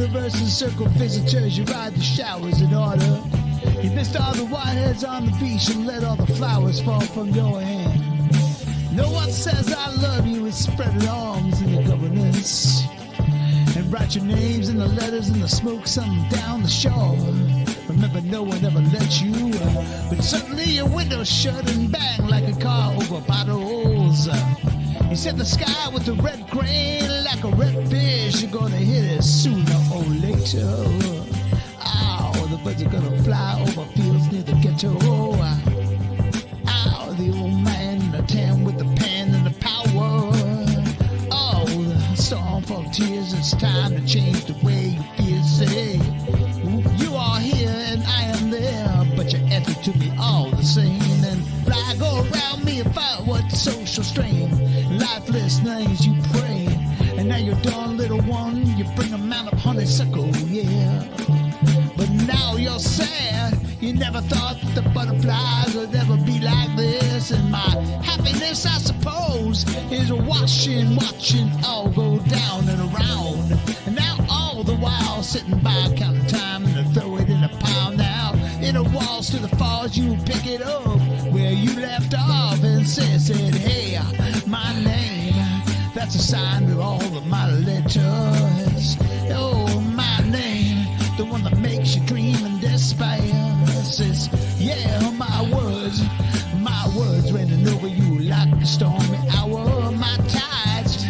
universe and circle visitors. You ride the showers in order. You missed all the whiteheads on the beach and let all the flowers fall from your hand. No one says I love you with spreading arms in the governance. And write your names in the letters in the smoke some down the shore. Remember, no one ever let you, but suddenly your window's shut and bang like a car over potholes. You set the sky with the red grain like a red fish. You're gonna hit it sooner or later. Oh, the birds are gonna fly over fields near the ghetto. Oh, the old man in the town with the pen and the power. Oh, the storm full of tears. It's time to change the way you feel. Say, you are here and I am there, but you answer to me all the same. And fly go around me and find what social strain. Lifeless names you pray, and now you're done, little one. You bring a mount of honeysuckle, yeah. But now you're sad. You never thought the butterflies would ever be like this. And my happiness, I suppose, is watching all go down and around. And now all the while sitting by counting time and throw it in a pile now. In a waltz to the falls, you pick it up where you left off and said, hey, my name, that's a sign to all of my letters. Oh, my name, the one that makes you dream and despair. Says, yeah, my words raining over you like a stormy hour. My tides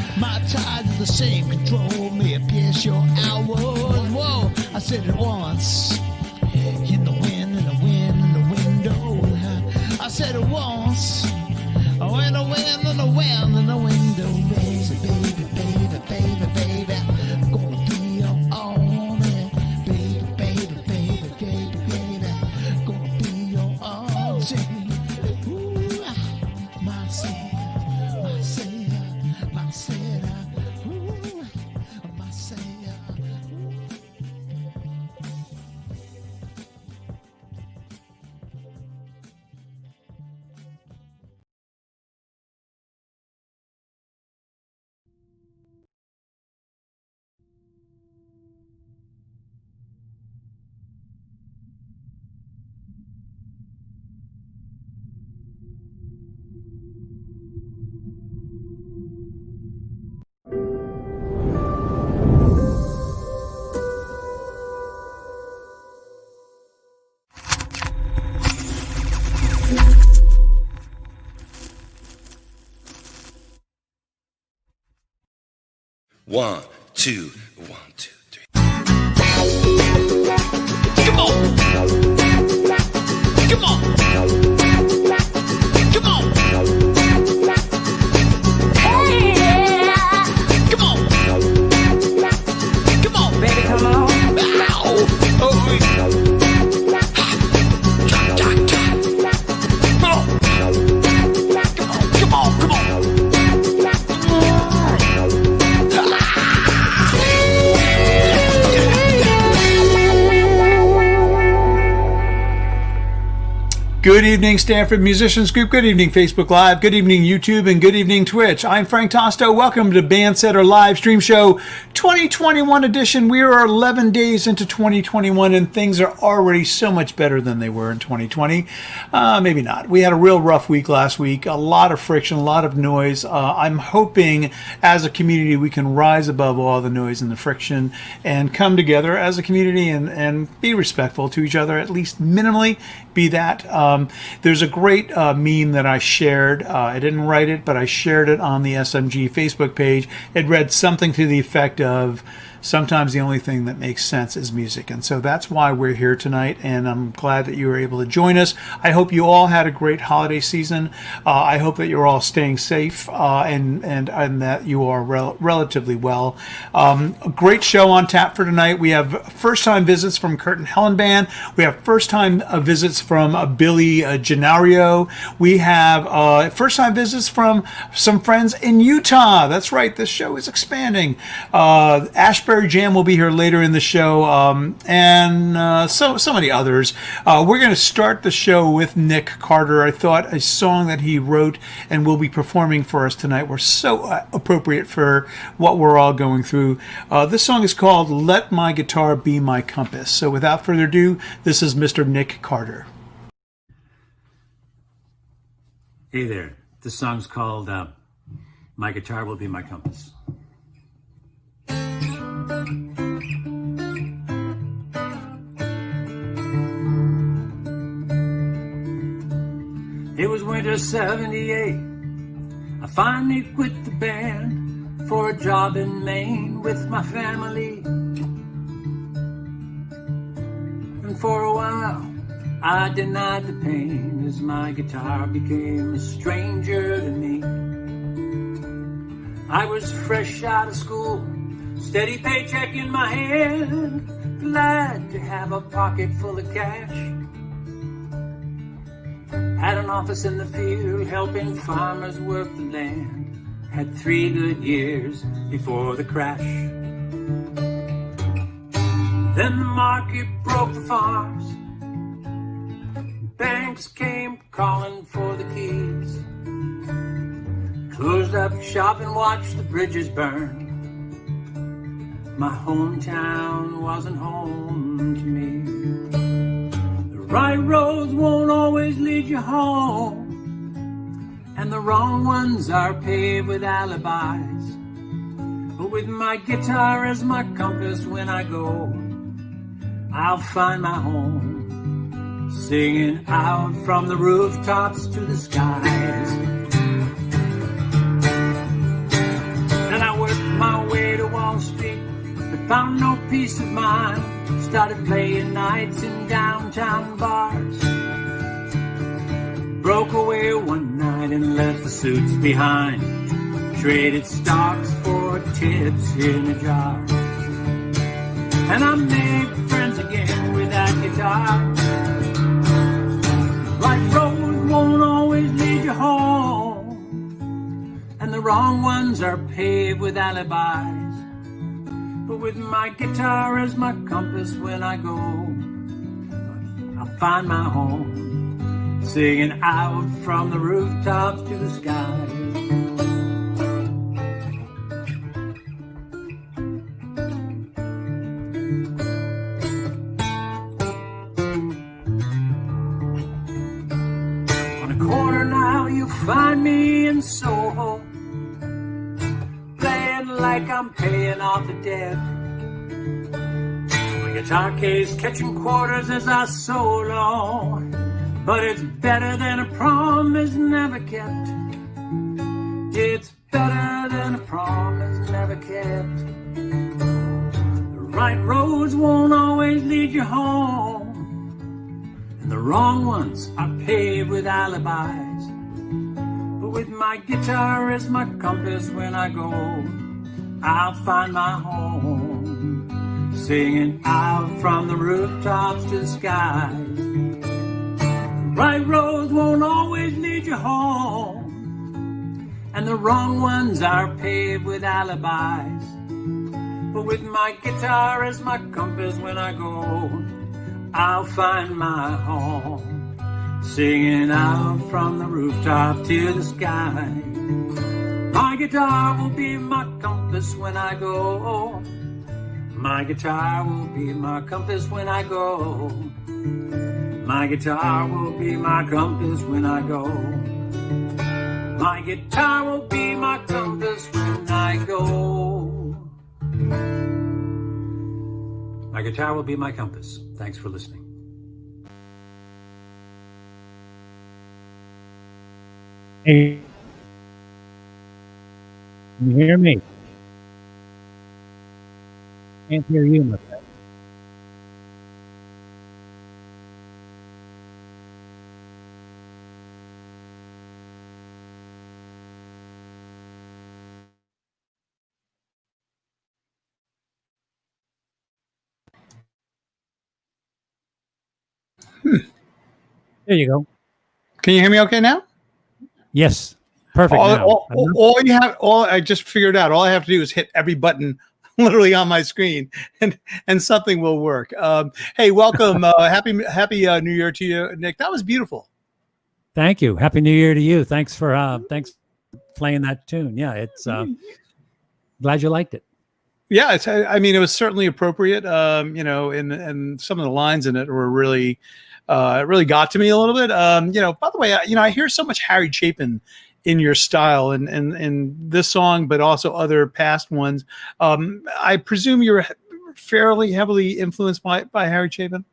are the same, control me, pierce your hours. Whoa, I said it once, in the wind, in the wind, in the window. I said it once, oh, in the wind, in the wind, in the window. Baby, baby, baby, baby, baby, I'm gonna be your only. Baby, baby, baby, baby, baby, gonna be your only. Ooh, my savior, my savior, my savior. Ooh, my savior. One, two, three. Come on! Come on! Come on! Hey! Come on! Come on, baby, come on! Ow! Oh, come on! Come on! Good evening, Stamford Musicians Group. Good evening, Facebook Live. Good evening, YouTube. And good evening, Twitch. I'm Frank Tosto. Welcome to BandSetter Live Stream Show 2021 edition. We are 11 days into 2021, and things are already so much better than they were in 2020. Maybe not. We had a real rough week last week. A lot of friction, a lot of noise. I'm hoping as a community we can rise above all the noise and the friction and come together as a community and be respectful to each other, at least minimally be that. There's a great meme that I shared. I didn't write it, but I shared it on the SMG Facebook page. It read something to the effect of, sometimes the only thing that makes sense is music. And so that's why we're here tonight, and I'm glad that you were able to join us. I hope you all had a great holiday season. I hope that you're all staying safe and that you are relatively well. A great show on tap for tonight. We have first-time visits from Kurt and Helen Band. We have first-time visits from Billy Gennario. We have first-time visits from some friends in Utah. That's right, this show is expanding. Ashburn Roxbury Jam will be here later in the show, and so many others. We're going to start the show with Nick Carter. I thought a song that he wrote and will be performing for us tonight were so appropriate for what we're all going through. This song is called Let My Guitar Be My Compass. So without further ado, this is Mr. Nick Carter. Hey there. This song's called My Guitar Will Be My Compass. It was winter 78. I finally quit the band for a job in Maine with my family. And for a while I denied the pain as my guitar became a stranger to me. I was fresh out of school, steady paycheck in my hand, glad to have a pocket full of cash. Had an office in the field, helping farmers work the land. Had 3 good years before the crash. Then the market broke the farms. Banks came calling for the keys. Closed up shop and watched the bridges burn. My hometown wasn't home to me. The right roads won't always lead you home, and the wrong ones are paved with alibis. But with my guitar as my compass when I go, I'll find my home, singing out from the rooftops to the skies. And I worked my way to Wall Street, but found no peace of mind. Started playing nights in downtown bars. Broke away one night and left the suits behind. Traded stocks for tips in a jar. And I made friends again with that guitar. Right road won't always lead you home, and the wrong ones are paved with alibis. But with my guitar as my compass when I go, I'll find my home, singing out from the rooftops to the skies. Find me in Soho, playing like I'm paying off the debt. My guitar case catching quarters as I solo, but it's better than a promise never kept. It's better than a promise never kept. The right roads won't always lead you home, and the wrong ones are paved with alibis. With my guitar as my compass when I go, I'll find my home, singing out from the rooftops to the skies. Right roads won't always lead you home, and the wrong ones are paved with alibis. But with my guitar as my compass when I go, I'll find my home, singing out from the rooftop to the sky. My guitar will be my compass when I go. My guitar will be my compass when I go. My guitar will be my compass when I go. My guitar will be my compass when I go. My guitar will be my compass. Thanks for listening. Hey, can you hear me? Can't hear you, my friend. There you go. Can you hear me okay now? Yes, perfect. All I just figured out, all I have to do is hit every button literally on my screen, and something will work. Hey, welcome. Happy New Year to you, Nick. That was beautiful. Thank you. Happy New Year to you. Thanks for playing that tune. Yeah, it's glad you liked it. Yeah, I mean, it was certainly appropriate. And some of the lines in it were really, it really got to me a little bit. By the way, I hear so much Harry Chapin in your style and this song, but also other past ones. I presume you're fairly heavily influenced by Harry Chapin.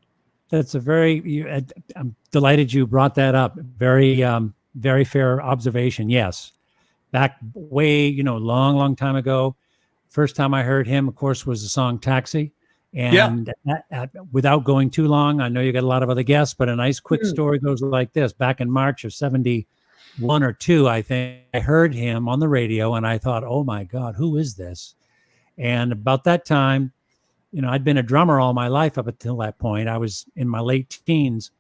That's I'm delighted you brought that up. Very fair observation. Yes. Back way, long time ago. First time I heard him, of course, was the song Taxi. And without going too long, I know you got a lot of other guests, but a nice quick story goes like this. Back in March of 71 or 2, I think I heard him on the radio and I thought, oh my God, who is this? And about that time, I'd been a drummer all my life up until that point. I was in my late teens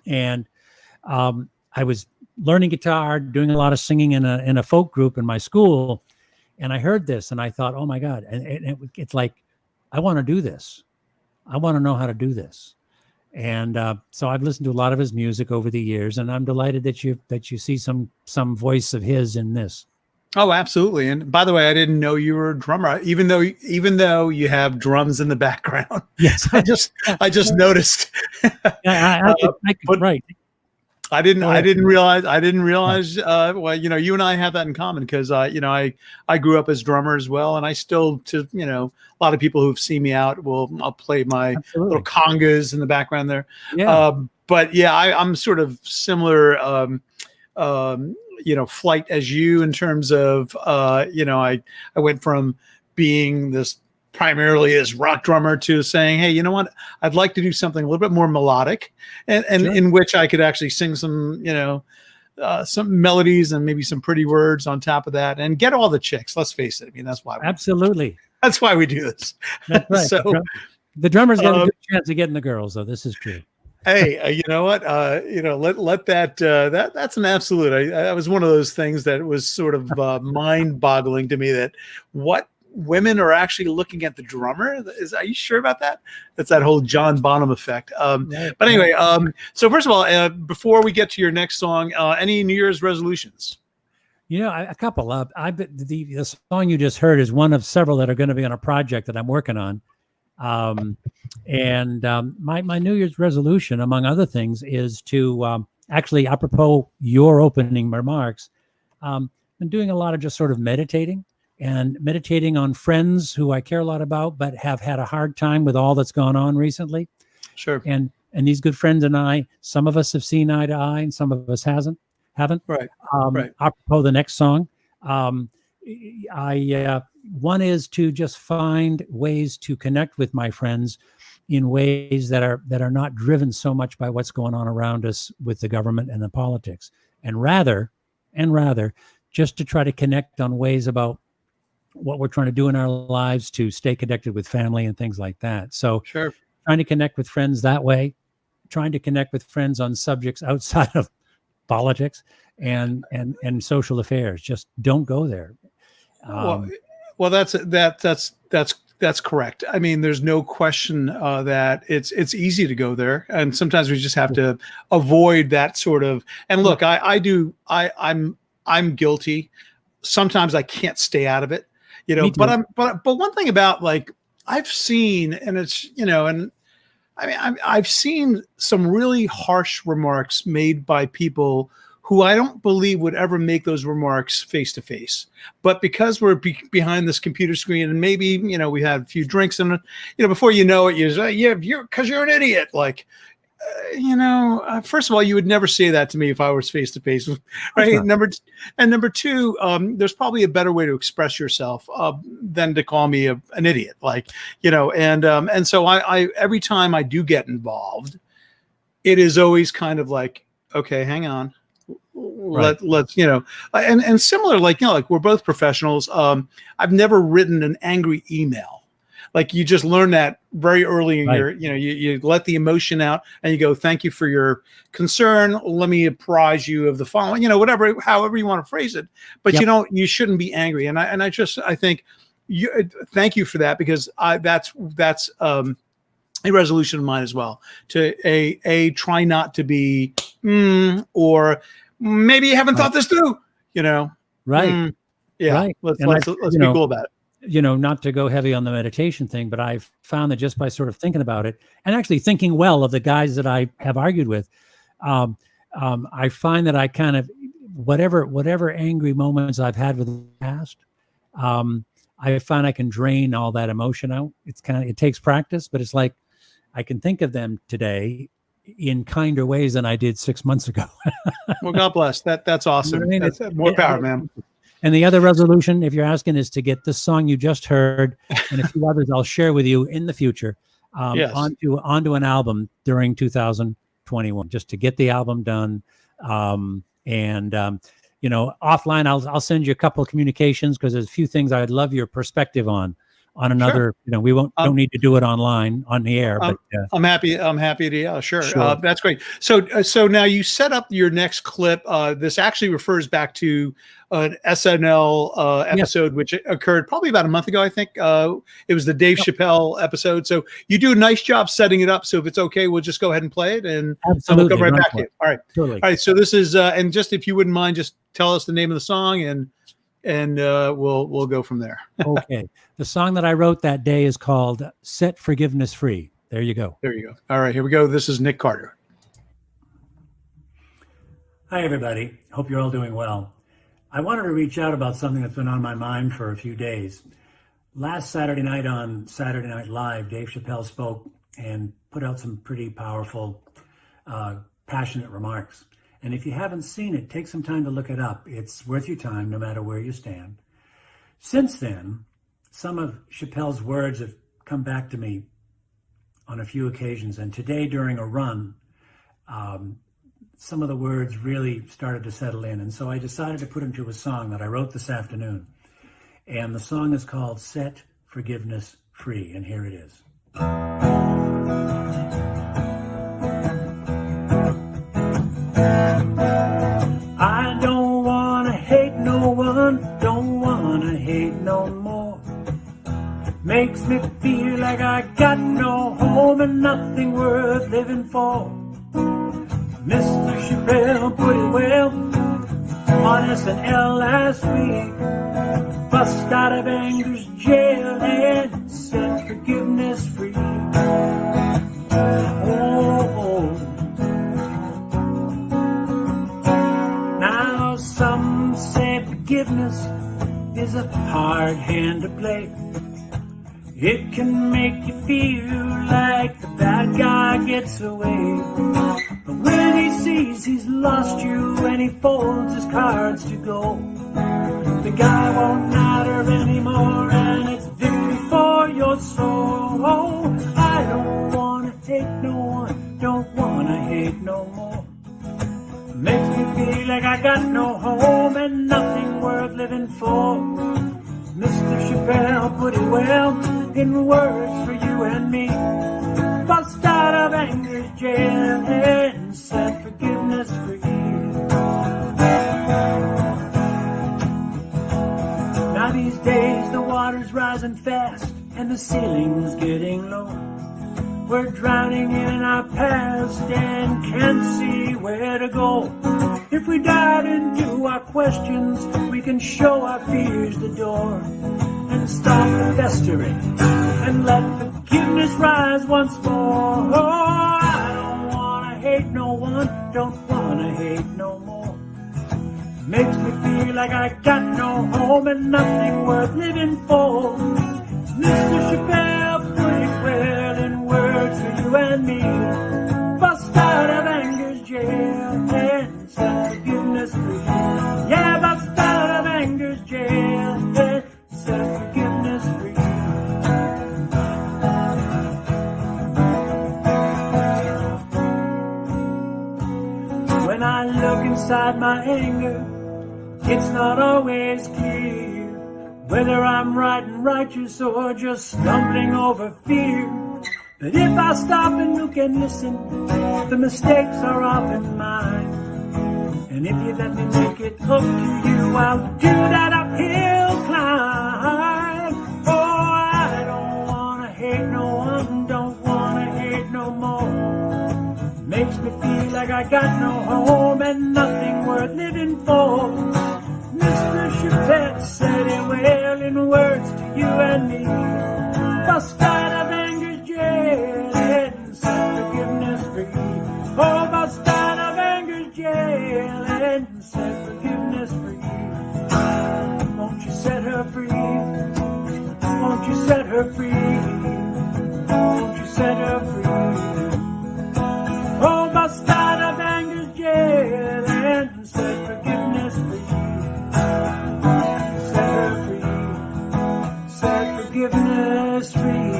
and I was learning guitar, doing a lot of singing in a folk group in my school. And I heard this and I thought, oh my God. And it's like, I want to do this. I want to know how to do this. And so I've listened to a lot of his music over the years, and I'm delighted that you see some voice of his in this. Oh, absolutely. And by the way, I didn't know you were a drummer, even though you have drums in the background. Yes. I just noticed. Right. I didn't realize. Well, you and I have that in common because, I grew up as drummer as well. And I still, a lot of people who've seen me out I'll play my little congas in the background there. Yeah. But yeah, I'm sort of similar, flight as you in terms of, I went from being this primarily as rock drummer to saying, hey, you know what, I'd like to do something a little bit more melodic and Sure. in which I could actually sing some, some melodies and maybe some pretty words on top of that and get all the chicks. Let's face it. I mean, that's why that's why we do this. That's right. So the drummers got a good chance of getting the girls, though. This is true. Hey, you know what? Let that's an absolute. I was one of those things that was sort of mind-boggling to me that what women are actually looking at the drummer. Are you sure about that? That's that whole John Bonham effect. But anyway, so first of all, before we get to your next song, any New Year's resolutions? A couple of. The song you just heard is one of several that are going to be on a project that I'm working on. My New Year's resolution, among other things, is to actually, apropos your opening remarks, I'm doing a lot of just sort of meditating on friends who I care a lot about, but have had a hard time with all that's gone on recently. Sure. And these good friends and I, some of us have seen eye to eye and some of us haven't. Right. Right. Apropos the next song, one is to just find ways to connect with my friends in ways that are not driven so much by what's going on around us with the government and the politics, and rather just to try to connect on ways about what we're trying to do in our lives to stay connected with family and things like that. So sure. Trying to connect with friends that way, trying to connect with friends on subjects outside of politics and social affairs. Just don't go there. Well, that's correct. I mean, there's no question that it's easy to go there, and sometimes we just have to avoid that sort of. And look, I'm guilty. Sometimes I can't stay out of it, But one thing about I've seen, and it's and I mean I've seen some really harsh remarks made by people who I don't believe would ever make those remarks face to face. But because we're behind this computer screen and maybe, we had a few drinks and, before you know it, you're like, yeah, because you're an idiot. First of all, you would never say that to me if I was face to face. Right. Number two, there's probably a better way to express yourself than to call me an idiot. And so I every time I do get involved, it is always kind of like, okay, hang on. Right. Let's and similar, we're both professionals. I've never written an angry email. You just learn that very early in right. you let the emotion out and you go, thank you for your concern. Let me apprise you of the following, however you want to phrase it, but yep. you shouldn't be angry. And I think thank you for that, because that's a resolution of mine as well. To try not to be or maybe you haven't thought this through. Right. Yeah. Right. Let's And be cool about it. Not to go heavy on the meditation thing, but I've found that just by sort of thinking about it and actually thinking well of the guys that I have argued with, I find that I kind of, whatever angry moments I've had with the past, I find I can drain all that emotion out. It takes practice, but it's like I can think of them today in kinder ways than I did 6 months ago. Well, God bless. That's awesome. You know what I mean? That's more power, man. And the other resolution, if you're asking, is to get this song you just heard and a few others I'll share with you in the future Yes. onto an album during 2021, just to get the album done. Offline, I'll send you a couple of communications, because there's a few things I'd love your perspective on another. Sure. We don't need to do it online on the air, but I'm happy to. Yeah, sure. Sure. That's great. So now you set up your next clip. This actually refers back to an SNL episode, which occurred probably about a month ago, I think. It was the Dave Chappelle episode. So you do a nice job setting it up. So if it's okay, we'll just go ahead and play it, and absolutely, we'll come right back to you. All right. Totally. All right. So this is, and just if you wouldn't mind, just tell us the name of the song, and we'll go from there. Okay. The song that I wrote that day is called "Set Forgiveness Free." There you go. There you go. All right, here we go. This is Nick Carter. Hi, everybody. Hope you're all doing well. I wanted to reach out about something that's been on my mind for a few days. Last Saturday night on Saturday Night Live, Dave Chappelle spoke and put out some pretty powerful, passionate remarks. And if you haven't seen it, take some time to look it up. It's worth your time, no matter where you stand. Since then, some of Chappelle's words have come back to me on a few occasions. And today, during a run, some of the words really started to settle in. And so I decided to put them to a song that I wrote this afternoon. And the song is called "Set Forgiveness Free." And here it is. I don't want to hate no one, don't want to hate no more. Makes me feel like I got no home and nothing worth living for. Mr. Chappelle put it well on SNL last week. Bust out of anger's jail and set forgiveness free. Oh. Now some say forgiveness is a hard hand to play. It can make you feel like the bad guy gets away. But when he sees he's lost you and he folds his cards to go, the guy won't matter anymore, and it's victory for your soul. I don't want to take no one, don't want to hate no more. Makes me feel like I got no home and nothing worth living for. Mr. Chappelle put it well in words for you and me. Bust out of anger's jail and set forgiveness free. Now these days the water's rising fast and the ceiling's getting low. We're drowning in our past and can't see where to go. If we dive into our questions, we can show our fears the door and stop the festering and let forgiveness rise once more. Oh, I don't want to hate no one, don't want to hate no more. Makes me feel like I got no home and nothing worth living for. Mr. Chappelle put it well in words for you and me. Bust out of anger's jail and set forgiveness free. Yeah, bust out of anger's jail and set forgiveness free. When I look inside my anger, it's not always clear whether I'm right and righteous or just stumbling over fear. But if I stop and look and listen, the mistakes are often mine. And if you let me make it up to you, I'll do that uphill climb. makes me feel like I got no home and nothing worth living for. Mr. Chapet said it well in words to you and me. Bust out of anger's jail and set forgiveness free. Oh, bust out of anger's jail and set forgiveness free. Won't you set her free? Won't you set her free? Won't you set her free? Oh, bust out of anger's jail and set forgiveness free. Set her free. Set forgiveness free.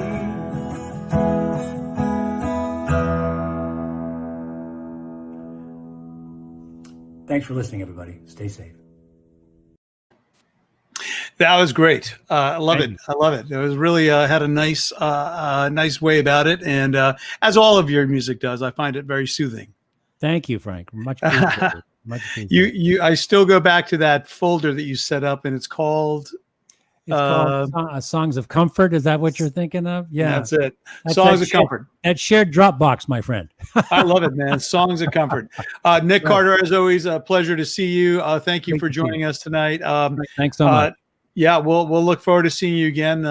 Thanks for listening, everybody. Stay safe. That was great. I love it. I love it. It was really had a nice way about it, and as all of your music does, I find it very soothing. Thank you, Frank. Much appreciated. Much appreciated. I still go back to that folder that you set up, and it's called Songs of Comfort. Is that what you're thinking of? Yeah, that's it. Songs of Comfort. That shared Dropbox, my friend. I love it, man. Songs of Comfort. Nick Carter, as always, a pleasure to see you. Thank you for joining us tonight. Thanks so much. Yeah, we'll look forward to seeing you again.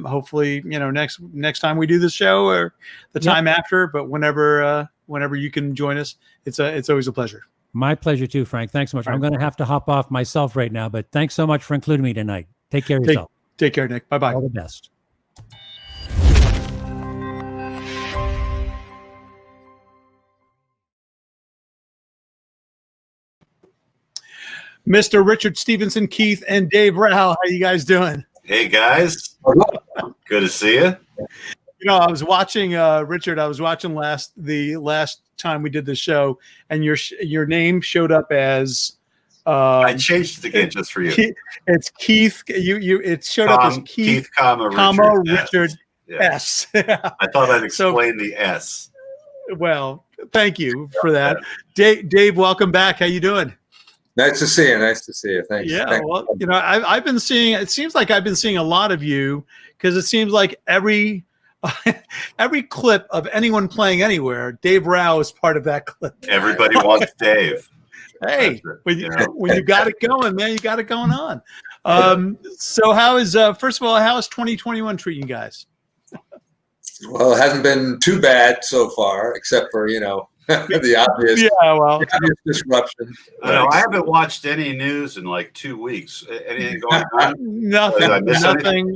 Hopefully, next time we do the show or the time after. But whenever you can join us, it's always a pleasure. My pleasure too, Frank. Thanks so much. I'm going to have to hop off myself right now, but thanks so much for including me tonight. Take care of yourself. Take care, Nick. Bye-bye. All the best. Mr. Richard Stevenson, Keith, and Dave Rao. How are you guys doing? Hey, guys. Good to see you. I was watching Richard. I was watching the last time we did the show, and your name showed up as. I changed it again just for you. It's Keith. It showed up as Keith, Richard S. I thought I'd explain the S. Well, thank you for that, Dave. Welcome back. How you doing? Nice to see you. Nice to see you. Thanks. Yeah. Thanks. Well, I've been seeing. It seems like I've been seeing a lot of you because it seems like every clip of anyone playing anywhere, Dave Rao is part of that clip. Everybody wants Dave. Hey, when you got it going, man, you got it going on. So how is first of all, how is 2021 treating you guys? Well, it hasn't been too bad so far, except for the obvious, disruption. I haven't watched any news in like 2 weeks. Anything going on? Nothing.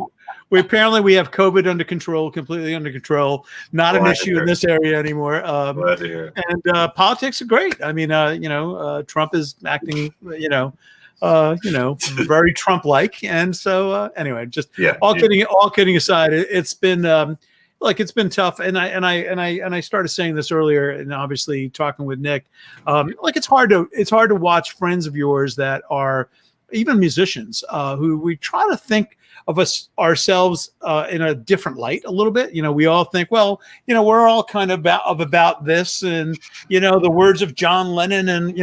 We have COVID under control, completely under control. Not an issue in this area anymore. And politics are great. I mean, Trump is acting, very Trump-like. And so, anyway, all kidding aside, it's been. It's been tough, and I started saying this earlier, and obviously talking with Nick, it's hard to watch friends of yours that are even musicians who we try to think of ourselves in a different light a little bit. We all think, well, we're all kind of about this, and the words of John Lennon, and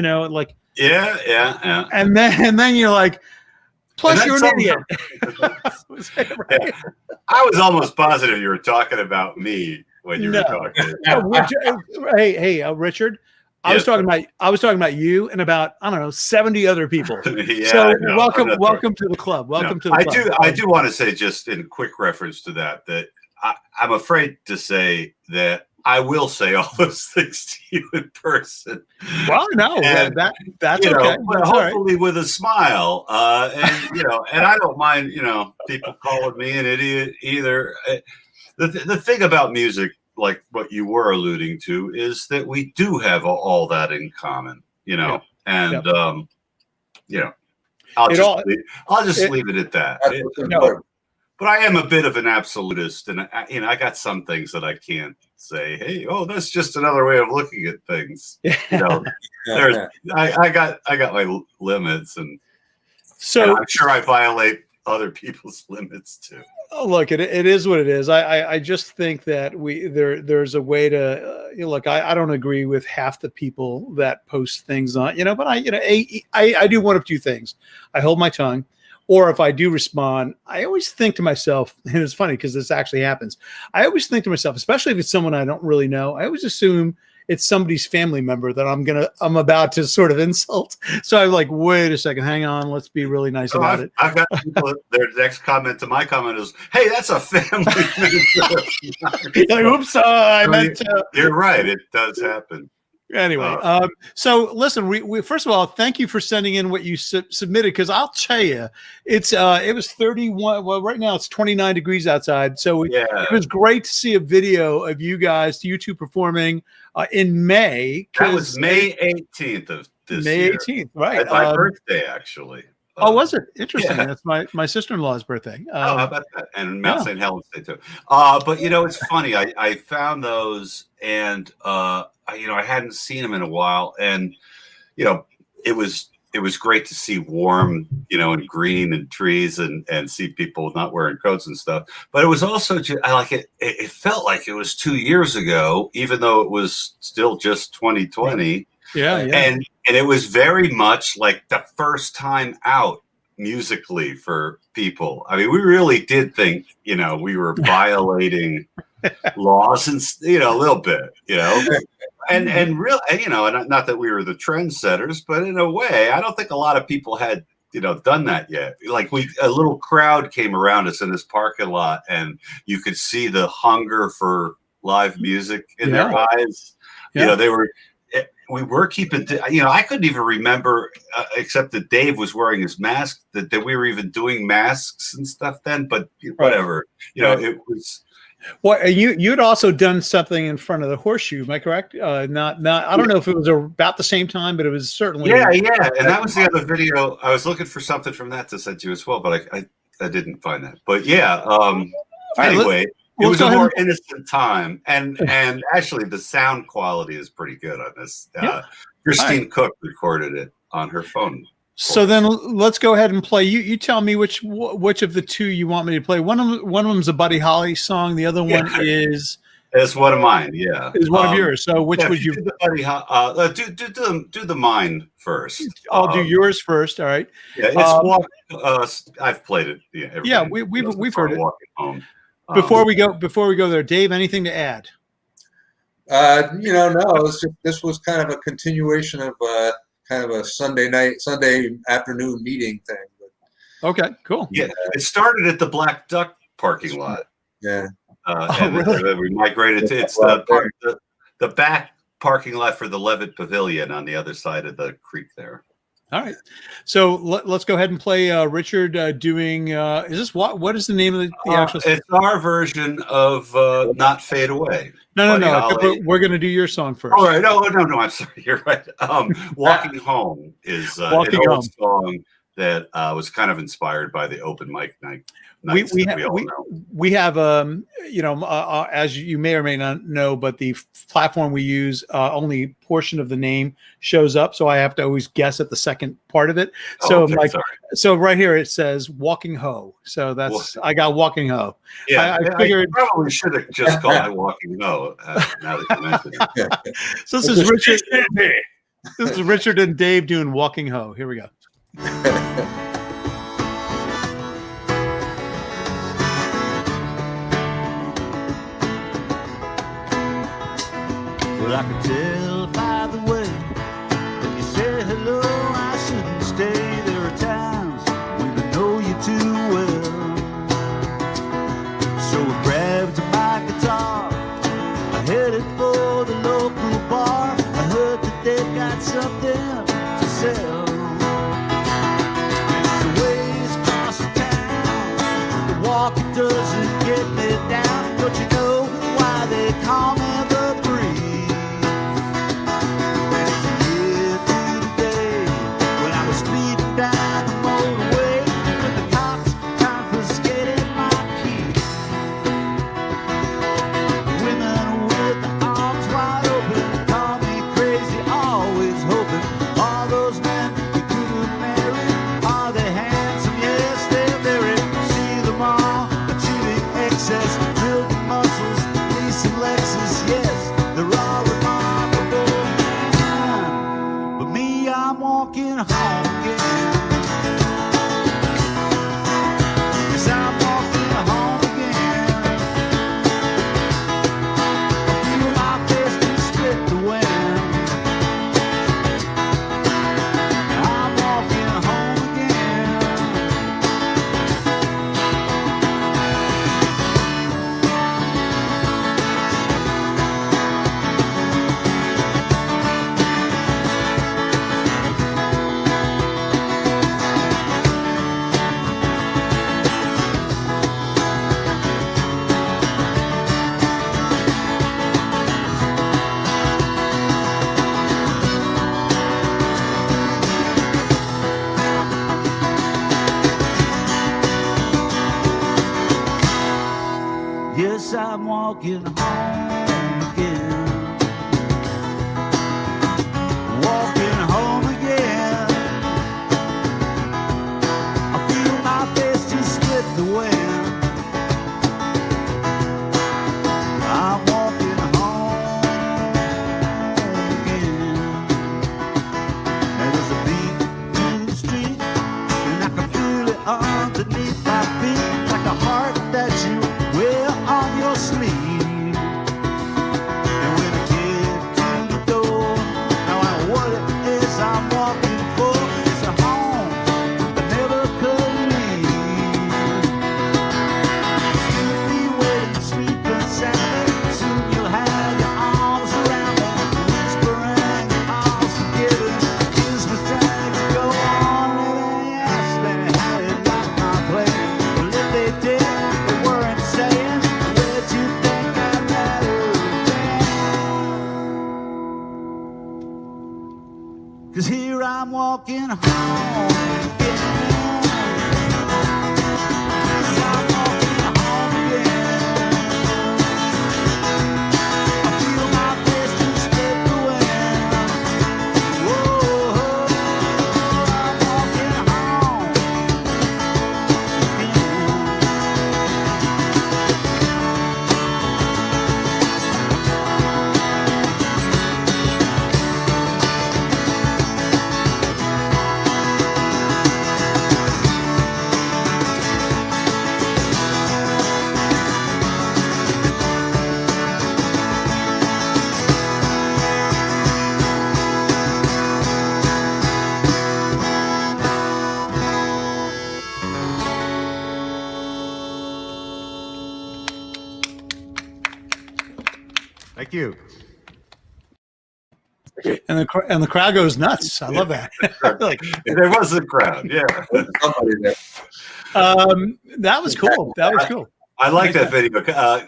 yeah. And then you're like. Plus, you're an idiot. Right? I was almost positive you were talking about me when you were talking. Hey, Richard. I was talking about you and about 70 other people. So welcome to the club. Welcome to the club. I do want to say, just in quick reference to that I'm afraid to say that I will say all those things to you in person. Well, no, that's okay. But hopefully with a smile. And I don't mind, people calling me an idiot either. The thing about music, like what you were alluding to, is that we do have all that in common, and I'll just leave it at that. But I am a bit of an absolutist, and I got some things that I can't say. Hey, that's just another way of looking at things. I got my limits, and so I'm sure I violate other people's limits too. Oh, look, it is what it is. I just think that there's a way to look. I don't agree with half the people that post things on, but I do one of two things. I hold my tongue. Or if I do respond, I always think to myself, and it's funny because this actually happens. I always think to myself, especially if it's someone I don't really know, I always assume it's somebody's family member that I'm about to sort of insult. So I'm like, wait a second, hang on, let's be really nice about it. I've got people, their next comment to my comment is, hey, that's a family member. Like, oops, I meant to. You're right, it does happen. Anyway, so listen, we first of all, thank you for sending in what you submitted, because I'll tell you, it was 31. Well, right now it's 29 degrees outside. So it was great to see a video of you two performing in May. That was May 18th of this year. May 18th, right? My birthday, actually. Was it? Interesting. Yeah. That's my sister-in-law's birthday. How about that? And Mount St. Helens Day too. But it's funny. I found those, and I hadn't seen them in a while, and it was great to see warm, and green and trees, and see people not wearing coats and stuff. But it was also I like it. It felt like it was 2 years ago, even though it was still just 2020. Yeah. And it was very much like the first time out musically for people. I mean, we really did think, we were violating laws and, a little bit, and real, and not that we were the trendsetters, but in a way, I don't think a lot of people had, done that yet. Like a little crowd came around us in this parking lot, and you could see the hunger for live music in their eyes. We were keeping, I couldn't even remember, except that Dave was wearing his mask, that we were even doing masks and stuff then, but whatever, it was. Well, you'd also done something in front of the Horseshoe, am I correct? Not. I don't know if it was about the same time, but it was certainly. Yeah. And that was the other video. I was looking for something from that to send you as well, but I didn't find that. But anyway. It was a more innocent time, and actually the sound quality is pretty good on this. Christine Cook recorded it on her phone. So then let's go ahead and play. You tell me which of the two you want me to play. One of them's a Buddy Holly song. The other one is one of mine. Yeah, is one of yours. So which would you? Do the do the mine first. I'll do yours first. All right. Yeah, I've played it. Yeah, we've heard it. Walking home. Before we go there, Dave, anything to add? No. This was kind of a continuation of kind of a Sunday afternoon meeting thing. But, okay, cool. Yeah, it started at the Black Duck parking lot. Yeah. Really? We migrated to the back parking lot for the Levitt Pavilion on the other side of the creek there. All right, so let's go ahead and play Richard doing. Is this what is the name of the actual? It's our version of "Not Fade Away." No. We're going to do your song first. All right. No. I'm sorry. You're right. "Walking Home" is an old song that was kind of inspired by the open mic night. We have as you may or may not know, but the platform we use only portion of the name shows up, so I have to always guess at the second part of it. So right here it says "Walking Ho," so I got "Walking Ho." Yeah, I figured I probably should have just called it "Walking Ho." Now that you mention it. So this is Richard. This is Richard and Dave doing "Walking Ho." Here we go. Well, I could tell by the way that you said hello, I shouldn't stay. There are times when I know you too well. So I grabbed my guitar, I headed for the local bar. I heard that they've got something to sell. It's a ways across the town. The walking doesn't get me down. Don't you know why they call me the breeze? Down the motorway, with the cops confiscated my keys. Women with the arms wide open call me crazy, always hoping. All those men you could have married, are they handsome? Yes, they're very. See them all, achieving excess, building muscles, leasing Lexus. Yes, they're all remarkable. But me, I'm walking home. The way 'cause here I'm walking home again. I'm walking home again. I feel my destiny slip away. Whoa, I'm walking home again. Thank you. And the crowd goes nuts. I love that. Like, There was a crowd. Yeah. Somebody there. that was cool. That was cool. I like that video,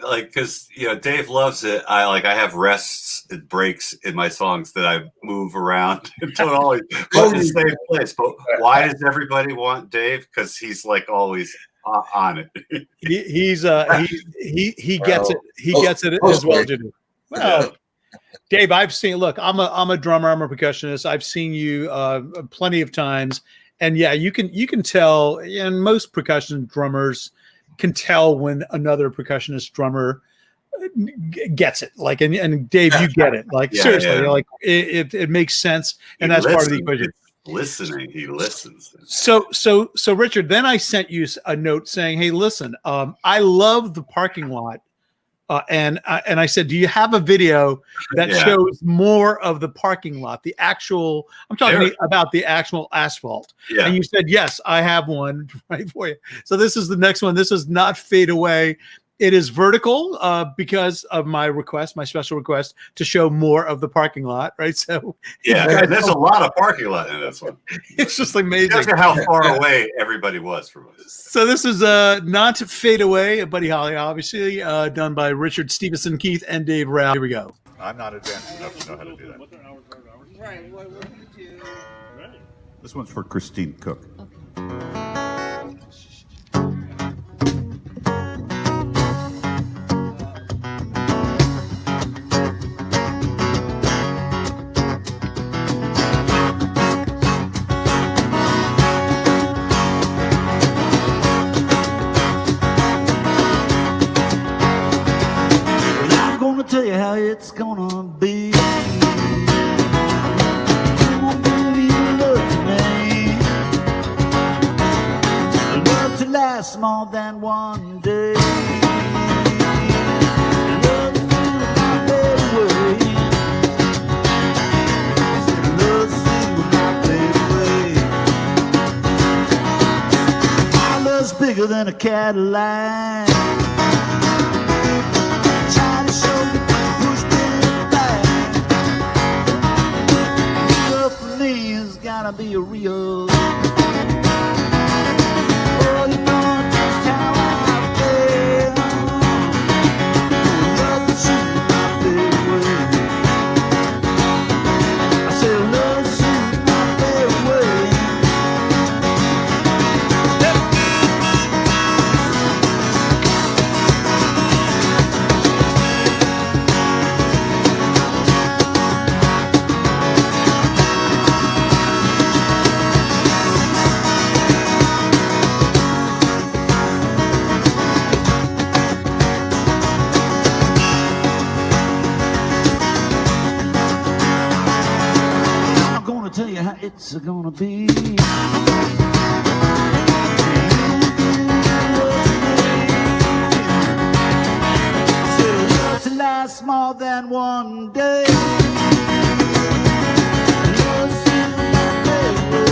like, because Dave loves it. I have rests and breaks in my songs that I move around and don't always put in the same place. But why does everybody want Dave? Because he's like always on it. He gets it. He gets it as well as you do. Well, Dave, I've seen. Look, I'm a drummer. I'm a percussionist. I've seen you plenty of times, and yeah, you can tell. And most percussion drummers can tell when another percussionist drummer gets it. Like, and Dave, you get it. Like, seriously, like it makes sense, and that's part of the equation. Listening, he listens. So Richard, then I sent you a note saying, "Hey, listen, I love the parking lot." And I said, do you have a video that shows more of the parking lot, the actual, I'm talking about the actual asphalt. Yeah. And you said, yes, I have one right for you. So this is the next one. This is not Fade Away. It is vertical because of my request, my special request to show more of the parking lot, right? So there's a lot of parking lot in this one. It's just amazing. Look at how far away everybody was from us. So this is Not Fade Away, Buddy Holly, obviously, done by Richard Stevenson, Keith, and Dave Rao. Here we go. I'm not advanced enough to know how to do that. Right. What do you do? This one's for Christine Cook. Tell you how it's gonna be. Come on, baby, you love me. Love to last more than one day. Love to feel my baby way. Love to feel my baby way. My love's bigger than a Cadillac. Try to show you. Gotta be a real. Oh, you know just how I feel. Love to shoot my baby way. I said love to shoot my baby way. Tell you how it's gonna be. Love to last more than one day. Love to see my baby.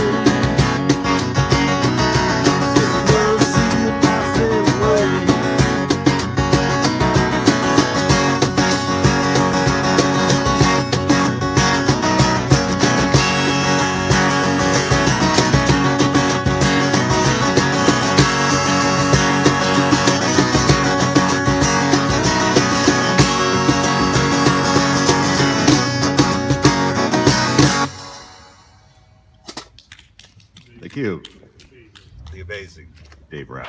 Love to see my baby. Thank you. The amazing Dave Rapp.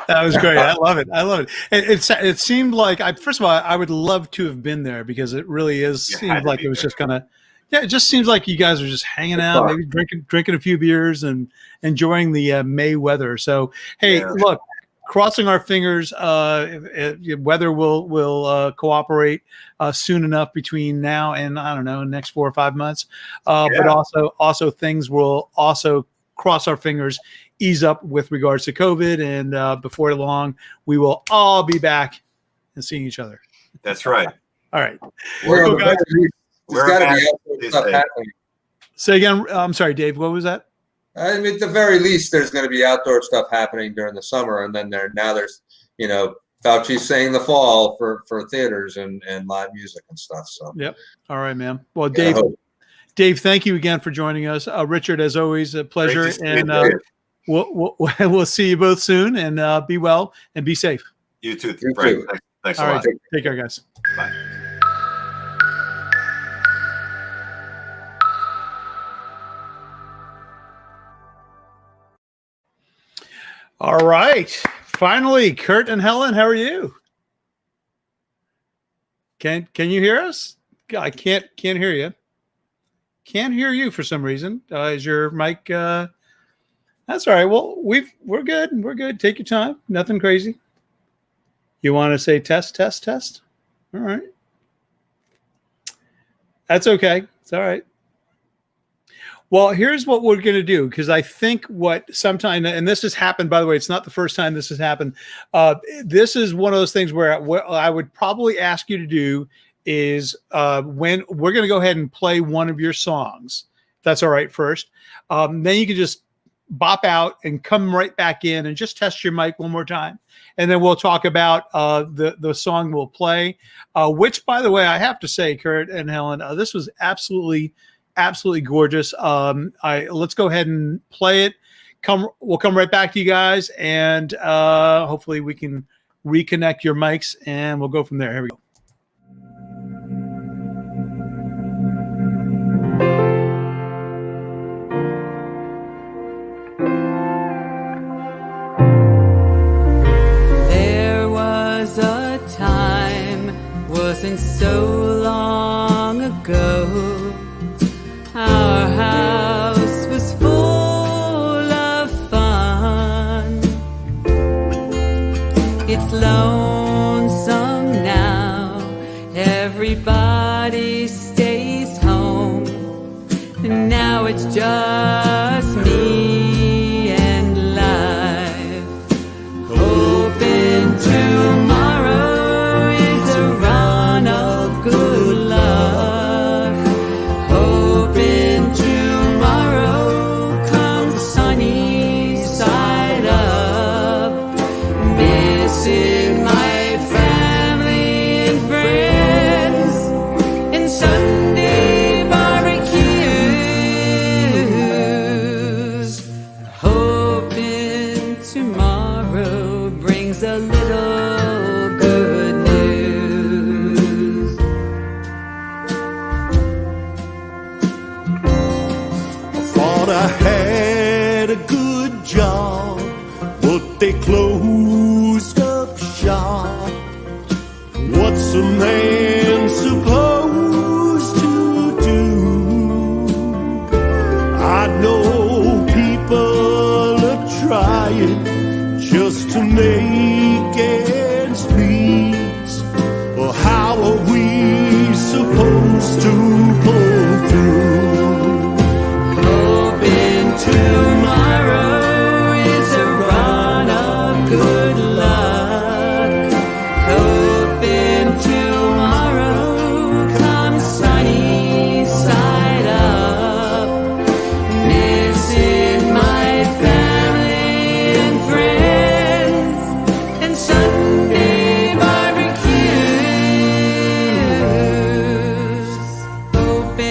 That was great. I love it. I love it. It seemed like first of all, I would love to have been there because it really seemed like it was just kind of, it just seems like you guys are just hanging out, maybe drinking a few beers and enjoying the May weather. So, hey, look, crossing our fingers, weather will cooperate soon enough between now and, I don't know, next 4 or 5 months. But also things will also, cross our fingers, ease up with regards to COVID, and before long we will all be back and seeing each other. That's right. All right. There's Cool, guys. got to be outdoor stuff happening. Say again. I'm sorry, Dave. What was that? I mean, at the very least, there's going to be outdoor stuff happening during the summer, and then there's Fauci's saying the fall for theaters and live music and stuff. So yep. All right, man. Well, Dave, thank you again for joining us. Richard, as always, a pleasure, and we'll see you both soon. And be well and be safe. You too, Frank. Thanks a lot. Take care, guys. Bye. All right. Finally, Kurt and Helen, how are you? Can you hear us? I can't hear you. Can't hear you for some reason. Is your mic? That's all right. Well, we're good. We're good. Take your time. Nothing crazy. You want to say test? All right. That's okay. It's all right. Well, here's what we're going to do, because I think sometime, and this has happened, by the way, it's not the first time this has happened. This is one of those things where what I would probably ask you to do is when we're going to go ahead and play one of your songs, if that's all right first. Then you can just bop out and come right back in and just test your mic one more time. And then we'll talk about the song we'll play, which, by the way, I have to say, Kurt and Helen, this was absolutely gorgeous. Let's go ahead and play it. We'll come right back to you guys, and hopefully we can reconnect your mics, and we'll go from there. Here we go. There was a time, wasn't so long ago, our house was full of fun. It's lonesome now, everybody stays home, and now it's just me and life. Hoping tomorrow is a run of good luck. Hoping tomorrow comes sunny side up. Missing my family and friends and Sunday barbecues. Hoping tomorrow brings a little good news. Thought I had a good job, but they closed up shop. What's a man supposed to do? I know people are trying just to make ends meet. Well, how are we supposed to pull through? Hoping tomorrow is a run of good luck. Hoping tomorrow comes sunny side up. Missing my family and friends and Sunday barbecues. Hoping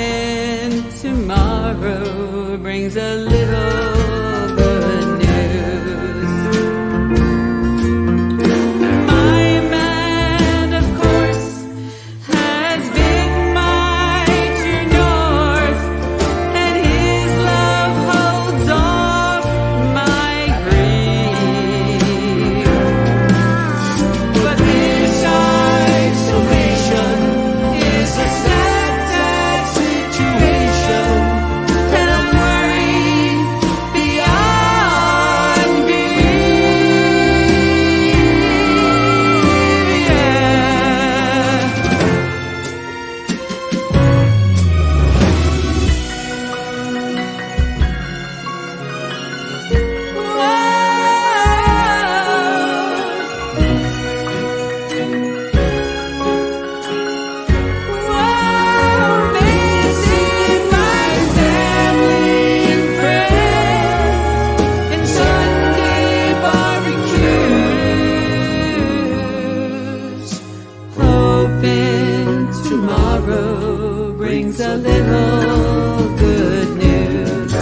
a little good news.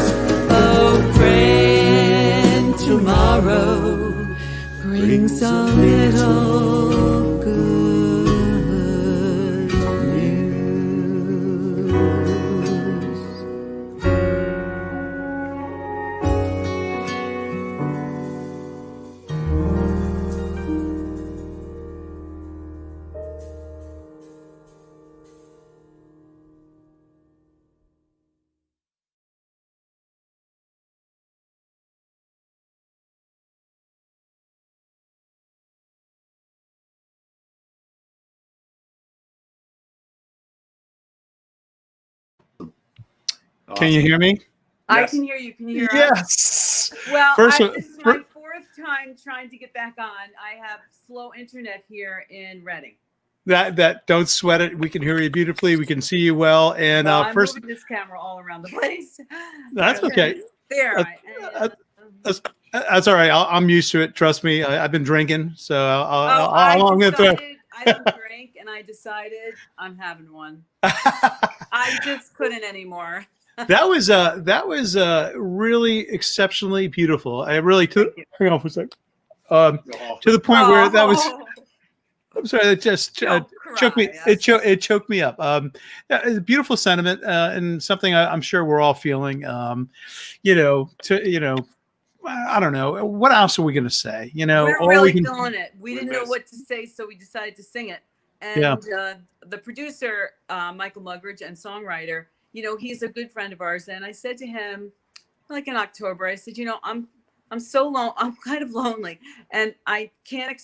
Oh, friend, tomorrow brings a little good news. Can you hear me? I can hear you. Can you hear us? Yes. Well, First of- this is my fourth time trying to get back on. I have slow internet here in Reading. That don't sweat it. We can hear you beautifully. We can see you well. And Well, I'm first, moving this camera all around the place. that's okay. There. That's all right. I'm used to it. Trust me. I've been drinking, so I I'm going to throw. don't drink, and I decided I'm having one. I just couldn't anymore. That was really exceptionally beautiful. I really took. Hang on for a sec. To the point where that was. I'm sorry. That just choked me. It choked me up. It's a beautiful sentiment and something I'm sure we're all feeling. I don't know. What else are we going to say? We're really feeling it. We didn't know what to say, so we decided to sing it. And the producer, Michael Mugridge, and songwriter, he's a good friend of ours. And I said to him, like in October, I said, I'm so lonely. I'm kind of lonely, and I can't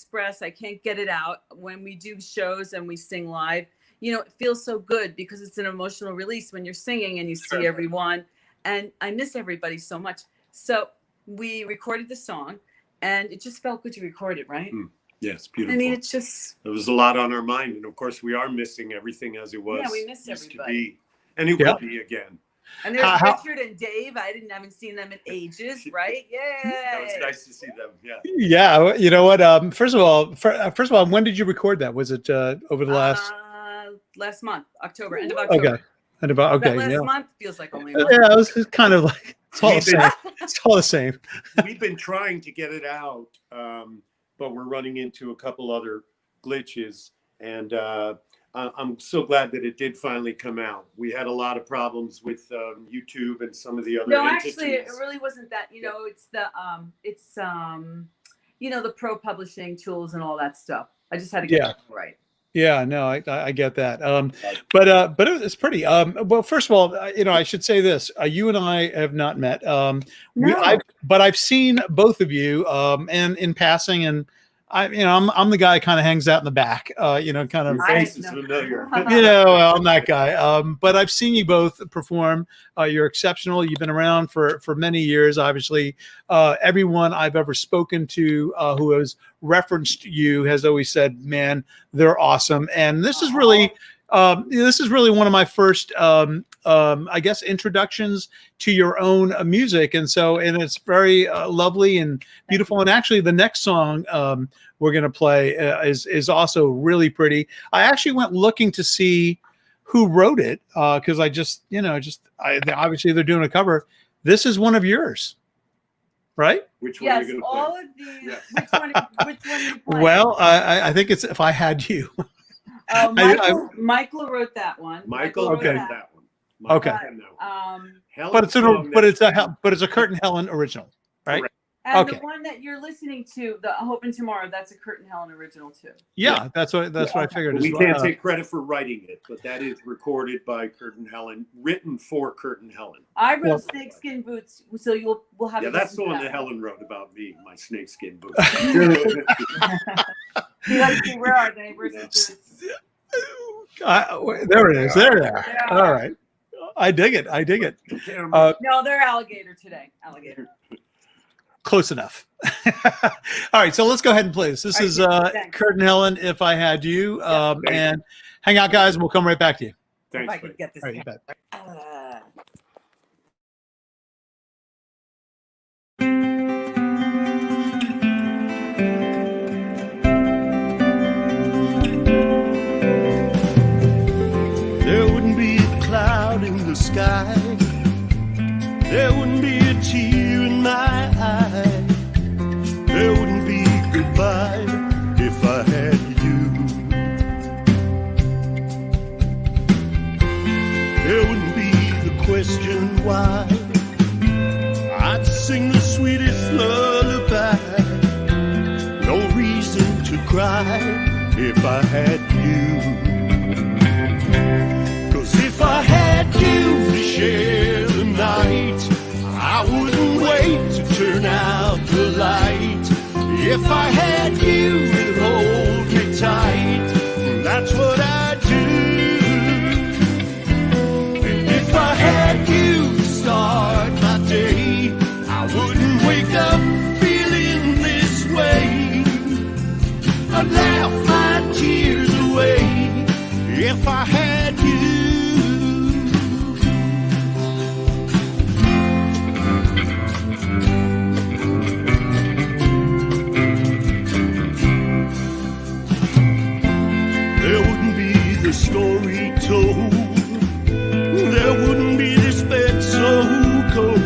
get it out when we do shows and we sing live. It feels so good because it's an emotional release when you're singing and you see everyone. And I miss everybody so much. So we recorded the song, and it just felt good to record it, right? Yes, beautiful. I mean, it's just... There was a lot on our mind, and of course, we are missing everything as it was. Yeah, we missed everybody. To be, and it will be again. And there's Richard and Dave. I haven't seen them in ages, right? Yeah. That was nice to see them. Yeah. Yeah. You know what? First of all, when did you record that? Was it over the last? Last month, October, end of October. Okay. Okay. Last month feels like only. Month. Yeah, it was kind of like it's all the same. It's all the same. We've been trying to get it out, but we're running into a couple other glitches, and I'm so glad that it did finally come out. We had a lot of problems with YouTube and some of the other entities. Actually, it really wasn't that. It's the pro publishing tools and all that stuff. I just had to get it right. Yeah, no, I get that. But it's pretty. Well, first of all, I should say this: you and I have not met. No. But I've seen both of you, and in passing, and I'm the guy who kind of hangs out in the back. Kind of. Your face is familiar. I'm that guy. But I've seen you both perform. You're exceptional. You've been around for many years. Obviously, everyone I've ever spoken to who has referenced you has always said, "Man, they're awesome." And this is really one of my first, I guess, introductions to your own music. And it's very lovely and beautiful. And actually, the next song we're going to play is also really pretty. I actually went looking to see who wrote it because obviously they're doing a cover. This is one of yours, right? Which one are you going to play? All of these. Yeah. Which one are you playing? Well, I think it's If I Had You. Michael wrote that one. Michael wrote that one. Okay. But it's a Kurt and Helen original, right? Correct. And the one that you're listening to, the Hoping Tomorrow, that's a Kurt and Helen original too. Yeah, that's what I figured. We can't take credit for writing it, but that is recorded by Kurt and Helen, written for Kurt and Helen. I wrote Snakeskin Boots, so we'll have. Yeah, that's the one that Helen wrote about me, my snakeskin boots. Where are they? Where's the boots? There it is. There they are. Yeah. All right. I dig it. No, they're alligator today. Alligator. Close enough. All right, so let's go ahead and play this. This is Kurt and Helen, If I Had You. And hang out, guys, and we'll come right back to you. Thanks. If I could get this. All right, There wouldn't be a cloud there wouldn't be the question why. I'd sing the sweetest lullaby. No reason to cry if I had you. 'Cause if I had you to share the night, I wouldn't wait to turn out the light. If I had you to hold me tight, that's what I'd do. And if I had you to start my day, I wouldn't wake up feeling this way. I'd laugh my tears away if I had you. There wouldn't be the story told. There wouldn't be this bed so cold.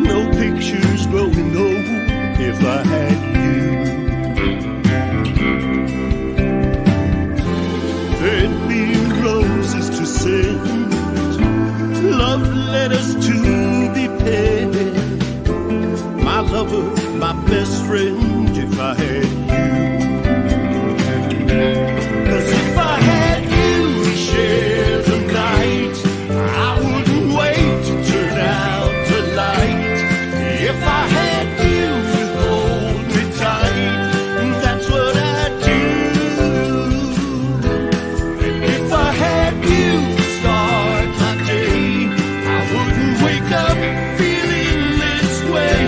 No pictures growing old if I had you. There'd be roses to send, love letters to be penned. My lover, my best friend, if I had you. 'Cause if I had you to share the night, I wouldn't wait to turn out the light. If I had you to hold me tight, that's what I'd do. And if I had you to start my day, I wouldn't wake up feeling this way.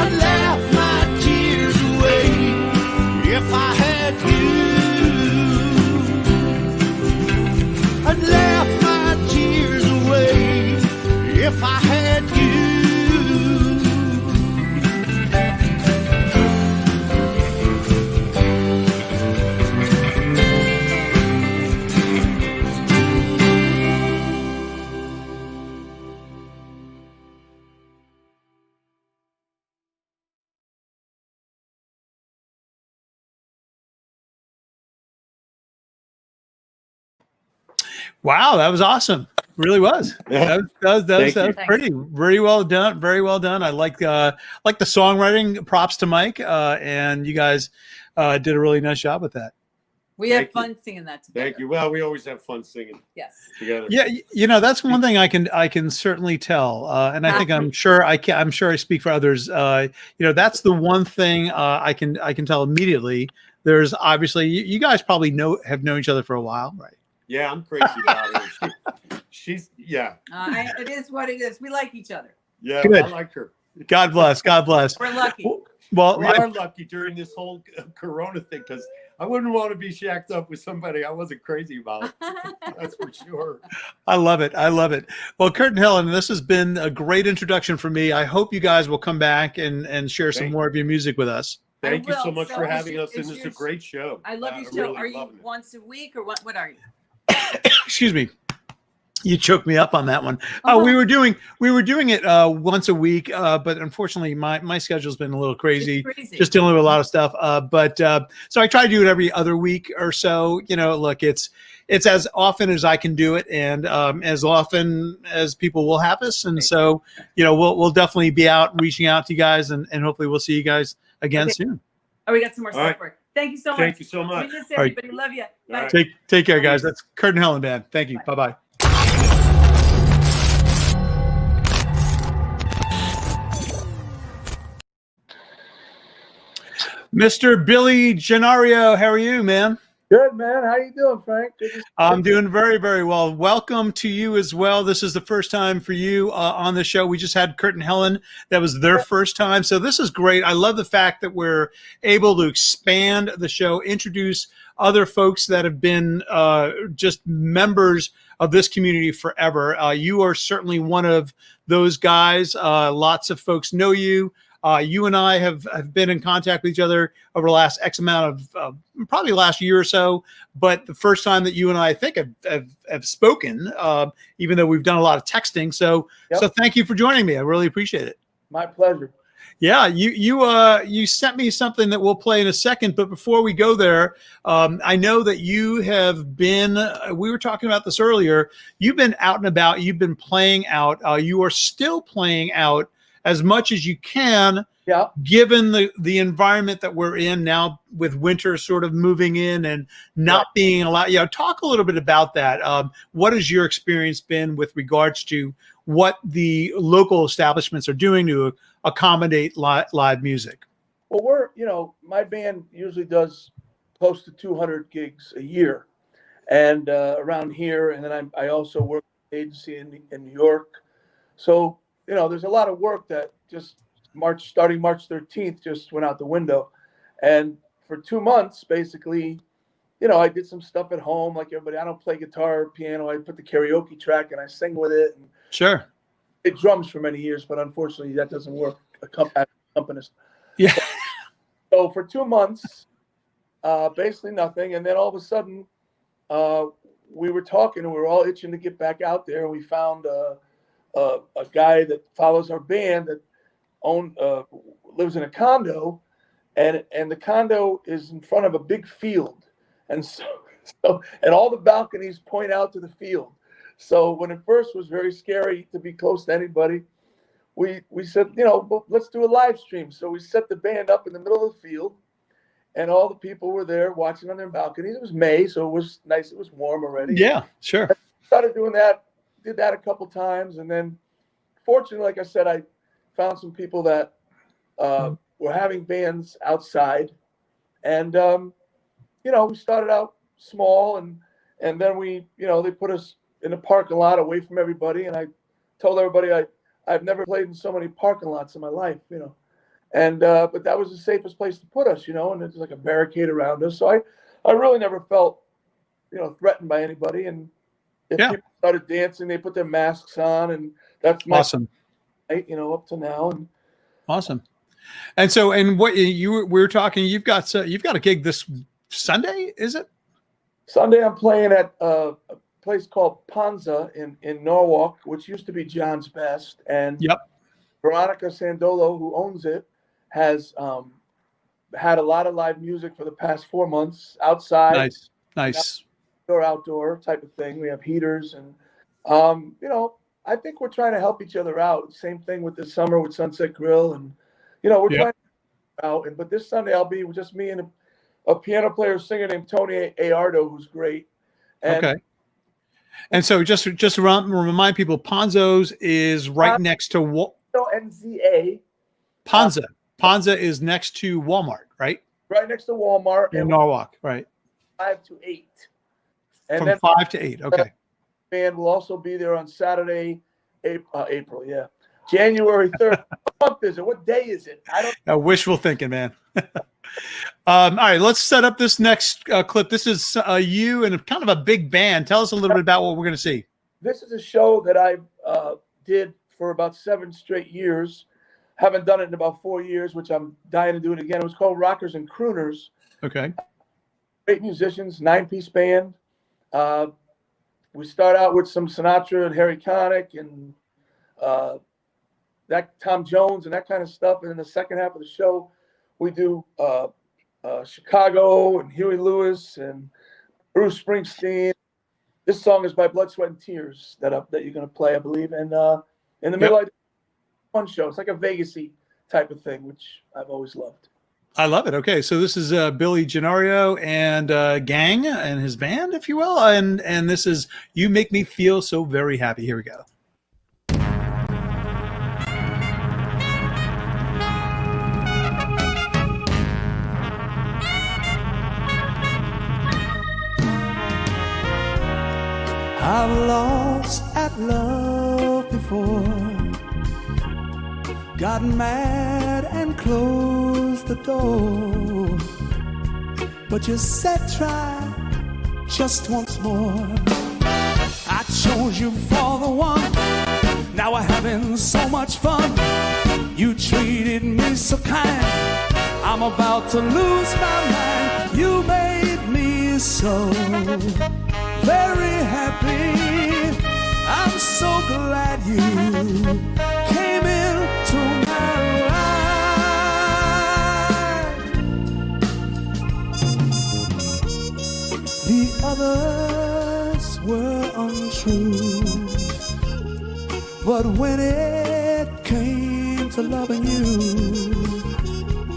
I'd laugh my tears away if I had you. I'd laugh my tears away if I had you. Wow, that was awesome. Really was. That was Thank you. pretty, very well done. Very well done. I like the songwriting. Props to Mike, and you guys did a really nice job with that. We had Thank you. fun singing that together. Thank you. Well, we always have fun singing Yes. together. Yeah, that's one thing I can certainly tell, and I think I'm sure I speak for others. That's the one thing I can tell immediately. There's obviously you guys probably have known each other for a while, right? Yeah, I'm crazy about her. She's yeah. It is what it is. We like each other. Yeah, Good. I like her. God bless. God bless. We're lucky. Well, We are lucky during this whole Corona thing because I wouldn't want to be shacked up with somebody I wasn't crazy about. That's for sure. I love it. I love it. Well, Kurt and Helen, this has been a great introduction for me. I hope you guys will come back and share some more of your music with us. Thank you so will. much So for it's having your- us, and it's it's a your- great show. I love your I'm show. really Are you loving it. once a week or what? What are you? Excuse me. You choked me up on that one. Uh-huh. We were doing it once a week, but unfortunately my schedule's been a little crazy, It's crazy. just dealing with a lot of stuff. So I try to do it every other week or so. Look, it's as often as I can do it, and as often as people will have us. And so, we'll definitely be out reaching out to you guys, and hopefully we'll see you guys again soon. Oh, we got some more All right. stuff for you. Thank you so much. Thank you so much. We miss All right. everybody. Love you. Bye. All right. Take care, guys. That's Kurt and Helen Band. Thank you. Bye-bye. Mr. Billy Gennario, how are you, man? Good, man. How you doing, Frank? Good to see you. I'm doing very, very well. Welcome to you as well. This is the first time for you on the show. We just had Kurt and Helen. That was their first time. So this is great. I love the fact that we're able to expand the show, introduce other folks that have been just members of this community forever. You are certainly one of those guys. Lots of folks know you. You and I have been in contact with each other over the last X amount of probably last year or so. But the first time that you and I think have spoken, even though we've done a lot of texting. So thank you for joining me. I really appreciate it. My pleasure. Yeah, you sent me something that we'll play in a second. But before we go there, I know that you have been. We were talking about this earlier. You've been out and about. You've been playing out. You are still playing out as much as you can. Yeah. Given the environment that we're in now, with winter sort of moving in and not being allowed. Talk a little bit about that. What has your experience been with regards to what the local establishments are doing to accommodate live music? Well, my band usually does close to 200 gigs a year, and around here, and then I also work with an agency in New York. So there's a lot of work that just starting March 13th just went out the window, and for 2 months basically, I did some stuff at home like everybody. I don't play guitar or piano. I put the karaoke track and I sing with it. And sure. I did drums for many years, but unfortunately that doesn't work. Accompanist. Yeah. So for 2 months, basically nothing, and then all of a sudden, we were talking and we were all itching to get back out there, and we found a guy that follows our band that lives in a condo, and the condo is in front of a big field, and so and all the balconies point out to the field. So when it first was very scary to be close to anybody, we said, let's do a live stream. So we set the band up in the middle of the field, and all the people were there watching on their balconies. It was May, so it was nice. It was warm already. Yeah, sure. Started doing that, did that a couple times, and then fortunately, like I said, I found some people that were having bands outside, and we started out small, and then we, they put us in a parking lot away from everybody, and I told everybody I've never played in so many parking lots in my life, and but that was the safest place to put us, and there's like a barricade around us, so I really never felt threatened by anybody, and if people started dancing, they put their masks on, and that's my awesome. Up to now. And awesome. And so, and what we were talking, you've got a gig this Sunday, is it? Sunday I'm playing at a place called Panza in Norwalk, which used to be John's Best, and Veronica Sandolo, who owns it, has had a lot of live music for the past 4 months outside. Nice. Outdoor type of thing. We have heaters, and I think we're trying to help each other out. Same thing with this summer with Sunset Grill, and we're trying to out. But this Sunday I'll be with just me and a piano player singer named Tony Ayardo, who's great. And okay. And so just to remind people, Ponzo's is right next to NZA. Panza is next to Walmart, right? Right next to Walmart in Norwalk, right? 5 to 8. And from then 5 to 8. Okay. Band will also be there on Saturday, April. Yeah, January 3rd. What month is it? What day is it? I don't. Wishful thinking, man. All right, let's set up this next clip. This is you and kind of a big band. Tell us a little bit about what we're going to see. This is a show that I did for about 7 straight years. Haven't done it in about 4 years, which I'm dying to do it again. It was called Rockers and Crooners. Okay. Great musicians, 9-piece band. We start out with some Sinatra and Harry Connick and that Tom Jones and that kind of stuff. And in the second half of the show, we do Chicago and Huey Lewis and Bruce Springsteen. This song is by Blood, Sweat, and Tears that you're going to play, I believe. And in the middle, I do one show. It's like a Vegas-y type of thing, which I've always loved. I love it. Okay, so this is Billy Gennaro and gang and his band, if you will, and this is "You Make Me Feel So Very Happy." Here we go. I've lost at love before, gotten mad and closed the door, but you said try just once more. I chose you for the one, now we're having so much fun. You treated me so kind, I'm about to lose my mind. You made me so very happy, I'm so glad you came into my life. Others were untrue, but when it came to loving you,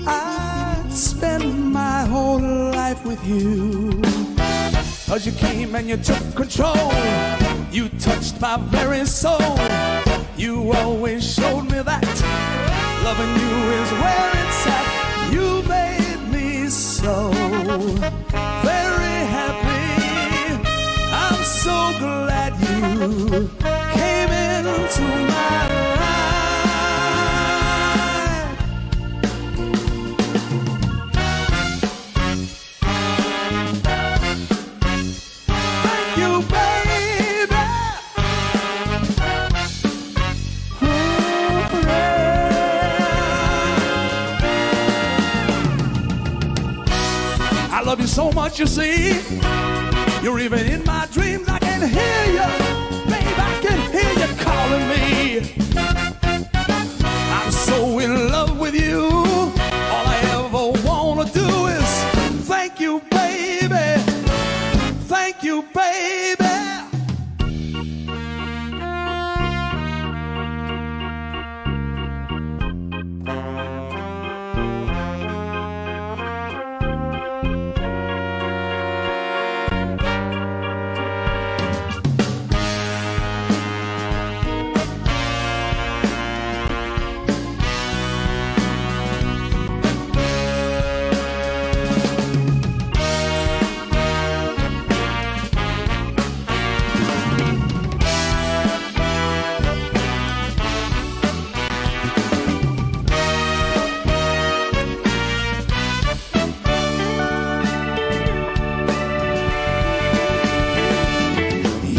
I'd spend my whole life with you. 'Cause you came and you took control, you touched my very soul. You always showed me that loving you is where it's at. You made me so very happy. I'm so glad you came into my life. Thank you, baby. Oh, yeah. I love you so much, you see. You're even in my dreams. I can hear you, babe. I can hear you calling me. I'm so in love with you. All I ever wanna do is thank you, baby. Thank you, baby.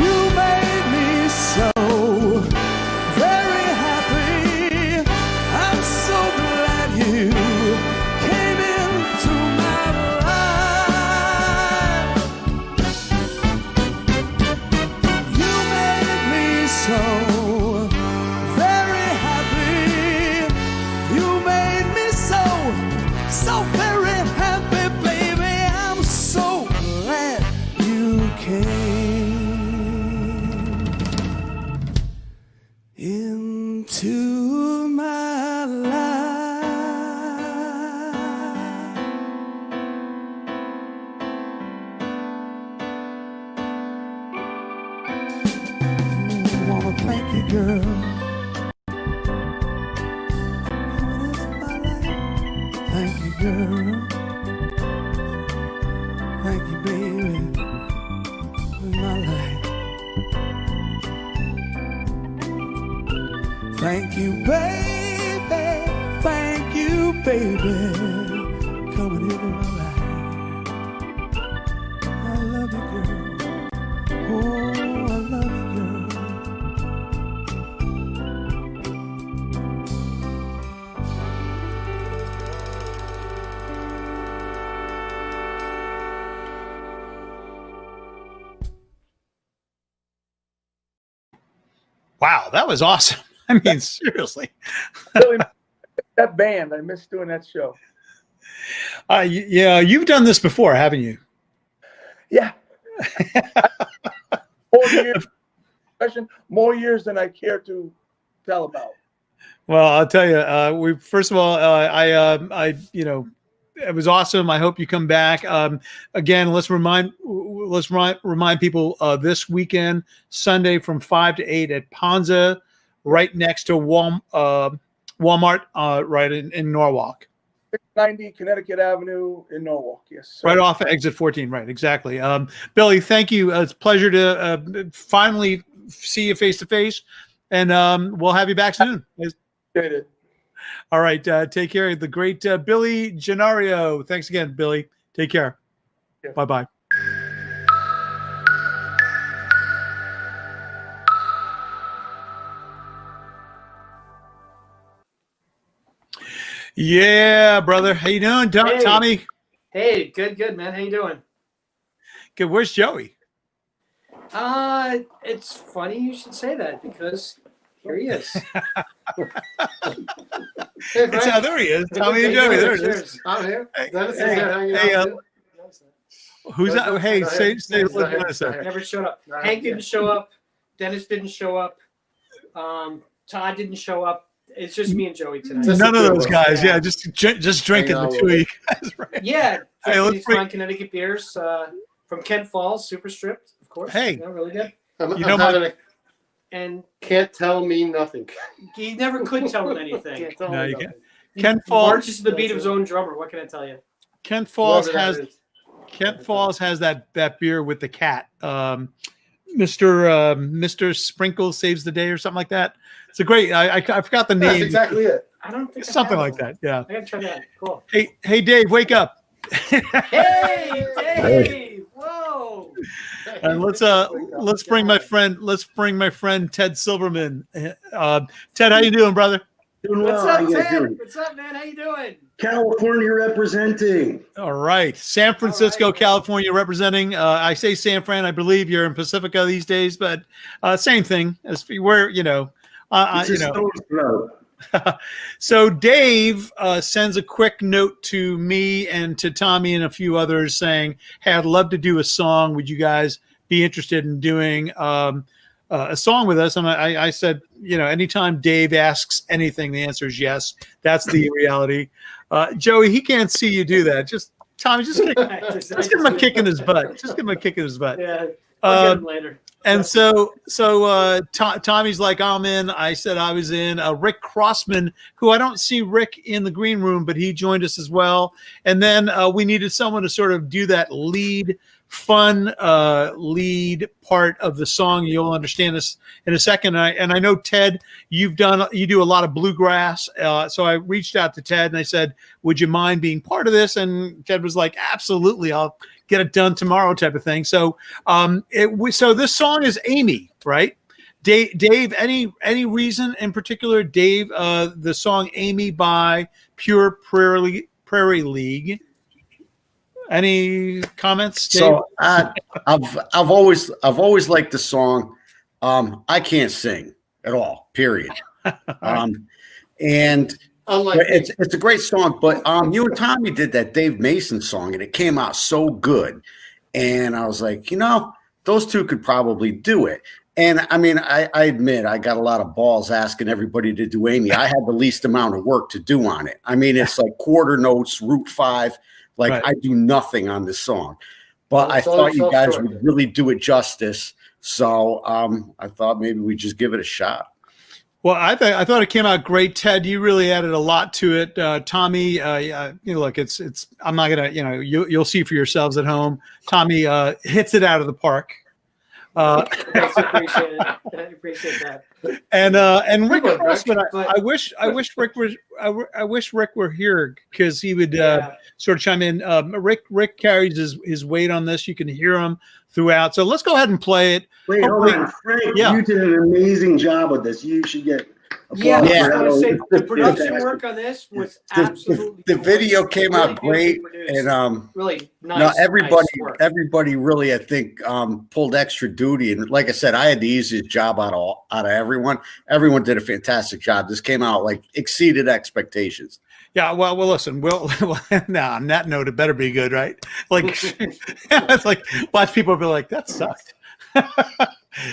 You made me so very happy. I'm so glad you came into my life. You made me so very happy. You made me so very happy, baby. I'm so glad you came into my life. I wanna thank you, girl. Coming into my life. Thank you, girl. Thank you, baby, in my life. Thank you, baby. Thank you, baby, coming into my life. I love you, girl. Oh, I love you, girl. Wow, that was awesome. I mean, seriously. Really, that band, I miss doing that show. Yeah, you've done this before, haven't you? Yeah. 4 years than I care to tell about. Well, I'll tell you. We first of all, it was awesome. I hope you come back. Again, let's remind people this weekend, Sunday from 5 to 8 at Ponza, right next to Walmart, right in Norwalk. 690 Connecticut Avenue in Norwalk. Yes, sir. Right off of exit 14. Right, exactly. Billy, thank you. It's a pleasure to finally see you face to face, and we'll have you back soon. All right. Take care. The great Billy Gennario. Thanks again, Billy. Take care. Yeah. Bye-bye. Yeah, brother. How you doing, Hey. Tommy? Hey, good, man. How you doing? Good. Where's Joey? It's funny you should say that because here he is. Hey, There he is. Tommy and Joey. There it is. I'm here. Hey, Dennis is hey, here hanging hey, out. Who's that? Hey, say what you Go want to say. Never showed up. Hank didn't show up. Dennis didn't show up. Todd didn't show up. It's just me and Joey tonight. None of those guys. Yeah, just drinking the two of you guys, right? Yeah, Hey, drinking let's these bring- fine Connecticut beers from Kent Falls, super stripped, of course. Hey. Yeah, really good. You know my- And can't tell me nothing. he never could tell him anything. Can't tell No, me you nothing. can't. Kent Falls Marches to the beat of his own drummer. What can I tell you? Kent Falls Whoever that has is. Kent Falls has that beer with the cat. Mr. Sprinkle saves the day or something like that. It's a great. I forgot the name. That's exactly it. I don't think I Something have like one. that. Yeah. I gotta try that. Cool. Hey, Dave, wake up. Hey, Dave! Whoa! And let's bring my friend Ted Silverman. Ted, how you doing, brother? Doing What's well. up, How you guys Ted? doing? What's up, man? How you doing? California representing. All right, San Francisco, California, representing. I say San Fran. I believe you're in Pacifica these days, but same thing. As we're, It's a stone's throw. So Dave sends a quick note to me and to Tommy and a few others saying, "Hey, I'd love to do a song. Would you guys be interested in doing a song with us?" And I said, anytime Dave asks anything, the answer is yes. That's the reality. Joey, he can't see you do that. Just Tommy, just give him a kick in his butt. Just give him a kick in his butt. Yeah, we'll get him later. And so Tommy's like, I'm in. I said I was in. Rick Crossman, who I don't see Rick in the green room, but he joined us as well. And then we needed someone to sort of do that fun lead part of the song. You'll understand this in a second. And I know, Ted, you do a lot of bluegrass. So I reached out to Ted and I said, would you mind being part of this? And Ted was like, absolutely. I'll get it done tomorrow, type of thing. So so this song is Amy, right? Dave, any reason in particular, Dave, the song Amy by Pure Prairie League? Any comments, Dave? So I've always liked the song. I can't sing at all, period. And it's a great song, but you and Tommy did that Dave Mason song, and it came out so good. And I was like, those two could probably do it. And I mean, I admit I got a lot of balls asking everybody to do Amy. I had the least amount of work to do on it. I mean, it's like quarter notes, root 5. Like, right. I do nothing on this song. But I thought you guys would really do it justice. So I thought maybe we'd just give it a shot. Well, I thought it came out great, Ted. You really added a lot to it. Tommy, look, it's. I'm not gonna, you'll see for yourselves at home. Tommy hits it out of the park. I appreciate it. I appreciate that. And Rick Crossman, I wish Rick were here because he would sort of chime in. Rick carries his weight on this. You can hear him throughout. So let's go ahead and play it. Wait, hold on, Frank. Yeah. You did an amazing job with this. You should get. Yeah, I was going to say the production work on this was absolutely. The video came out great, and really nice. No, everybody really, I think, pulled extra duty. And like I said, I had the easiest job out of everyone. Everyone did a fantastic job. This came out exceeded expectations. Yeah, well, listen. Now on that note, it better be good, right? Like, it's like watch people be like, that sucked.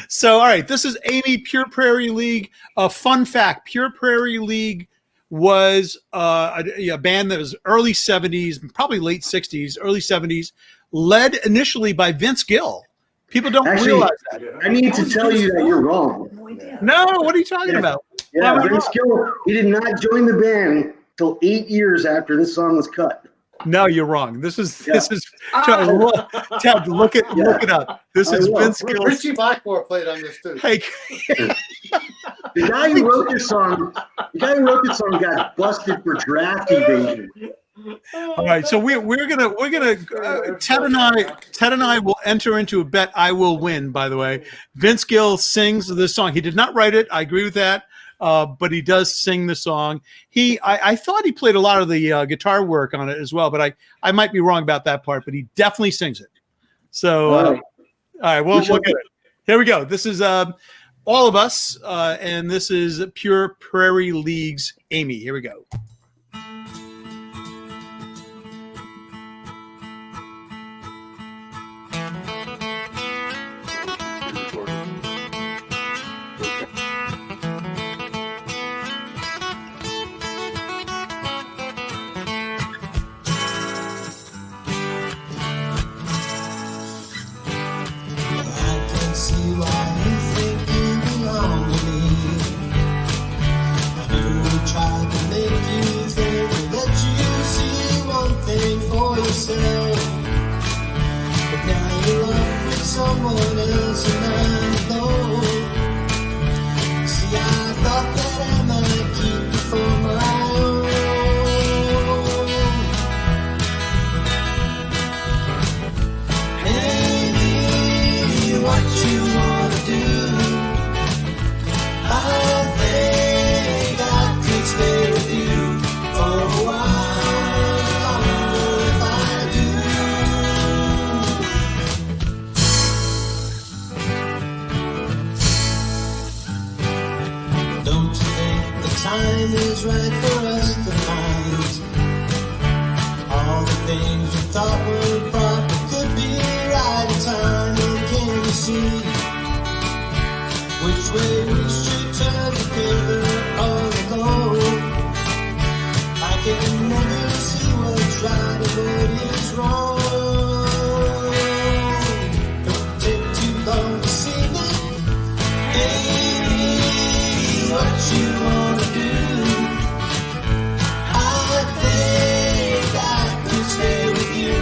So, all right, this is Amy, Pure Prairie League. Fun fact: Pure Prairie League was a band that was early 70s, probably late 60s, early 70s, led initially by Vince Gill. People don't realize that. I need to tell you that you're wrong. No, what are you talking about? Yeah, Vince Gill, he did not join the band until 8 years after this song was cut. No, you're wrong. This is Ted, look it up. This is Vince Gill. Richie Blackmore played on this too. Hey, the guy who wrote this song got busted for draft evasion. All right, so we're gonna Ted and I will enter into a bet. I will win. By the way, Vince Gill sings this song. He did not write it. I agree with that. But he does sing the song. I thought he played a lot of the guitar work on it as well, but I might be wrong about that part. But he definitely sings it. So all right, we'll get it. Here we go. This is All of Us, and this is Pure Prairie League's Amy. Here we go. someone else and I know. See, I thought that I might keep you for my own. Maybe what you wanna do, I think I could stay with you for a while longer if I do. Don't you think the time is right for us to find all the things we thought were proper could be right in time? And can you see which way we should turn together all alone? I can never see what's right and what is wrong. Don't take too long to see me. Baby, what you wanna do? I think I could stay with you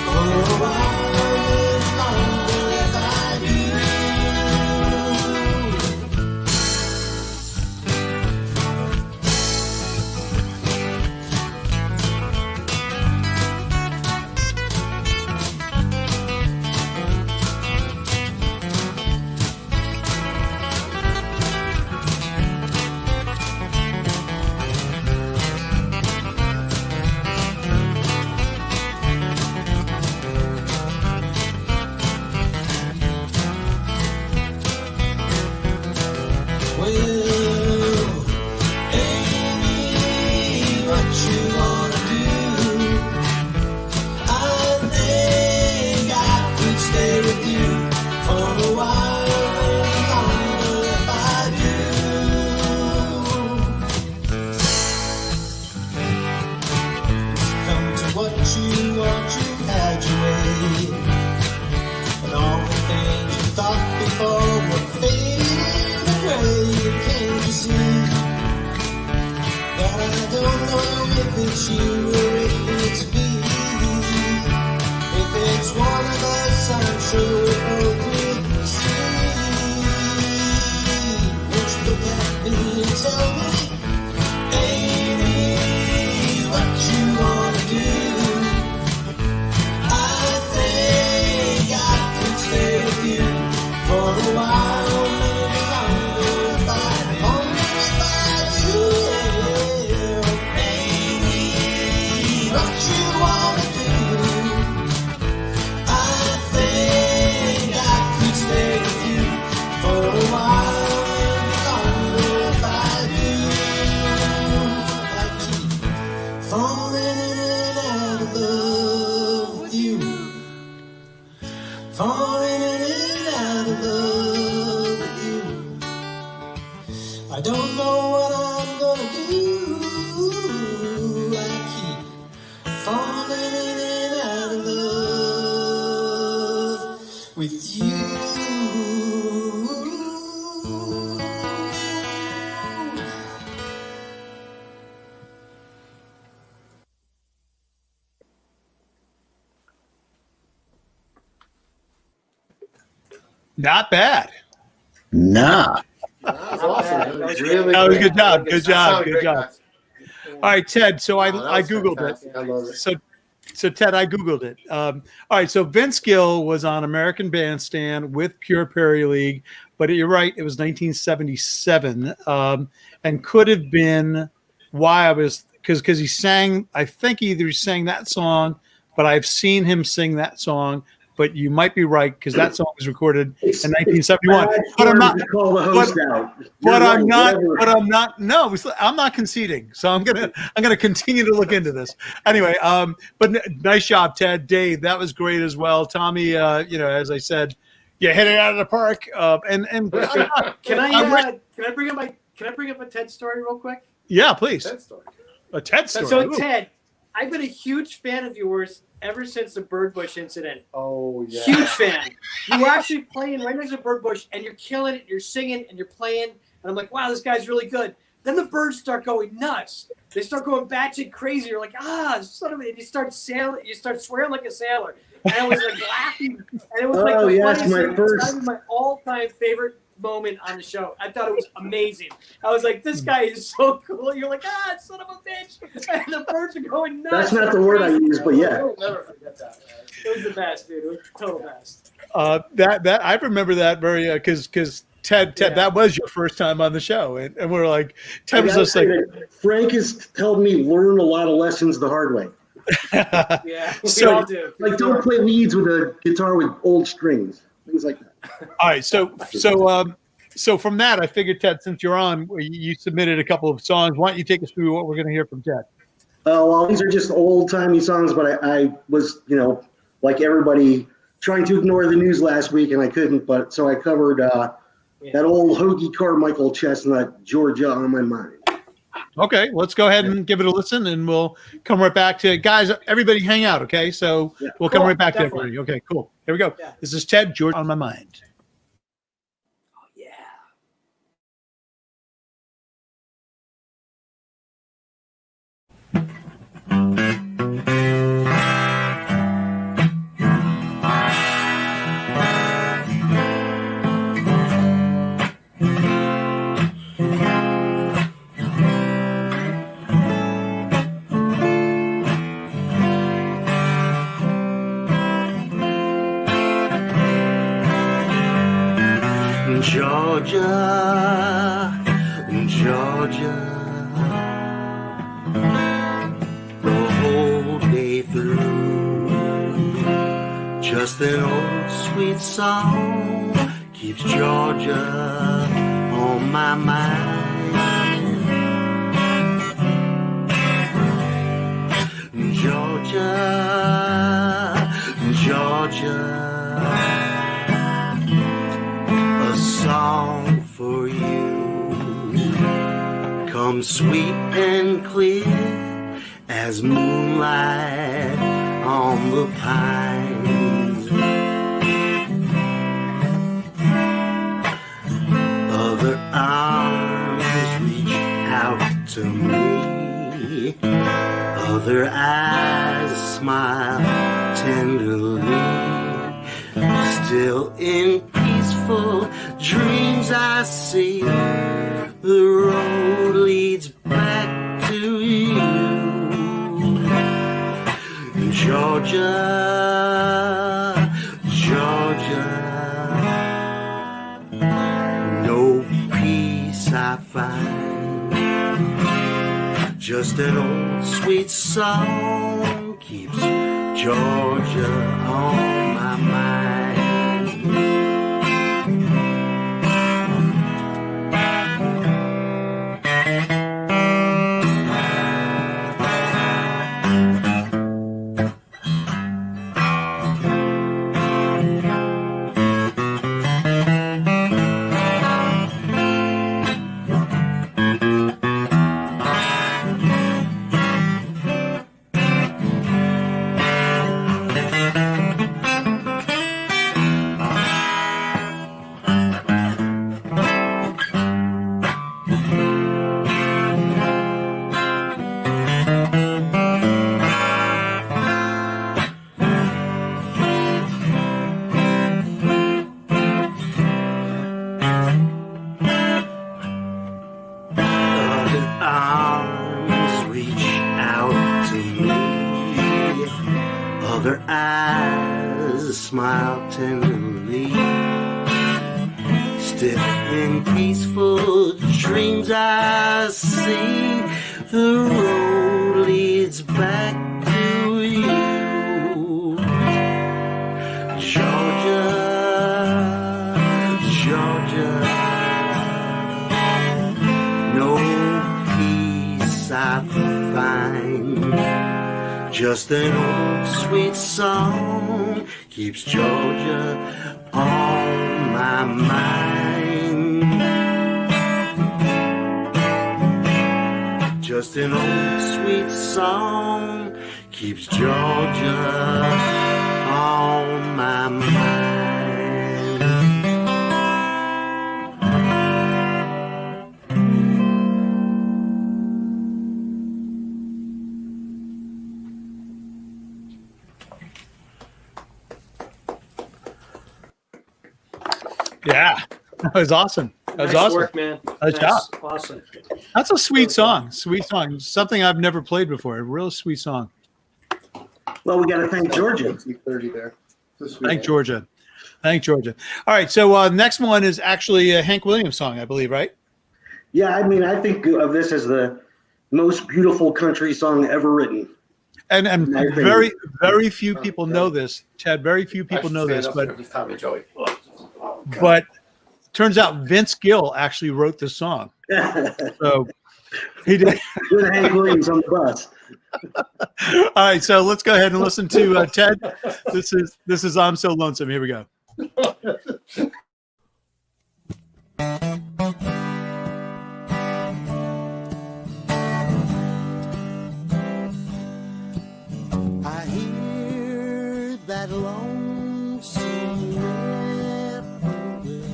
for a while longer if I do. Well, Amy, what you wanna do? I think I could stay with you for a while longer if I do. It's come to what you want, you had your way, and all the things you thought before were fading away. Can't you see that I don't know if it's you or if it's me? If it's one of us, I'm sure we both will see. Won't you look at me and tell me, Amy, what you wanna do? I think I could stay with you for a while. I don't know what I'm gonna do. I keep falling in and out of love with you. Not bad. Nah. That was awesome. That was That really was great. good job. Good That job. sounded Good great, job. guys. All right, Ted. So Wow, that I was Googled fantastic. it. I love it. So Ted, I Googled it. All right. So Vince Gill was on American Bandstand with Pure Prairie League, but you're right. It was 1977, and could have been why I was because he sang. I think either he sang that song, but I've seen him sing that song. But you might be right because that song was recorded in 1971. But I'm not. Call the host out. But I'm right, not. whatever. But I'm not. No, I'm not conceding. So I'm gonna continue to look into this. Anyway, but nice job, Ted, Dave. That was great as well. Tommy, as I said, you hit it out of the park. And Can I bring up a Ted story real quick? Yeah, please. Ted story. A Ted story. So Ooh. Ted, I've been a huge fan of yours ever since the Bird Bush incident. Oh yeah. Huge fan. You were actually playing right next to Bird Bush, and you're killing it. You're singing and you're playing, and I'm like, wow, this guy's really good. Then the birds start going nuts. They start going batshit crazy. You're like, son of a, and you start sailing. You start swearing like a sailor. and I was like laughing, and it was like Oh, the yes, funniest my thing. first- It's probably my all-time favorite moment on the show. I thought it was amazing. I was like, this guy is so cool. You're like, son of a bitch, and the birds are going nuts. That's not the word I use, but yeah. I'll never forget that. Man. It was the best, dude. It was the total best. That I remember that very because Ted, Yeah. that was your first time on the show, and we're like, Ted I was gotta just say like, that Frank has helped me learn a lot of lessons the hard way. Yeah, we So- all do. Like, don't play leads with a guitar with old strings, things like that. all right, so from that, I figured, Ted, since you're on, you submitted a couple of songs. Why don't you take us through what we're going to hear from Ted? Well, these are just old-timey songs, but I was, like everybody, trying to ignore the news last week, and I couldn't. But so I covered that old Hoagie Carmichael Chestnut, Georgia on My Mind. Okay, let's go ahead and give it a listen, and we'll come right back to it. Guys, everybody hang out, okay? So we'll come Cool, right back definitely. to everybody. Okay, cool. Here we go. Yeah. This is Ted, Georgia on My Mind. Georgia, Georgia, the whole day through, just an old sweet song keeps Georgia on my mind. Georgia, Georgia, a song for you comes sweet and clear as moonlight on the pines. Other arms reach out to me, other eyes smile tenderly. Still in peaceful dreams I see the road leads back to you. Georgia, Georgia, no peace I find. Just an old sweet song keeps Georgia on my mind. Other arms reach out to me, other eyes smile tenderly. Still in peaceful dreams I see the road leads back to you. Georgia, Georgia, no peace I find. Just an old sweet song keeps Georgia on my mind. Just an old sweet song keeps Georgia on my mind. Yeah, that was awesome. That was Nice awesome. work, man. Nice job. Awesome. That's a sweet song. Sweet song. Something I've never played before. A real sweet song. Well, we got to thank Georgia. 30 there. Thank Georgia. Thank Georgia. All right. So next one is actually a Hank Williams song, I believe, right? Yeah, I mean, I think of this as the most beautiful country song ever written. And very few people know this, Chad. Very few people know this, but turns out Vince Gill actually wrote the song. So he did. With Hank Williams on the bus. All right, so let's go ahead and listen to Ted. This is I'm So Lonesome. Here we go. I hear that lonesome whippoorwill.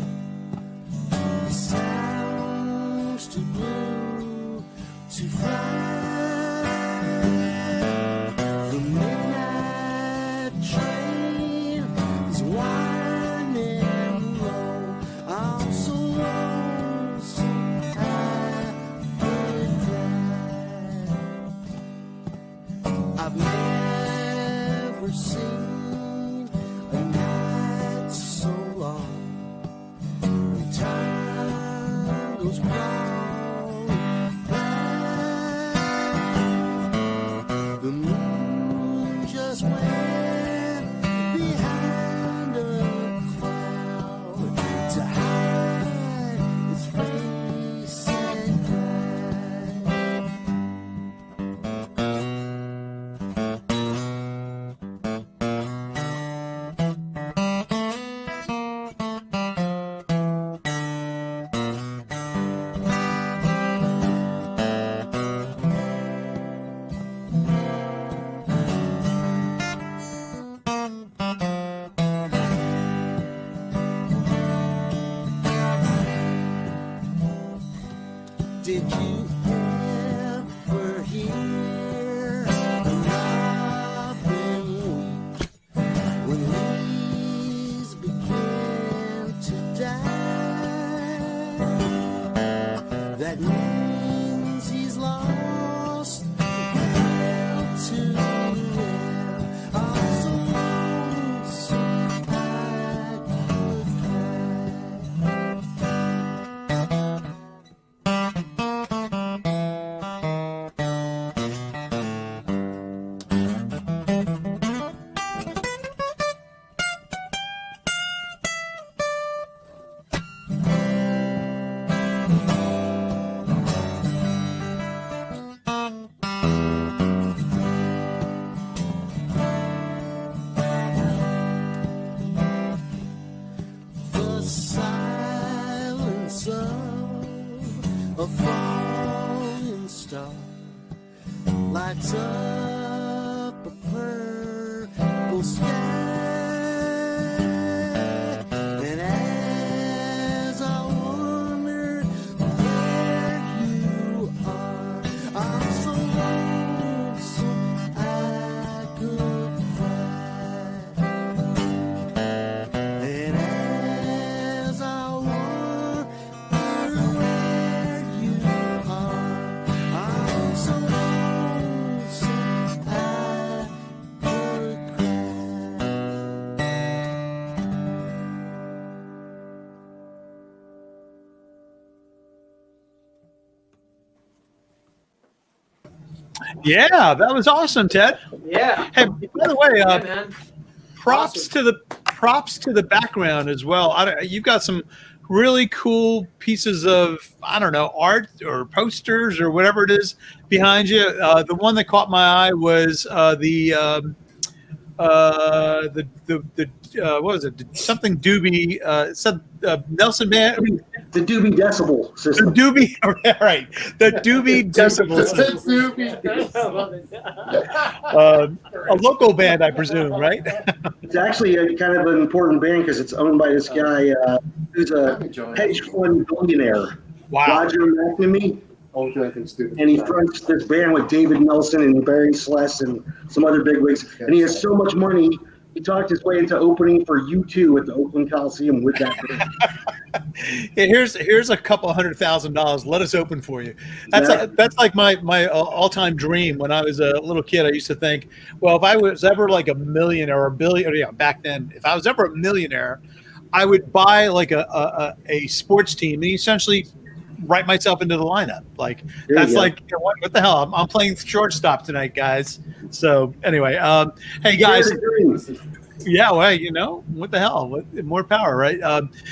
It sounds too blue to fly. The midnight train is winding low. I'm so lonesome I could cry. I've never seen a night so long. And time goes crawling by. The moon just went behind a cloud to hide its face and cry. Did you ever hear a robin weep when leaves begin to die? That means he's lost the will to live. I'm so lonesome I could the silence of a falling star lights up a purple sky. And as I wonder where you are, I'm so lonesome I could cry. And as I wonder where you are, I'm so lonesome I could Yeah, that was awesome, Ted. Yeah. Hey, by the way, man. props to the background as well. You've got some really cool pieces of, I don't know, art or posters or whatever it is behind you. The one that caught my eye was the what was it? Something Doobie. Nelson Band. The Doobie Decibel system. The Doobie, right? The Doobie Decibel system. A local band, I presume, right? It's actually a kind of an important band because it's owned by this guy who's a hedge fund billionaire. Wow. Roger McNamee. And he fronts this band with David Nelson and Barry Sless and some other bigwigs. And he has so much money, He talked his way into opening for U2 at the Oakland Coliseum with that band. Yeah, here's a couple $100,000. Let us open for you. That's like my all-time dream. When I was a little kid, I used to think, well, if I was ever like a millionaire or a billionaire, back then, if I was ever a millionaire, I would buy like a sports team and essentially write myself into the lineup. Like that's like, what the hell? I'm playing shortstop tonight, guys. So anyway, hey guys. Yeah, well, what the hell? More power, right?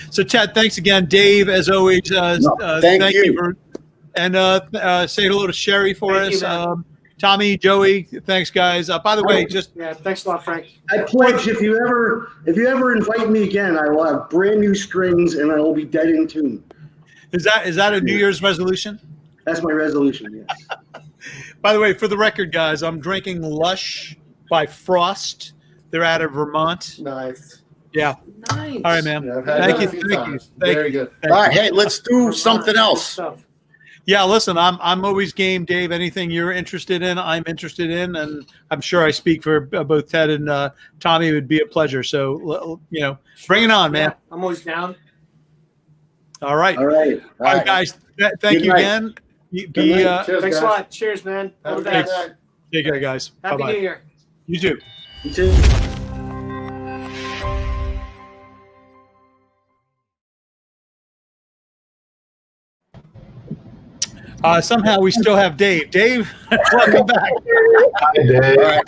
So, Chad, thanks again. Dave, as always, thank you. Say hello to Sherry for us. Tommy, Joey, thanks, guys. By the way, thanks a lot, Frank. I pledge if you ever invite me again, I will have brand new strings and I will be dead in tune. Is that a New Year's resolution? That's my resolution, yes. By the way, for the record, guys, I'm drinking Lush by Frost. They're out of Vermont. Nice. Yeah. Nice. All right, man. Thank you. Very good. All right, hey, let's do something else. Yeah, listen, I'm always game, Dave. Anything you're interested in, I'm interested in, and I'm sure I speak for both Ted and Tommy. It would be a pleasure. So, bring it on, man. I'm always down. All right. All right, guys. Thank you again. Thanks a lot. Cheers, man. All the best. Take care, guys. Happy Bye-bye. New Year. You too. You too. Somehow we still have Dave. Dave, welcome back. Hi, Dave. All right.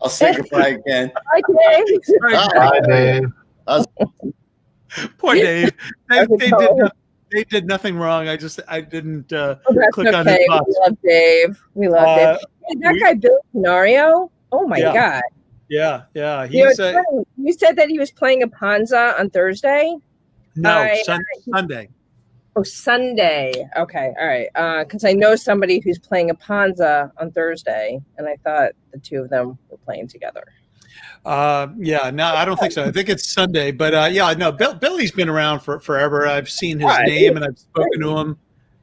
I'll say goodbye again. Hi, Dave. Hi, Dave. Poor Dave. They did nothing wrong. I didn't click on his box. We love Dave. We love Dave. Hey, that guy Bill Canario. Oh my God. Yeah. You said that he was playing a Panza on Thursday. No, Sunday. Oh, Sunday. Okay, all right. Because I know somebody who's playing a Panza on Thursday, and I thought the two of them were playing together. No, I don't think so. I think it's Sunday, but no, Billy's been around for forever. I've seen his name and I've spoken to him,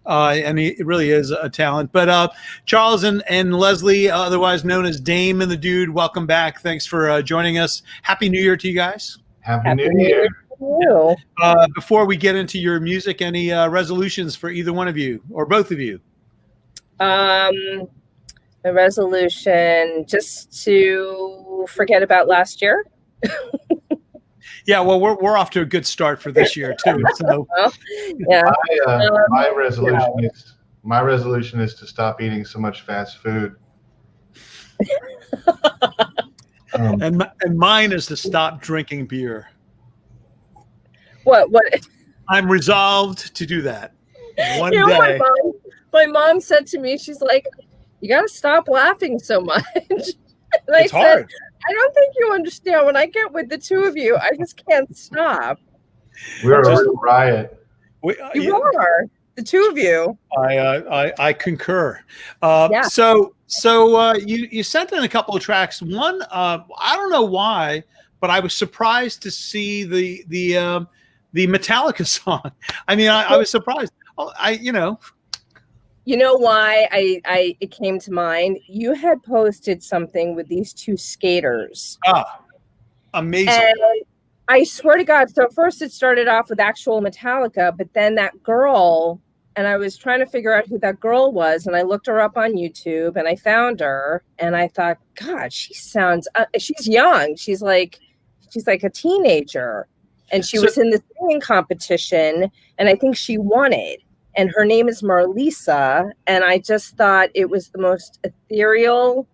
and he really is a talent. But Charles and Leslie, otherwise known as Dame and the Dude, welcome back. Thanks for joining us. Happy New Year to you guys. Happy New Year. Before we get into your music, any resolutions for either one of you or both of you? A resolution just to forget about last year. Yeah, well, we're off to a good start for this year too. So, yeah. My resolution is to stop eating so much fast food. And mine is to stop drinking beer. What? I'm resolved to do that one day. My mom said to me, she's like, "You got to stop laughing so much." And I said, hard. I don't think you understand. When I get with the two of you, I just can't stop. We're a riot. You are, the two of you. I concur. So you sent in a couple of tracks. One, I don't know why, but I was surprised to see the Metallica song. I mean, I was surprised. You know why it came to mind? You had posted something with these two skaters. Amazing. And I swear to God, so first it started off with actual Metallica, but then that girl, and I was trying to figure out who that girl was, and I looked her up on YouTube, and I found her, and I thought, God, she sounds, she's young. She's like a teenager, and she was in the singing competition, and I think she won it. And her name is Marlisa, and I just thought it was the most ethereal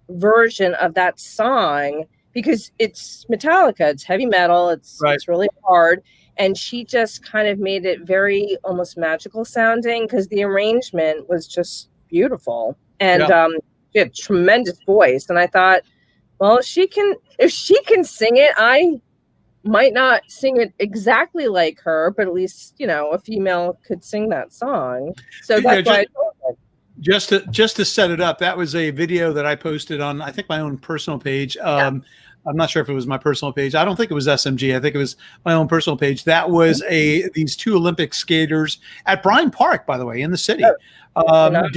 version of that song because it's Metallica, it's heavy metal, it's really hard, and she just kind of made it very almost magical sounding because the arrangement was just beautiful, and she had a tremendous voice. And I thought, well, if she can sing it, I might not sing it exactly like her, but at least, a female could sing that song. So that's why I told her. Just to set it up, that was a video that I posted on, I think, my own personal page. I'm not sure if it was my personal page. I don't think it was SMG. I think it was my own personal page. That was these two Olympic skaters at Bryant Park, by the way, in the city. Phenomenal.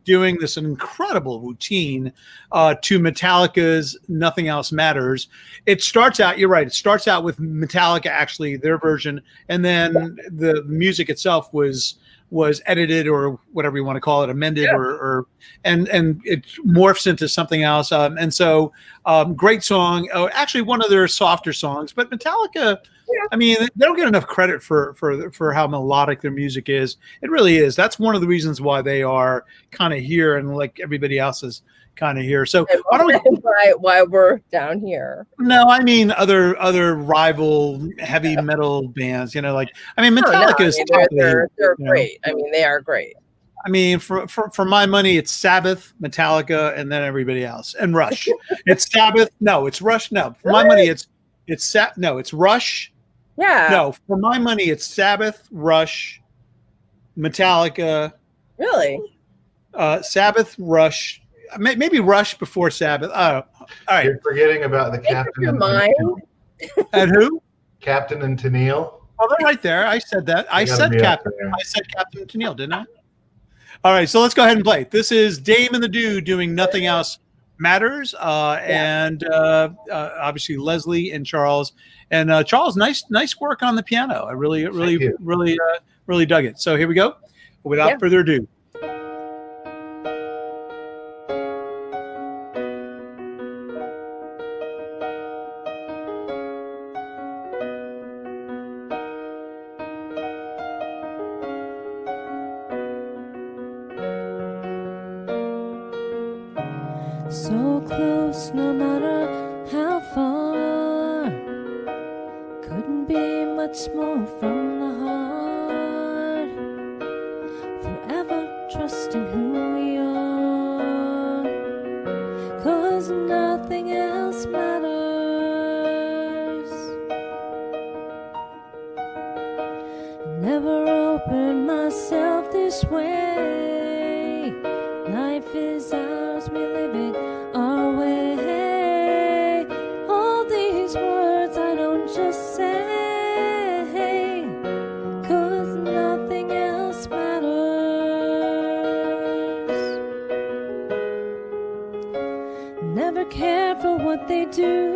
doing this incredible routine to Metallica's "Nothing Else Matters." It starts out. You're right. It starts out with Metallica, actually their version, and then the music itself was edited, or whatever you want to call it, amended, or and it morphs into something else. And so great song. Oh, actually one of their softer songs, but Metallica, I mean, they don't get enough credit for how melodic their music is. It really is. That's one of the reasons why they are kind of here, and like everybody else is kind of here. So why don't we? Why we're down here? No, I mean other rival heavy metal bands. Like, I mean, Metallica is they're great. I mean, they are great. I mean, for my money, it's Sabbath, Metallica, and then everybody else, and Rush. It's Sabbath. No, it's Rush. No, for my money, it's Rush. Yeah. No, for my money, it's Sabbath, Rush, Metallica. Really? Sabbath, Rush. Maybe Rush before Sabbath. All right. You're forgetting about the Captain and Tennille. And who? Captain and Tennille. Oh, they're right there. I said that. I said Captain and Tennille, didn't I? All right, so let's go ahead and play. This is Dame and the Dude doing Nothing Else Matters, and obviously Leslie and Charles. And Charles, nice work on the piano. I really dug it. So here we go. Without further ado. So close, no matter how far. Couldn't be much more from the heart. Forever trusting who we are. 'Cause nothing else matters. Never opened myself this way. Life is ours, we live it our way. All these words I don't just say, 'cause nothing else matters. Never cared for what they do,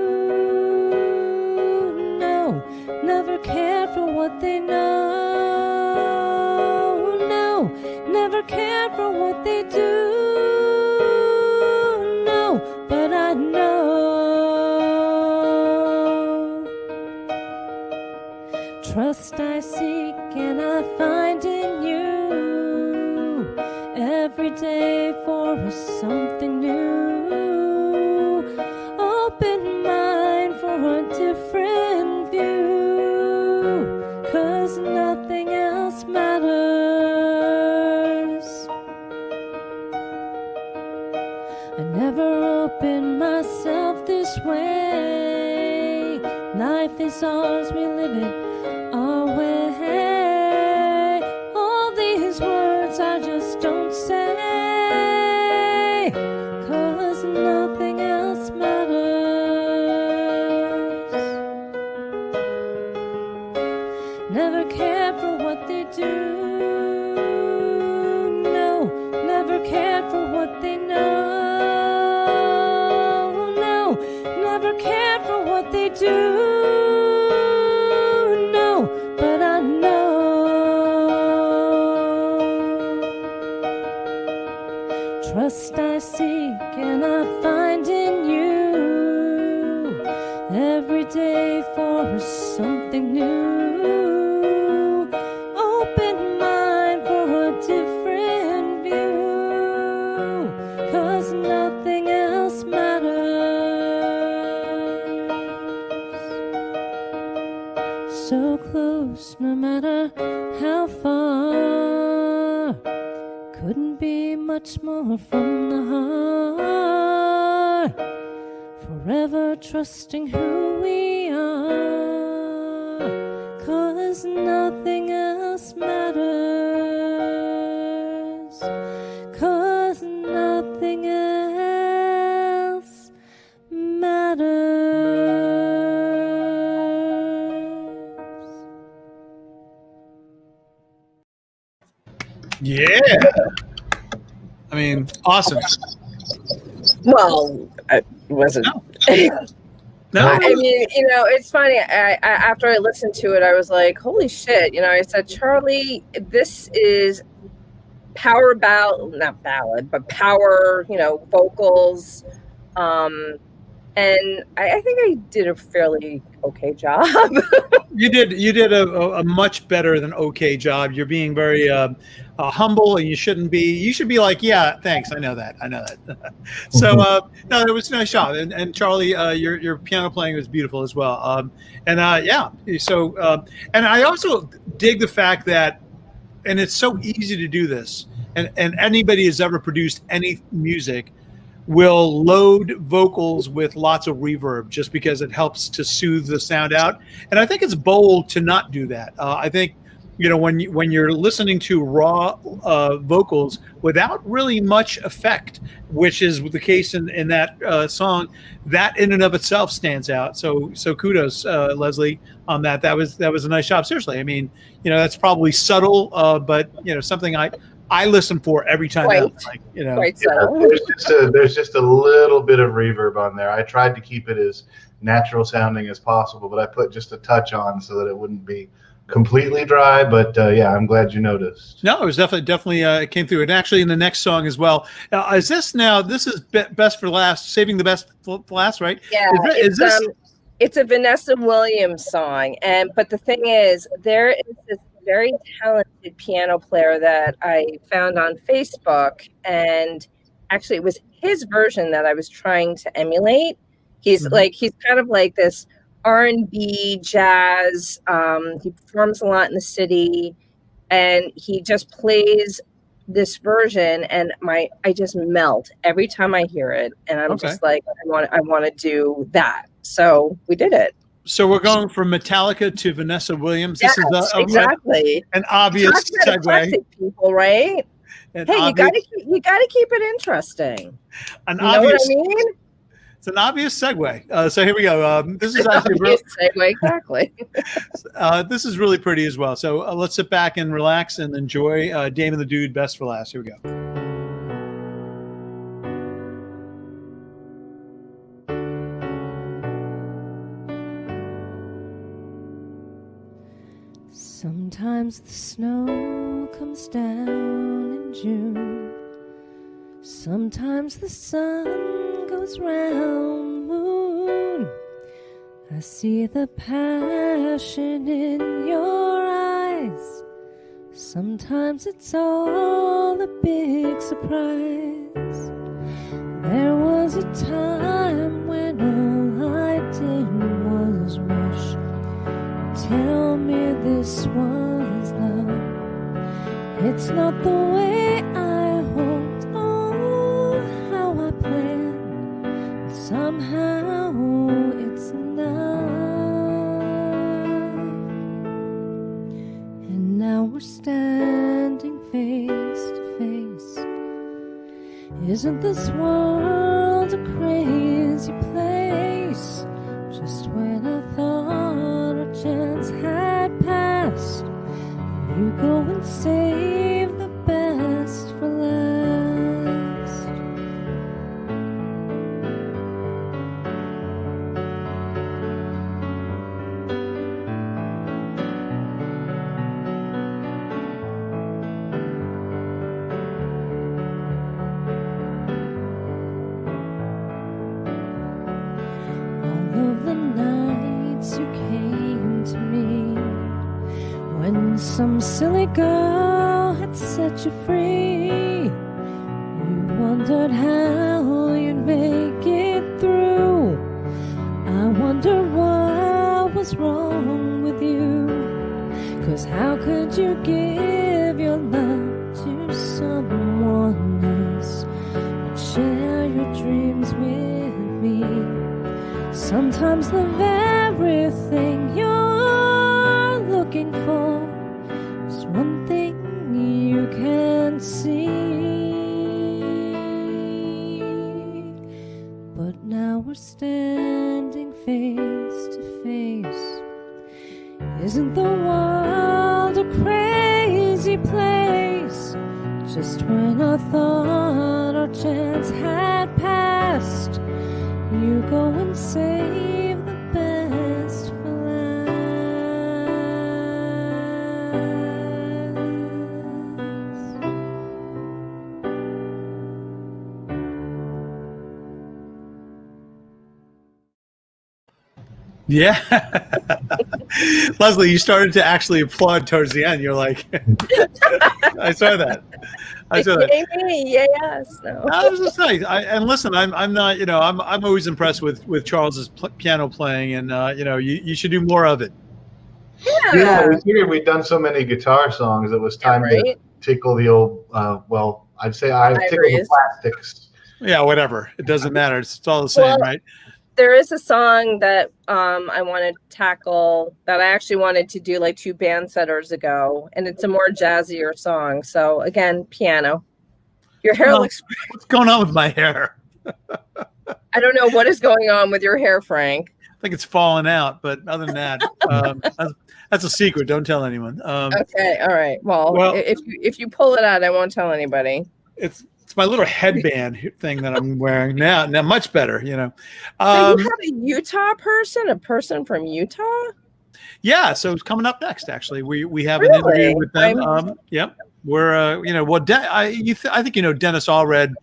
no. Never cared for what they know, no. Never cared for what they do. But I know trust I seek and I find in you every day for something new. Open mind for a different view, 'cause nothing else matters. I never opened myself this way. Life is ours, we live it our way. All these words I just don't say, 'cause nothing else matters. Never cared for what they do, no. Never cared for what they know. Never cared for what they do, no, but I know trust I seek and I find in you every day for something new. Open mind for a different view, 'cause nothing else matters. So close, no matter how far. Couldn't be much more from the heart. Forever trusting who we are. 'Cause nothing else matters. 'Cause nothing else matters. Yeah. I mean, awesome. Well, it wasn't. No. I mean, it's funny. I after I listened to it, I was like, "Holy shit!" I said, "Charlie, this is power ballad, not ballad, but power. Vocals." And I think I did a fairly okay job. You did a much better than okay job. You're being very humble, and you should be like, yeah, thanks. I know that. So no, it was a nice job. And Charlie, your piano playing was beautiful as well. Yeah. So and I also dig the fact that, and it's so easy to do this, and anybody who's ever produced any music will load vocals with lots of reverb just because it helps to soothe the sound out. And I think it's bold to not do that. I think, when you're listening to raw vocals without really much effect, which is the case in that song, that in and of itself stands out. So kudos, Leslie, on that. That was a nice job. Seriously. I mean, that's probably subtle, but something I listen for every time. Quite subtle. There's just a little bit of reverb on there. I tried to keep it as natural sounding as possible, but I put just a touch on so that it wouldn't be completely dry. But yeah, I'm glad you noticed. No, it was definitely it came through. And actually, in the next song as well. This is best for last, saving the best for last, right? Yeah. It's a Vanessa Williams song, but the thing is, there is this very talented piano player that I found on Facebook, and actually it was his version that I was trying to emulate. He's kind of like this R&B jazz. He performs a lot in the city, and he just plays this version, and I just melt every time I hear it, and I'm just like, I want to do that. So we did it. So we're going from Metallica to Vanessa Williams. Yes, This is exactly an obvious segue. People, right? You got to keep it interesting. Know what I mean? It's an obvious segue. So here we go. This is actually segue, exactly. This is really pretty as well. So let's sit back and relax and enjoy Dame and the Dude, Best for Last. Here we go. Sometimes the snow comes down in June. Sometimes the sun goes round the moon. I see the passion in your eyes. Sometimes it's all a big surprise. There was a time when all I did was wish. Tell me this was love. It's not the way I hoped, oh, how I planned. Somehow it's enough. And now we're standing face to face. Isn't this world a crazy place? Just when I thought our chance had passed, you go and save the best for last. All of the nights you came to me when some silly girl had set you free. You wondered how you'd make it through. I wonder what was wrong with you. 'Cause how could you give your love to someone else and share your dreams with me? Sometimes the very thing you're looking for is one thing you can't see. But now we're standing face to face. Isn't the world a crazy place? Just when I thought our chance had passed, you go and save the best for Yeah. Leslie, you started to actually applaud towards the end. You're like, I saw that. I saw that. Yes. No. That was just nice. And listen, I'm not, I'm always impressed with Charles's piano playing, and you should do more of it. Yeah, we figured we'd done so many guitar songs, it was time to tickle the old. I'd say I tickle the plastics. Yeah, whatever. It doesn't matter. It's all the same, right? There is a song that I want to tackle that I actually wanted to do like 2 BandSetters ago, and it's a more jazzier song. So again, piano. Your hair looks. What's going on with my hair? I don't know what is going on with your hair, Frank. I think it's falling out, but other than that, that's a secret. Don't tell anyone. Okay, all right. Well, if you pull it out, I won't tell anybody. It's my little headband thing that I'm wearing now. Now, much better, So you have a Utah person, a person from Utah? Yeah, so it's coming up next. Actually, we have an interview with them. Yep. We're I think Dennis Allred,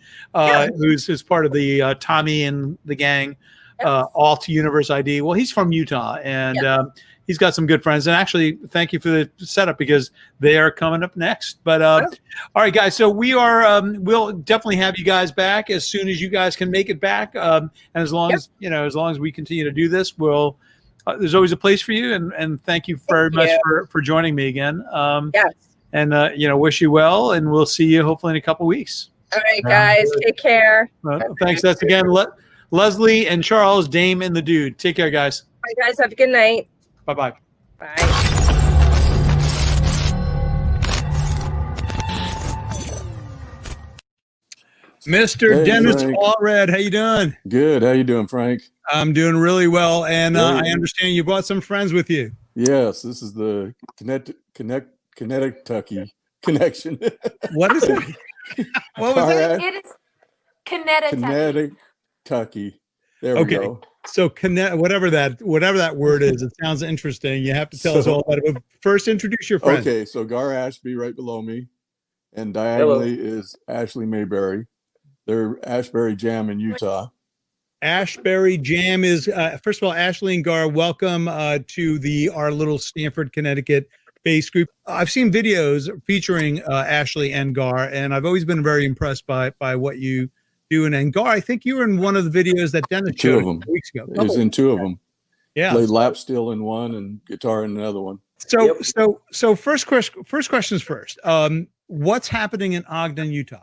who's part of the Tommy and the gang, Alt Universe ID. Well, he's from Utah, and he's got some good friends. And actually, thank you for the setup because they are coming up next. But all right, guys. So we are. We'll definitely have you guys back as soon as you guys can make it back. And as long as we continue to do this, we'll. There's always a place for you, and thank you very much for joining me again. Yes. And wish you well, and we'll see you hopefully in a couple weeks. All right, guys, take care. Thanks. That's again Leslie and Charles, Dame and the Dude. Take care, guys. Bye, guys. Have a good night. Bye-bye. Bye. Mr. Dennis Allred, how you doing? Good. How you doing, Frank? I'm doing really well, and I understand you brought some friends with you. Yes, this is the Connecticut connection. What is it? What was it? It is Connecticut. There we go. So whatever that word is, it sounds interesting. You have to tell us all about it. But first, introduce your friend. Okay, so Gar Ashby right below me, and diagonally is Ashley Mayberry. They're Ashbury Jam in Utah. Ashbury Jam is first of all, Ashley and Gar, welcome to our little Stamford, Connecticut bass group. I've seen videos featuring Ashley and Gar, and I've always been very impressed by what you do. And Gar, I think you were in one of the videos that Dennis showed a couple weeks ago. It was in 2 of them. Yeah, played lap steel in one and guitar in another one. So first questions first. What's happening in Ogden, Utah?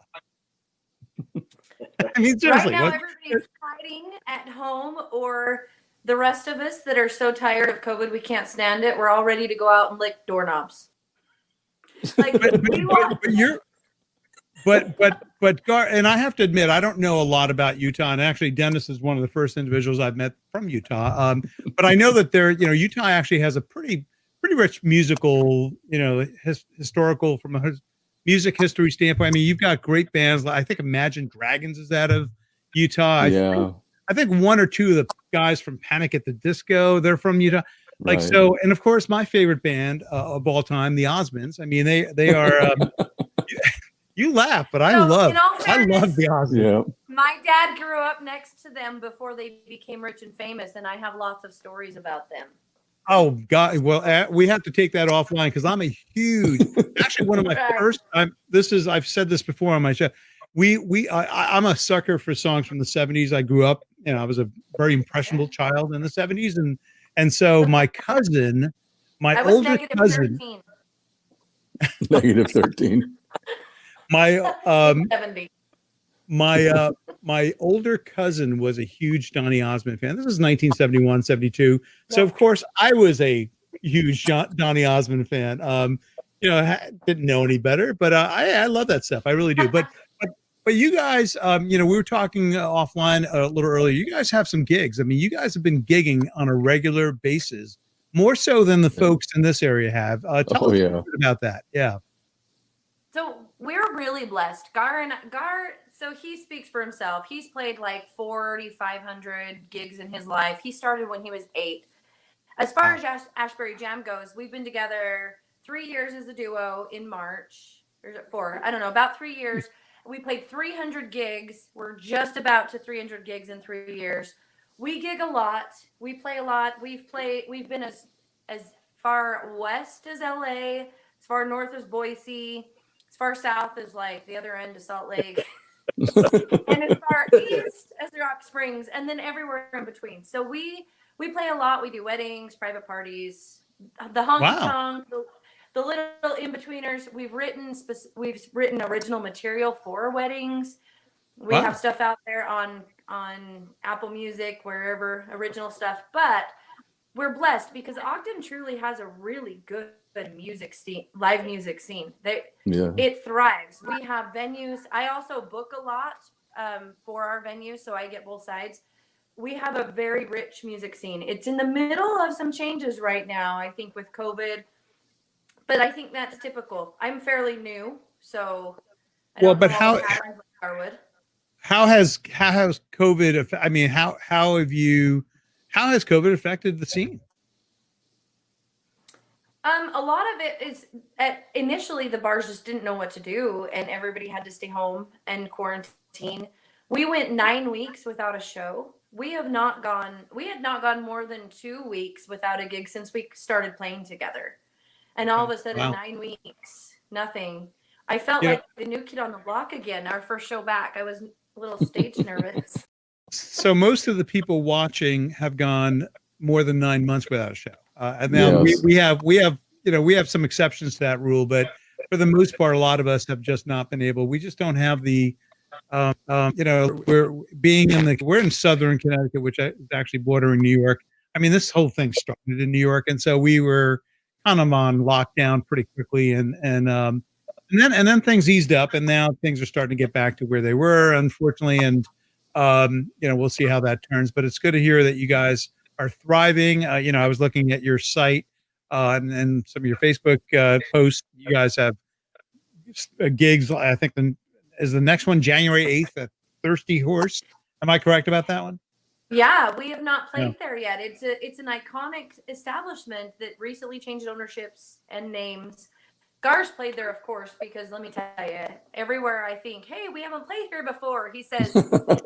I mean, seriously, right now everybody's hiding at home, or the rest of us that are so tired of COVID we can't stand it. We're all ready to go out and lick doorknobs. Like, but Gar, and I have to admit, I don't know a lot about Utah, and actually Dennis is one of the first individuals I've met from Utah. But I know that Utah actually has a pretty rich musical, historical from a music history standpoint. I mean, you've got great bands. I think Imagine Dragons is out of Utah. I think 1 or 2 of the guys from Panic at the Disco, they're from Utah. So, and of course, my favorite band of all time, the Osmonds. I mean, they are. You laugh, but I love the Osmonds. Yeah. My dad grew up next to them before they became rich and famous, and I have lots of stories about them. Oh God! Well, we have to take that offline because I'm a huge, actually one of my first. I've said this before on my show. I'm a sucker for songs from the '70s. I grew up, I was a very impressionable child in the '70s, and so my cousin, my older cousin, negative 13. My older cousin was a huge Donny Osmond fan. This is 1971, 72. So of course I was a huge Donny Osmond fan. Didn't know any better, but I love that stuff. I really do. But you guys, we were talking offline a little earlier. You guys have some gigs. I mean, you guys have been gigging on a regular basis, more so than the folks in this area have. Tell us a little bit about that. Yeah. So we're really blessed. Gar, so he speaks for himself. He's played like 4,500 gigs in his life. He started when he was 8. As far as Ashbury Jam goes, we've been together 3 years as a duo in March. Or is it 4? I don't know, about 3 years. We played 300 gigs. We're just about to 300 gigs in 3 years. We gig a lot. We play a lot. We've been as far west as LA, as far north as Boise, as far south as like the other end of Salt Lake, and as far east as Rock Springs, and then everywhere in between. So we play a lot. We do weddings, private parties, the honky tonk, the little in-betweeners. We've written original material for weddings. We have stuff out there on Apple Music, wherever, original stuff. But we're blessed because Ogden truly has a really good music scene, live music scene. It thrives. We have venues. I also book a lot for our venues, so I get both sides. We have a very rich music scene. It's in the middle of some changes right now, I think, with COVID. But I think that's typical. I'm fairly new, so I don't know all the patterns like Garwood. How has COVID? I mean, how has COVID affected the scene? A lot of it is initially the bars just didn't know what to do, and everybody had to stay home and quarantine. We went 9 weeks without a show. We had not gone more than 2 weeks without a gig since we started playing together. And all of a sudden, 9 weeks, nothing. I felt like the new kid on the block again. Our first show back, I was a little stage nervous. So most of the people watching have gone more than 9 months without a show. And now we have some exceptions to that rule, but for the most part, a lot of us have just not been able. We just don't have the, we're in Southern Connecticut, which is actually bordering New York. I mean, this whole thing started in New York, and so we were kind of on lockdown pretty quickly, and then things eased up, and now things are starting to get back to where they were, unfortunately, and we'll see how that turns. But it's good to hear that you guys are thriving. I was looking at your site and some of your Facebook posts. You guys have gigs. I think is the next one January 8th at Thirsty Horse. Am I correct about that one? Yeah, we have not played there yet. It's an iconic establishment that recently changed ownerships and names. Gar's played there, of course, because let me tell you, everywhere I think, hey, we haven't played here before, he says,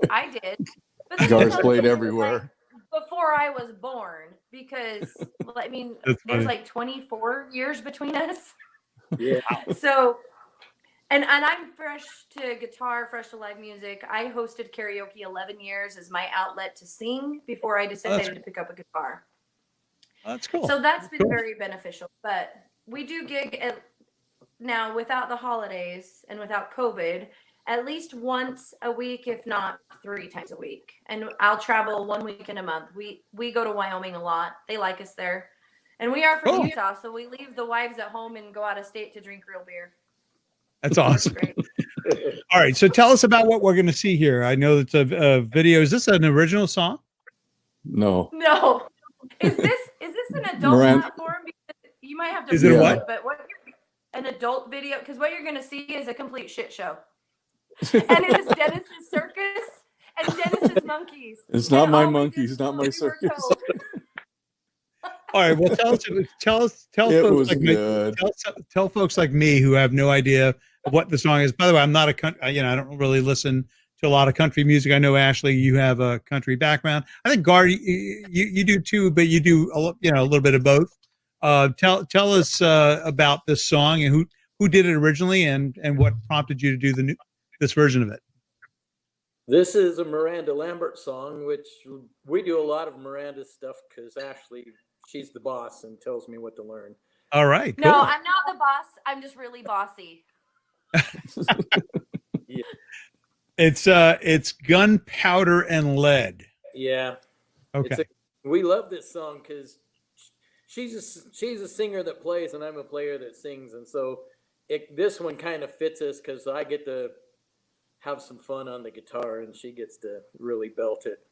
I did. But Gar's played everywhere. Before I was born, because, I mean, there's like 24 years between us. Yeah. So, and I'm fresh to guitar, fresh to live music. I hosted karaoke 11 years as my outlet to sing before I decided to pick up a guitar. That's cool. So that's been very beneficial. But we do gig now without the holidays and without COVID, at least once a week, if not 3 times a week. And I'll travel 1 week in a month. We go to Wyoming a lot. They like us there. And we are from Utah, so we leave the wives at home and go out of state to drink real beer. That's awesome. All right, so tell us about what we're going to see here. I know it's a video. Is this an original song? No. No. Is this an adult platform? Because you might have to. Is it what? But an adult video? Because what you're going to see is a complete shit show. And it is Dennis's circus and Dennis's monkeys. It's not my monkeys, not my circus. All right. Well, tell folks like me who have no idea what the song is. By the way, I'm not I don't really listen to a lot of country music. I know, Ashley, you have a country background. I think Gar, you do too, but you do a little bit of both. Tell us about this song and who did it originally and what prompted you to do this version of it. This is a Miranda Lambert song, which we do a lot of Miranda stuff because Ashley, she's the boss and tells me what to learn. All right. Cool. No, I'm not the boss. I'm just really bossy. Yeah. It's Gunpowder and Lead. Yeah. Okay. We love this song because she's a singer that plays and I'm a player that sings, and so this one kind of fits us because I get to have some fun on the guitar and she gets to really belt it.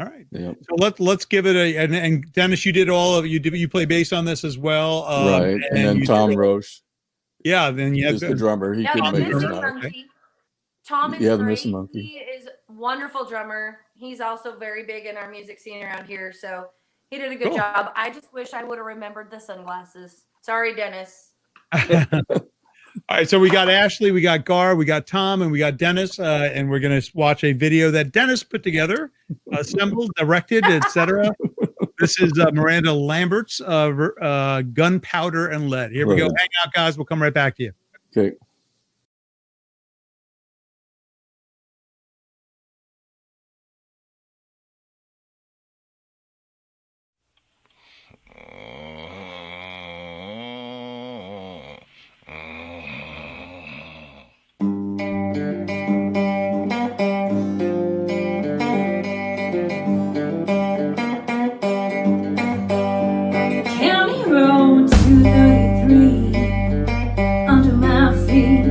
All right. Yep. So let's give it and Dennis, you play bass on this as well. Right. And then Tom Roche. Yeah, then you have Just the drummer. He Yeah, couldn't the make it missing tonight. monkey. Tom is Yeah, the great. missing monkey. He is wonderful drummer. He's also very big in our music scene around here, so he did a good Cool. job. I just wish I would have remembered the sunglasses. Sorry, Dennis. All right, so we got Ashley, we got Gar, we got Tom, and we got Dennis, and we're going to watch a video that Dennis put together, assembled, directed, etc. This is Miranda Lambert's Gunpowder and Lead. Here we go. Hang out, guys. We'll come right back to you. Okay. County Road 233 under my feet.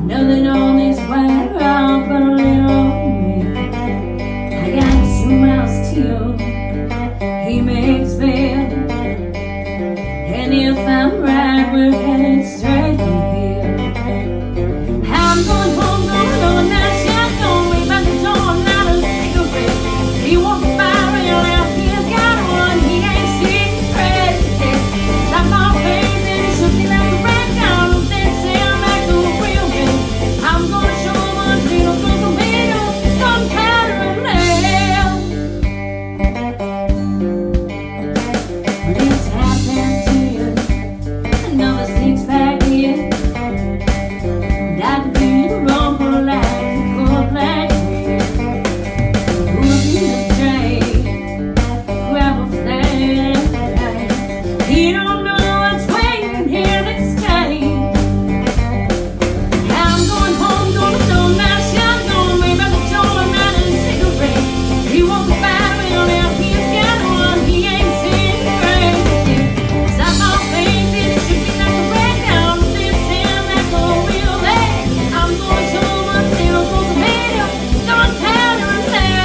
Nothing on this white rock but a little on me. I got 2 miles till he makes bail. And if I'm right, we're headed straight for here. I'm going home, going on that shotgun, way by the door, not a cigarette. He wants to buy real out, he's got one, he ain't seen the president. Slap my face and he shook me like a rag down, then sound like a real man. I'm gonna show him a little for tomato, gunpowder and lead. When it's 2:30, another 6-pack here. I could be the wrong for life, the cold black wind. Who's in the train? Grab a flag. He don't know what's waiting here next time. I'm going home, gonna throw my shotgun, way by the door, not a cigarette. He wants a battery on out, he's got one, he ain't seen the president. Slap my face and shoot me like a rag down, then sound like a real lead. I'm going to show my little for tomato, gunpowder and lead.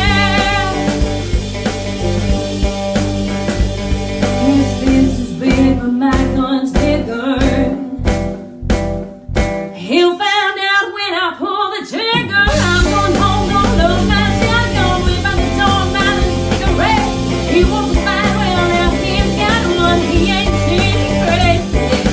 His fist is big, but my gun's bigger. He'll find out when I pull the trigger. I'm going home, gonna load my shotgun, way by the door, not a cigarette. He wants to fight, well now he's got one, he ain't seen the president.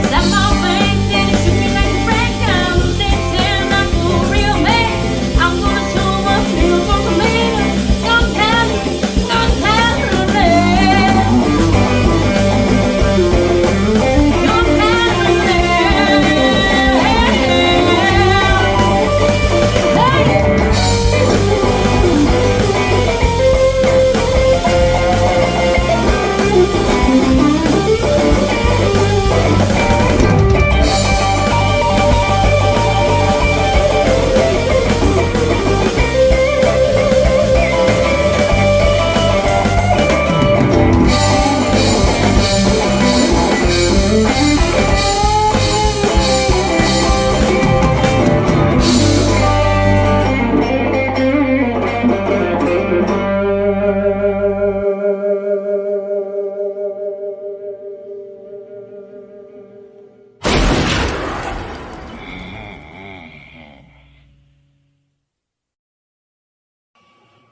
Slap my face and he shoot me like a rag down, then sound like a real man. I'm gonna show my little for tomato, gunpowder, gunpowder and lead. Gunpowder and lead.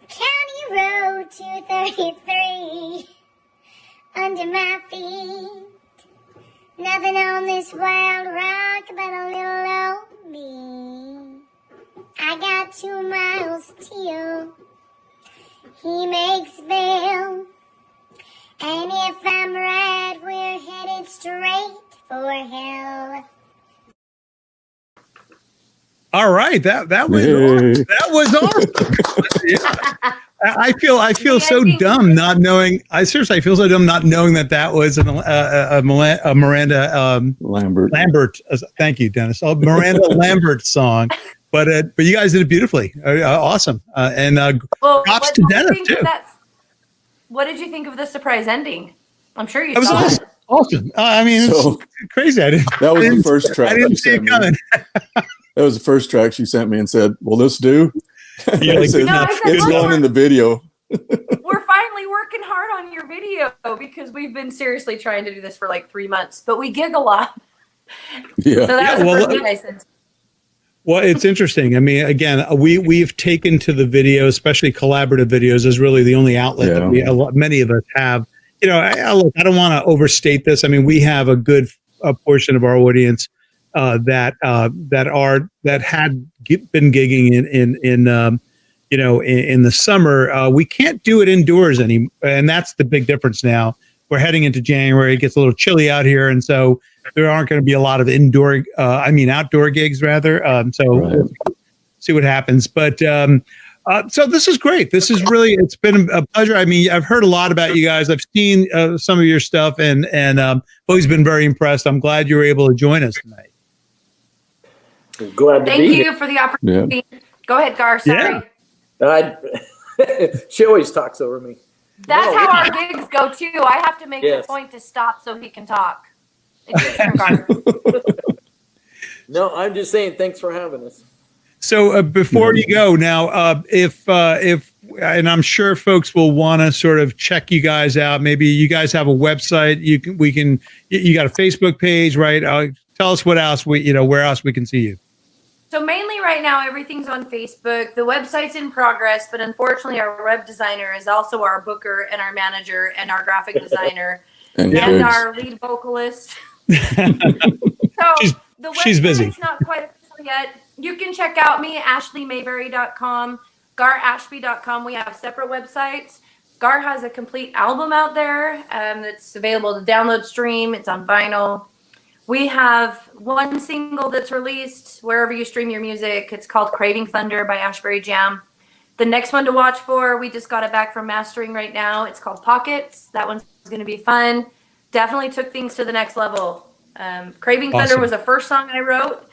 County Road 233 under my feet. Nothing on this wild rock but a little old me. I got 2 miles till he makes bail. And if I'm right, we're headed straight for hell. All right, that was awesome. That was awesome. Yeah. I feel so dumb not knowing. I feel so dumb not knowing that was a Miranda Lambert. Thank you, Dennis. Miranda Lambert song. But you guys did it beautifully. Awesome. And props to Dennis too. What did you think of the surprise ending? I'm sure you That was saw awesome. it. Awesome. I mean, So- it's crazy. That was the first track. I didn't she see sent it me. coming. That was the first track she sent me and said, "Will this do?" You're like, said, No, I said, it's "Look, going in the video." We're finally working hard on your video because we've been seriously trying to do this for like 3 months, but we gig a lot. Yeah. So that was the well, first thing I sent. Well, it's interesting. I mean, again, we've taken to the video, especially collaborative videos, as really the only outlet that many of us have. You know, look, I don't want to overstate this. I mean, we have a good portion of our audience that had been gigging in the summer. We can't do it indoors anymore, and that's the big difference now. We're heading into January. It gets a little chilly out here, and so there aren't going to be a lot of outdoor gigs rather. We'll see what happens. But so this is great. This is really, it's been a pleasure. I mean, I've heard a lot about you guys. I've seen some of your stuff and always been very impressed. I'm glad you were able to join us tonight. Glad to Thank be you here. for the opportunity. Go ahead, Gar. Sorry. She always talks over me. That's how our gigs go too. I have to make a point to stop so he can talk. It's your turn, Gar. No, I'm just saying thanks for having us. So before you go now, if and I'm sure folks will want to sort of check you guys out. Maybe you guys have a website. You got a Facebook page, right? Tell us what else where else we can see you. So mainly right now, everything's on Facebook. The website's in progress, but unfortunately our web designer is also our booker and our manager and our graphic designer and our lead vocalist. So she's busy. It's not quite official yet. You can check out me, ashleymayberry.com, garashby.com. We have separate websites. Gar has a complete album out there that's available to download, stream. It's on vinyl. We have one single that's released wherever you stream your music. It's called Craving Thunder by Ashbury Jam. The next one to watch for, we just got it back from mastering right now. It's called Pockets. That one's going to be fun. Definitely took things to the next level. Craving Thunder was the first song I wrote.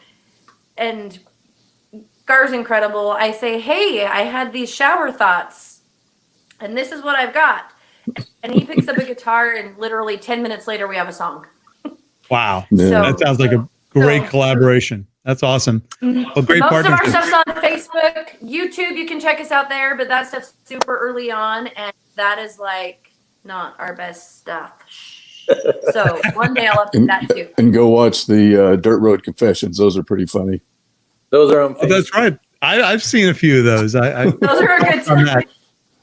And Gar's incredible. I say, hey, I had these shower thoughts. And this is what I've got. And he picks up a guitar and literally 10 minutes later we have a song. Wow. That sounds like a great collaboration. That's awesome. Well, great Most partnership. of our stuff's on Facebook, YouTube. You can check us out there, but that stuff's super early on, and that is like not our best stuff. So one day I'll update that too. And go watch the Dirt Road Confessions. Those are pretty funny. Those are on Facebook. Oh, that's right. I've seen a few of those. Those are a good time.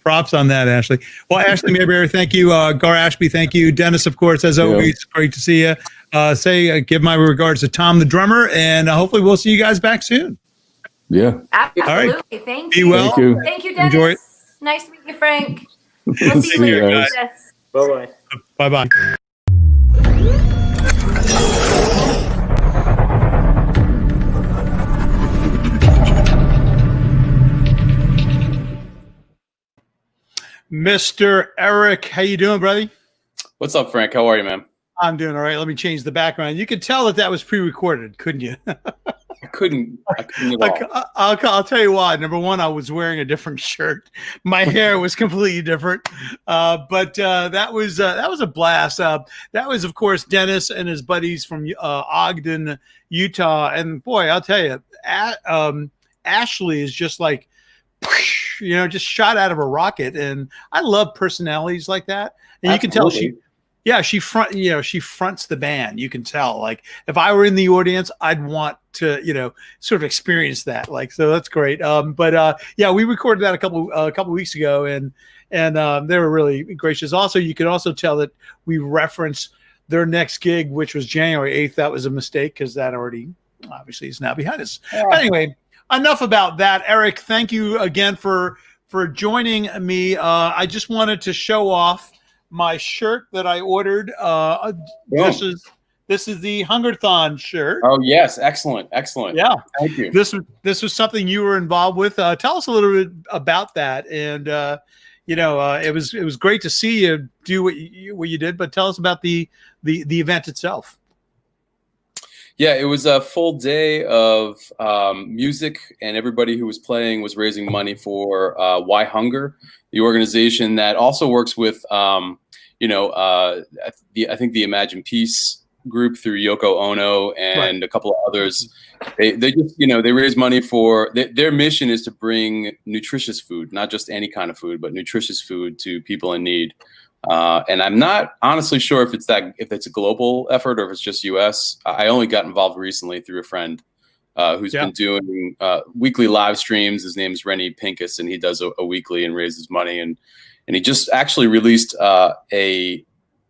Props on that, Ashley. Well, Ashley Mayberry, thank you. Gar Ashby, thank you. Dennis, of course, as always, great to see you. Give my regards to Tom, the drummer, and hopefully we'll see you guys back soon. Yeah. Absolutely. All right. Thank Be you. well. Thank you. Thank you, Dennis. Enjoy it. Nice to meet you, Frank. We'll see you See you later. guys. Yes. Bye-bye. Bye-bye. Mr. Eric, how you doing, brother? What's up, Frank? How are you, man? I'm doing all right. Let me change the background. You could tell that was pre-recorded, couldn't you? I couldn't at all. I'll tell you why. Number one, I was wearing a different shirt. My hair was completely different. But that was a blast. That was, of course, Dennis and his buddies from Ogden, Utah. And boy, I'll tell you, Ashley is just like, just shot out of a rocket. And I love personalities like that. And you can tell she fronts the band. You can tell. Like if I were in the audience, I'd want to, sort of experience that. Like, so that's great. We recorded that a couple weeks ago, and they were really gracious. Also, you could also tell that we referenced their next gig, which was January 8th. That was a mistake because that already obviously is now behind us. Yeah. Anyway, enough about that. Eric, thank you again for joining me. I just wanted to show off my shirt that I ordered. This is the Hungerthon shirt. Oh yes, excellent. Yeah, thank you. This was something you were involved with. Tell us a little bit about that. And it was great to see you do what you did. But tell us about the event itself. Yeah, it was a full day of music, and everybody who was playing was raising money for Why Hunger, the organization that also works with, I think the Imagine Peace group through Yoko Ono and a couple of others. They just, they raise money for, their mission is to bring nutritious food, not just any kind of food, but nutritious food to people in need And I'm not honestly sure if it's a global effort or if it's just U.S. I only got involved recently through a friend who's been doing weekly live streams. His name is Rennie Pincus, and he does a weekly and raises money. And he just actually released a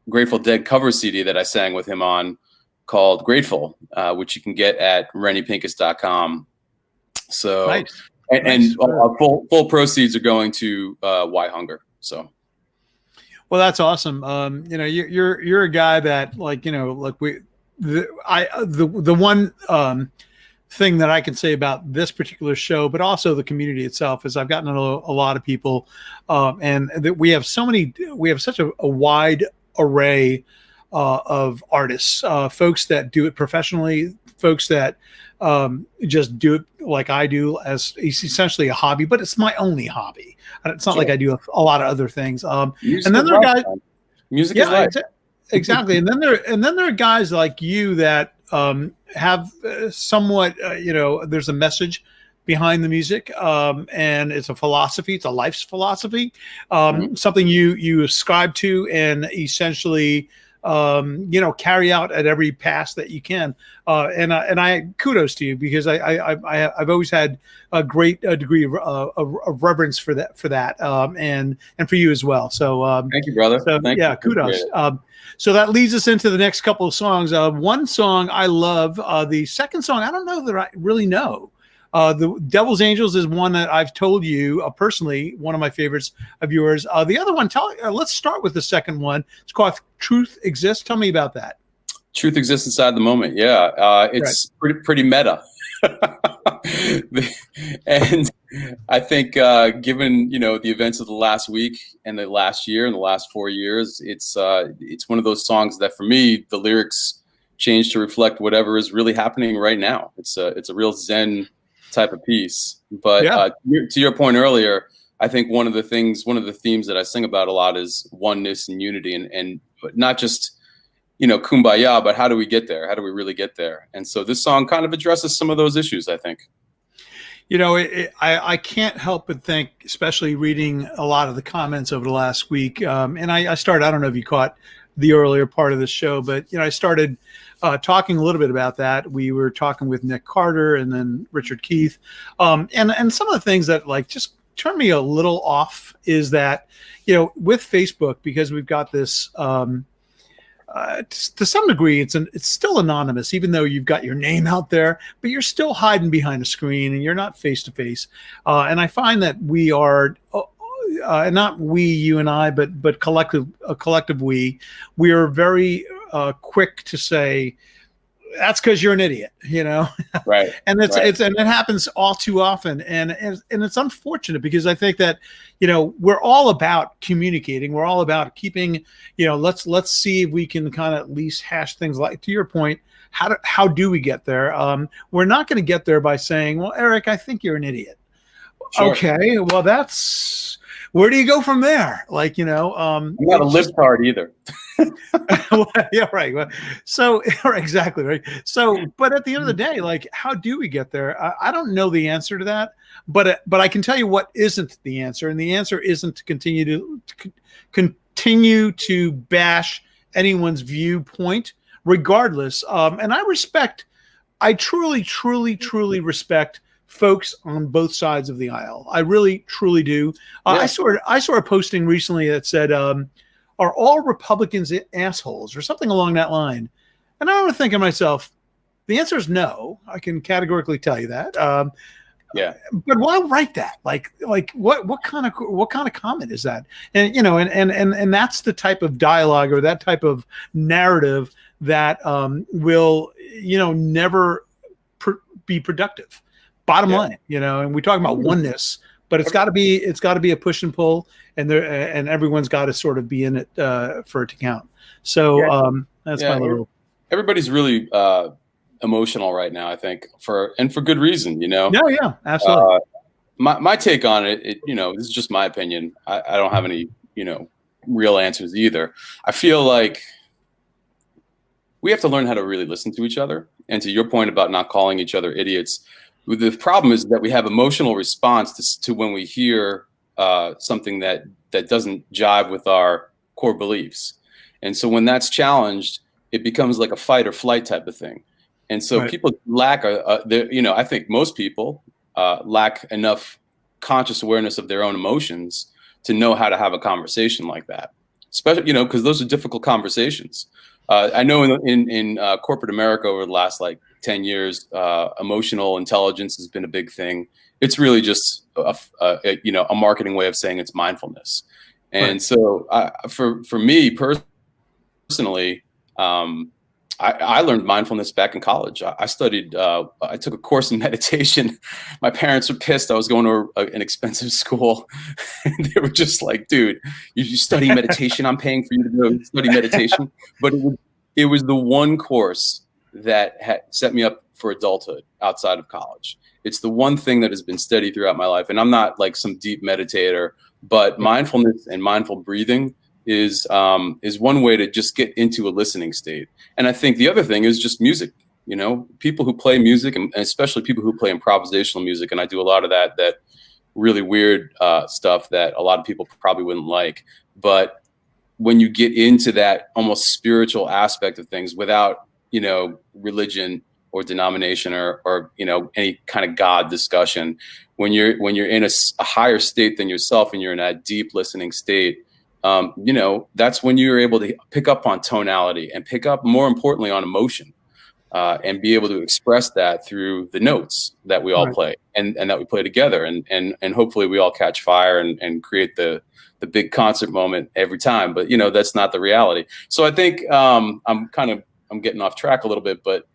Grateful Dead cover CD that I sang with him on called Grateful, which you can get at renniepincus.com. So, nice. And full proceeds are going to Why Hunger. So. Well, that's awesome. You're a guy that, like, the one thing that I can say about this particular show, but also the community itself, is I've gotten to know a lot of people, and that we have such a wide array of artists, folks that do it professionally, folks that just do it like I do, as it's essentially a hobby, but it's my only hobby. It's not like I do a lot of other things. And then there are guys, music is life. Exactly. And then there are guys like you that have somewhat, there's a message behind the music, and it's a philosophy. It's a life's philosophy, something you ascribe to and essentially carry out at every pass that you can. And I kudos to you, because I've always had a great degree of reverence for that, and for you as well. So thank you, brother. So, thank you. Kudos. So that leads us into the next couple of songs. One song I love. The second song, I don't know that I really know. The Devil's Angels is one that I've told you personally, one of my favorites of yours. The other one, let's start with the second one. It's called Truth Exists. Tell me about that. Truth Exists Inside the Moment. Yeah, it's pretty meta. And I think given the events of the last week and the last year and the last 4 years, it's one of those songs that for me the lyrics change to reflect whatever is really happening right now. It's a real Zen type of piece. But to your point earlier, I think one of the themes that I sing about a lot is oneness and unity, and not just kumbaya, but how do we get there? How do we really get there? And so this song kind of addresses some of those issues, I think. I can't help but think, especially reading a lot of the comments over the last week, and I started, I don't know if you caught the earlier part of the show, but I started talking a little bit about that. We were talking with Nick Carter and then Richard Keith, and some of the things that just turned me a little off is that with Facebook, because we've got this to some degree, it's still anonymous, even though you've got your name out there, but you're still hiding behind a screen and you're not face to face. And I find that we are, not we, you and I, but collective we are very quick to say, that's because you're an idiot, Right. And and it happens all too often, and it's unfortunate, because I think that we're all about communicating, we're all about keeping, let's see if we can kind of at least hash things, like to your point, how do we get there? We're not going to get there by saying, well, Eric, I think you're an idiot. Sure. Okay, well, that's where do you go from there? I'm not a libtard either. Yeah, right. So exactly right. So, but at the end of the day, how do we get there? I don't know the answer to that, but I can tell you what isn't the answer, and the answer isn't to continue to bash anyone's viewpoint, regardless. And I truly respect folks on both sides of the aisle. I really, truly do. I saw a posting recently that said, are all Republicans assholes, or something along that line? And I remember thinking to myself, the answer is no. I can categorically tell you that. But why write that? What kind of comment is that? And and that's the type of dialogue, or that type of narrative that will never be productive. Bottom line, and we talk about oneness, but it's got to be a push and pull, and everyone's got to sort of be in it for it to count. So that's my little. Everybody's really emotional right now, I think, for good reason. Yeah, absolutely. My take on it, this is just my opinion. I don't have any real answers either. I feel like we have to learn how to really listen to each other. And to your point about not calling each other idiots, the problem is that we have emotional response to when we hear something that doesn't jive with our core beliefs. And so when that's challenged, it becomes like a fight or flight type of thing. And so Right. people lack I think most people lack enough conscious awareness of their own emotions to know how to have a conversation like that. Especially, because those are difficult conversations. I know in corporate America over the last like 10 years, emotional intelligence has been a big thing. It's really just a marketing way of saying it's mindfulness. And Right. so for me personally, I learned mindfulness back in college. I studied, I took a course in meditation. My parents were pissed. I was going to an expensive school. And they were just like, dude, you study meditation? I'm paying for you to go study meditation. But it was the one course that had set me up for adulthood outside of college. It's the one thing that has been steady throughout my life. And I'm not like some deep meditator, but mindfulness and mindful breathing is one way to just get into a listening state. And I think the other thing is just music. People who play music, and especially people who play improvisational music, and I do a lot of that really weird stuff that a lot of people probably wouldn't like. But when you get into that almost spiritual aspect of things without, religion or denomination or any kind of God discussion, when you're in a higher state than yourself and you're in that deep listening state, that's when you're able to pick up on tonality and pick up, more importantly, on emotion, and be able to express that through the notes that we all Right. play and that we play together. And hopefully we all catch fire and create the big concert moment every time. But, that's not the reality. So I think I'm getting off track a little bit, but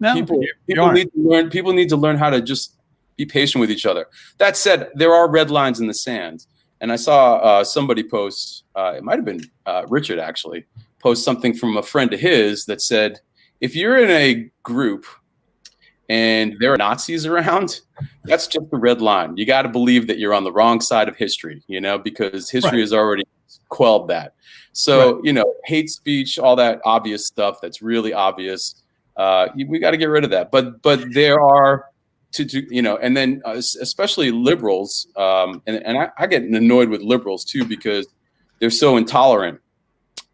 No, people you aren't. need to learn how to just be patient with each other. That said, there are red lines in the sand. And I saw somebody post, it might have been Richard actually, post something from a friend of his that said, if you're in a group and there are Nazis around, that's just the red line. You got to believe that you're on the wrong side of history, because history Right. has already quelled that. So, hate speech, all that obvious stuff that's really obvious, we got to get rid of that. But there are, and then especially liberals, and I get annoyed with liberals too, because they're so intolerant.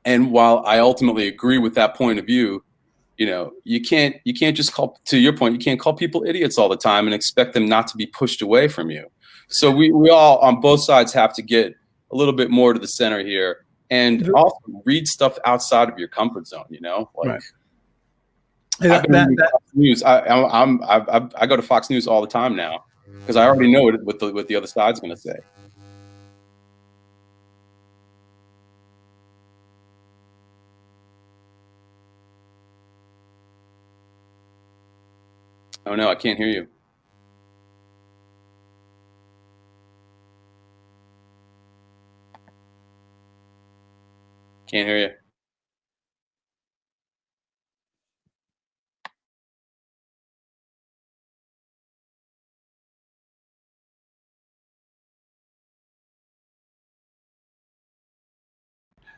And while I ultimately agree with that point of view, you can't just call, to your point, you can't call people idiots all the time and expect them not to be pushed away from you. So we all on both sides have to get a little bit more to the center here, and also read stuff outside of your comfort zone. Right. I've been reading Fox News. I go to Fox News all the time now because I already know what the other side's going to say. Oh no, I can't hear you. Can't hear you.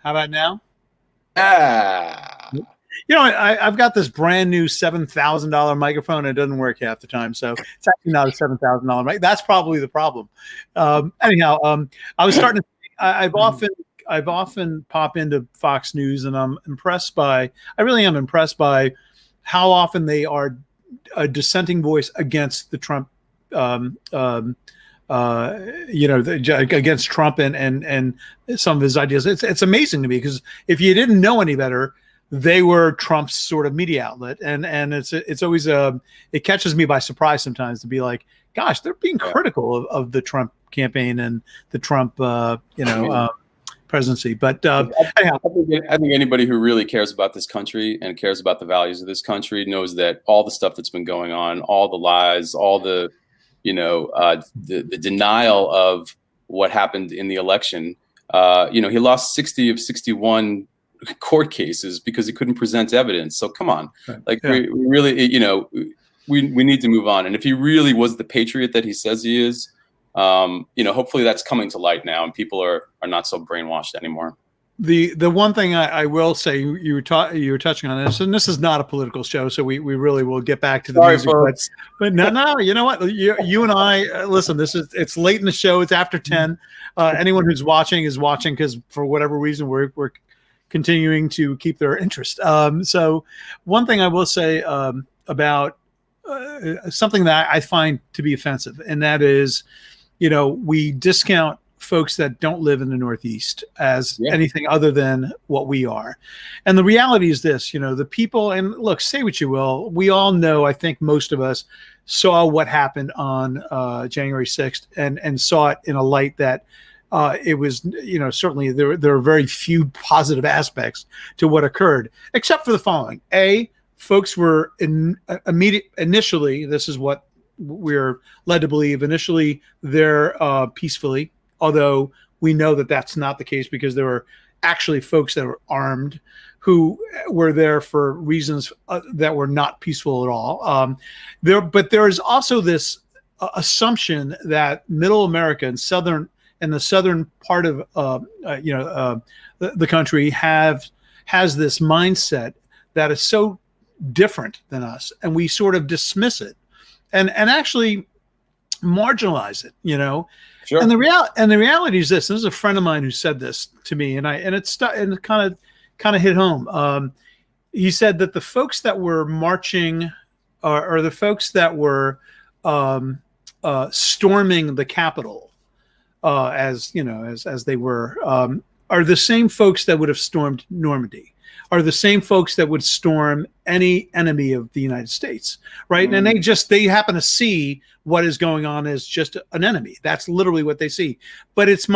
How about now? Ah. I've got this brand new $7,000 microphone. And it doesn't work half the time, so it's actually not a $7,000 mic. That's probably the problem. Anyhow, I was starting to. I've often pop into Fox News, and I really am impressed by how often they are a dissenting voice against the Trump. Against Trump and some of his ideas. It's amazing to me, because if you didn't know any better, they were Trump's sort of media outlet, and it's always it catches me by surprise sometimes to be like, gosh, they're being critical of the Trump campaign and the Trump presidency. But anyhow, I think anybody who really cares about this country and cares about the values of this country knows that all the stuff that's been going on, all the lies, all the the denial of what happened in the election. He lost 60 of 61 court cases because he couldn't present evidence. So come on, we really, we need to move on. And if he really was the patriot that he says he is, hopefully that's coming to light now, and people are not so brainwashed anymore. The one thing I will say, you were touching on this, and this is not a political show, so we really will get back to the Sorry, music. folks. But no, you know what? You and I listen. It's late in the show. It's after 10. Anyone who's watching is watching because for whatever reason we're continuing to keep their interest. So one thing I will say about something that I find to be offensive, and that is, we discount folks that don't live in the Northeast as anything other than what we are. And the reality is this, the people, and look, say what you will, we all know, I think most of us saw what happened on January 6th and saw it in a light that it was, certainly there are very few positive aspects to what occurred, except for the following. Folks were initially, this is what we're led to believe, initially they're peacefully, although we know that that's not the case because there were actually folks that were armed who were there for reasons that were not peaceful at all. But there is also this assumption that Middle America and the southern part of the country has this mindset that is so different than us, and we sort of dismiss it and actually marginalize it. Sure. And the reality is this. This is a friend of mine who said this to me, and it kind of hit home. He said that the folks that were marching, or the folks that were storming the Capitol, as they were, are the same folks that would have stormed Normandy, are the same folks that would storm any enemy of the United States, right? Mm-hmm. And they happen to see what is going on as just an enemy. That's literally what they see. But it's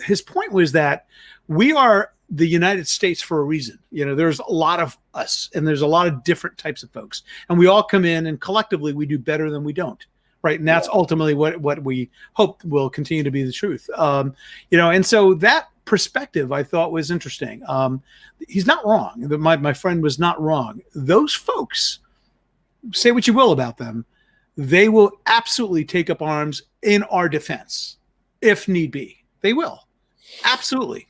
his point was that we are the United States for a reason. There's a lot of us, and there's a lot of different types of folks, and we all come in, and collectively we do better than we don't. Right. And that's ultimately what we hope will continue to be the truth. And so that perspective I thought was interesting. He's not wrong. My friend was not wrong. Those folks, say what you will about them, they will absolutely take up arms in our defense if need be. They will. Absolutely.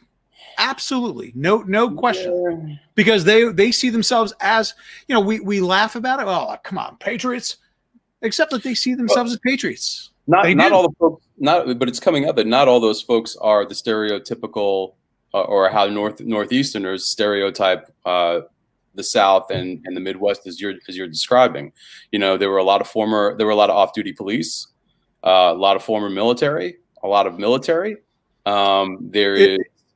Absolutely. No question. Because they see themselves as, we laugh about it. Oh, come on, patriots. Except that they see themselves as patriots. Not all the folks. But it's coming up that not all those folks are the stereotypical, or how Northeasterners stereotype the South and the Midwest as you're describing. There were a lot of off-duty police, a lot of former military, a lot of military.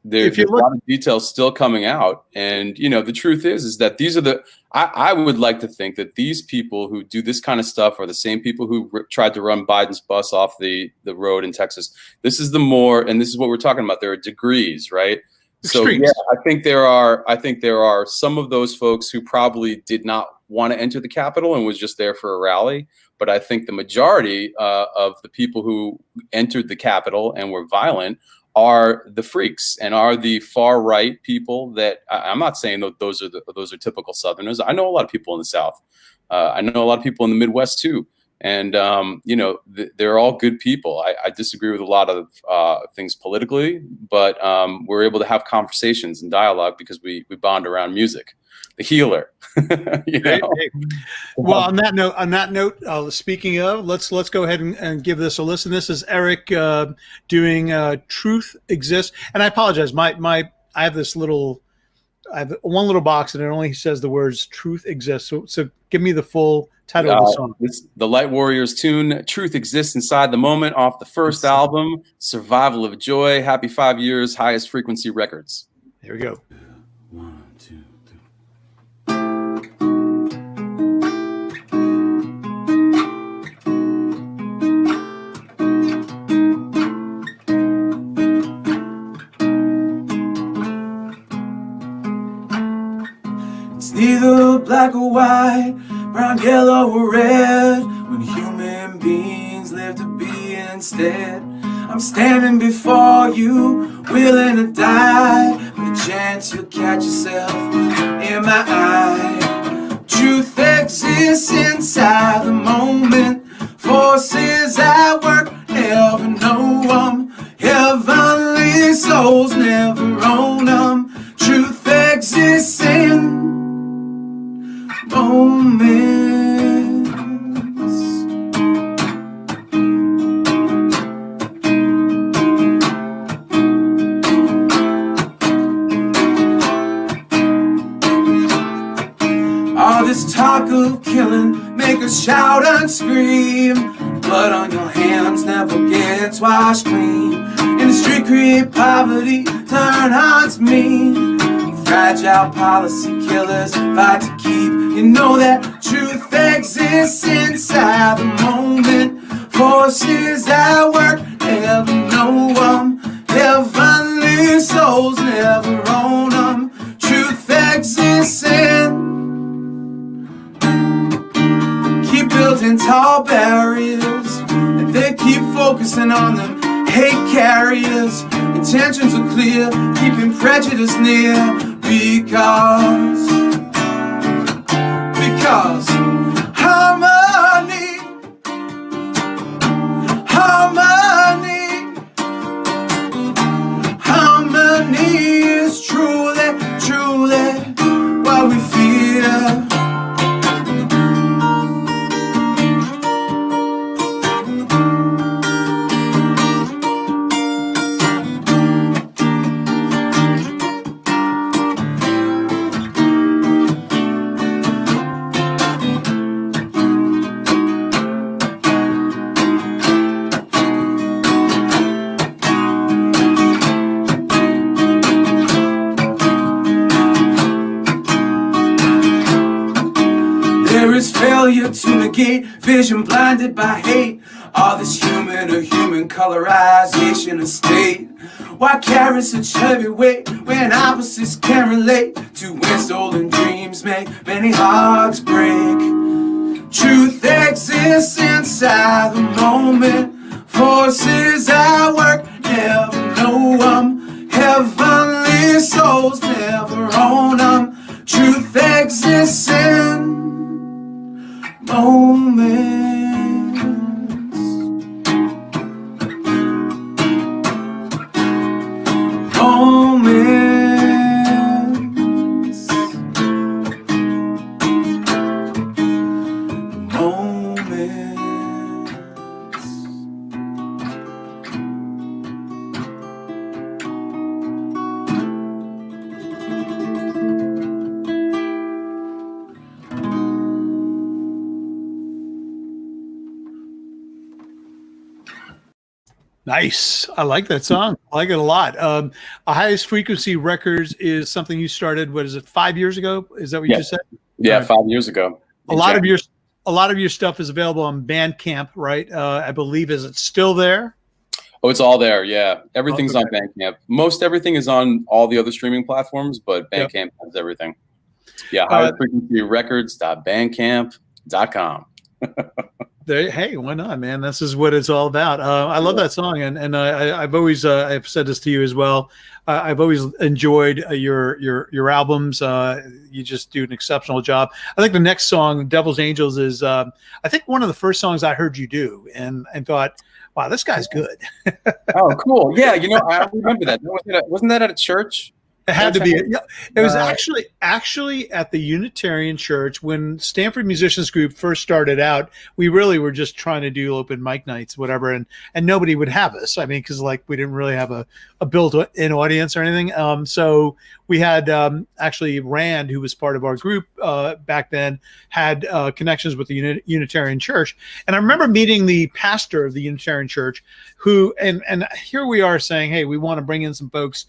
There's a lot of details still coming out, and the truth is that these are I would like to think that these people who do this kind of stuff are the same people who tried to run Biden's bus off the road in Texas. This is and this is what we're talking about. There are degrees, right? Extremes. So yeah, I think there are some of those folks who probably did not want to enter the Capitol and was just there for a rally. But I think the majority of the people who entered the Capitol and were violent are the freaks and are the far right people that I'm not saying that those are typical Southerners. I know a lot of people in the South. I know a lot of people in the Midwest too. And, they're all good people. I disagree with a lot of things politically, but we're able to have conversations and dialogue because we bond around music. The healer. Well, on that note, speaking of, let's go ahead and give this a listen. This is Eric doing "Truth Exists," and I apologize. I have one little box, and it only says the words "Truth Exists." So give me the full title of the song. It's the Light Warriors tune, "Truth Exists Inside the Moment," off the first album, "Survival of Joy." Happy 5 years, Highest Frequency Records. Here we go. Neither black or white, brown, yellow, or red. When human beings live to be instead. I'm standing before you, willing to die for the chance you'll catch yourself in my eye. Truth exists inside the moment. Forces at work, never know them. Heavenly souls never own them. talk of killing, make us shout and scream. Blood on your hands never gets washed clean. Industry create poverty, turn hearts mean. Fragile policy killers fight to keep. You know that truth exists inside the moment. Forces at work, never know them. Heavenly souls never own them. Truth exists in. Keep building tall barriers, and they keep focusing on them hate carriers. Intentions are clear, keeping prejudice near. Because harmony, harmony, harmony is truly, truly what we feel. There is failure to negate, vision blinded by hate. All this human or human colorization of state. Why carry such heavy weight when opposites can relate to when stolen dreams make many hearts break? Truth exists inside the moment. Forces at work, never know them. Heavenly souls never own them. Truth exists in moments. Moments. Nice. I like that song. I like it a lot. Highest Frequency Records is something you started, what is it, 5 years ago? Is that what you just said? Yeah, 5 years ago. A lot of your stuff is available on Bandcamp, right? I believe. Is it still there? Oh, it's all there. Yeah, everything's on Bandcamp. Most everything is on all the other streaming platforms, but Bandcamp has everything. Yeah, highestfrequencyrecords.bandcamp.com. Hey, why not, man? This is what it's all about. I love that song, and I've always I've said this to you as well. I've always enjoyed your albums. You just do an exceptional job. I think the next song, "Devil's Angels," is I think one of the first songs I heard you do, and thought, wow, this guy's good. Oh, cool. Yeah, you know, I remember that. Wasn't that at a church? It had to be. It was actually at the Unitarian Church when Stamford Musicians Group first started out. We really were just trying to do open mic nights, whatever, and nobody would have us. I mean, because like we didn't really have a built-in audience or anything. So we had actually Rand, who was part of our group back then, had connections with the Unitarian Church, and I remember meeting the pastor of the Unitarian Church, who and here we are saying, hey, we want to bring in some folks.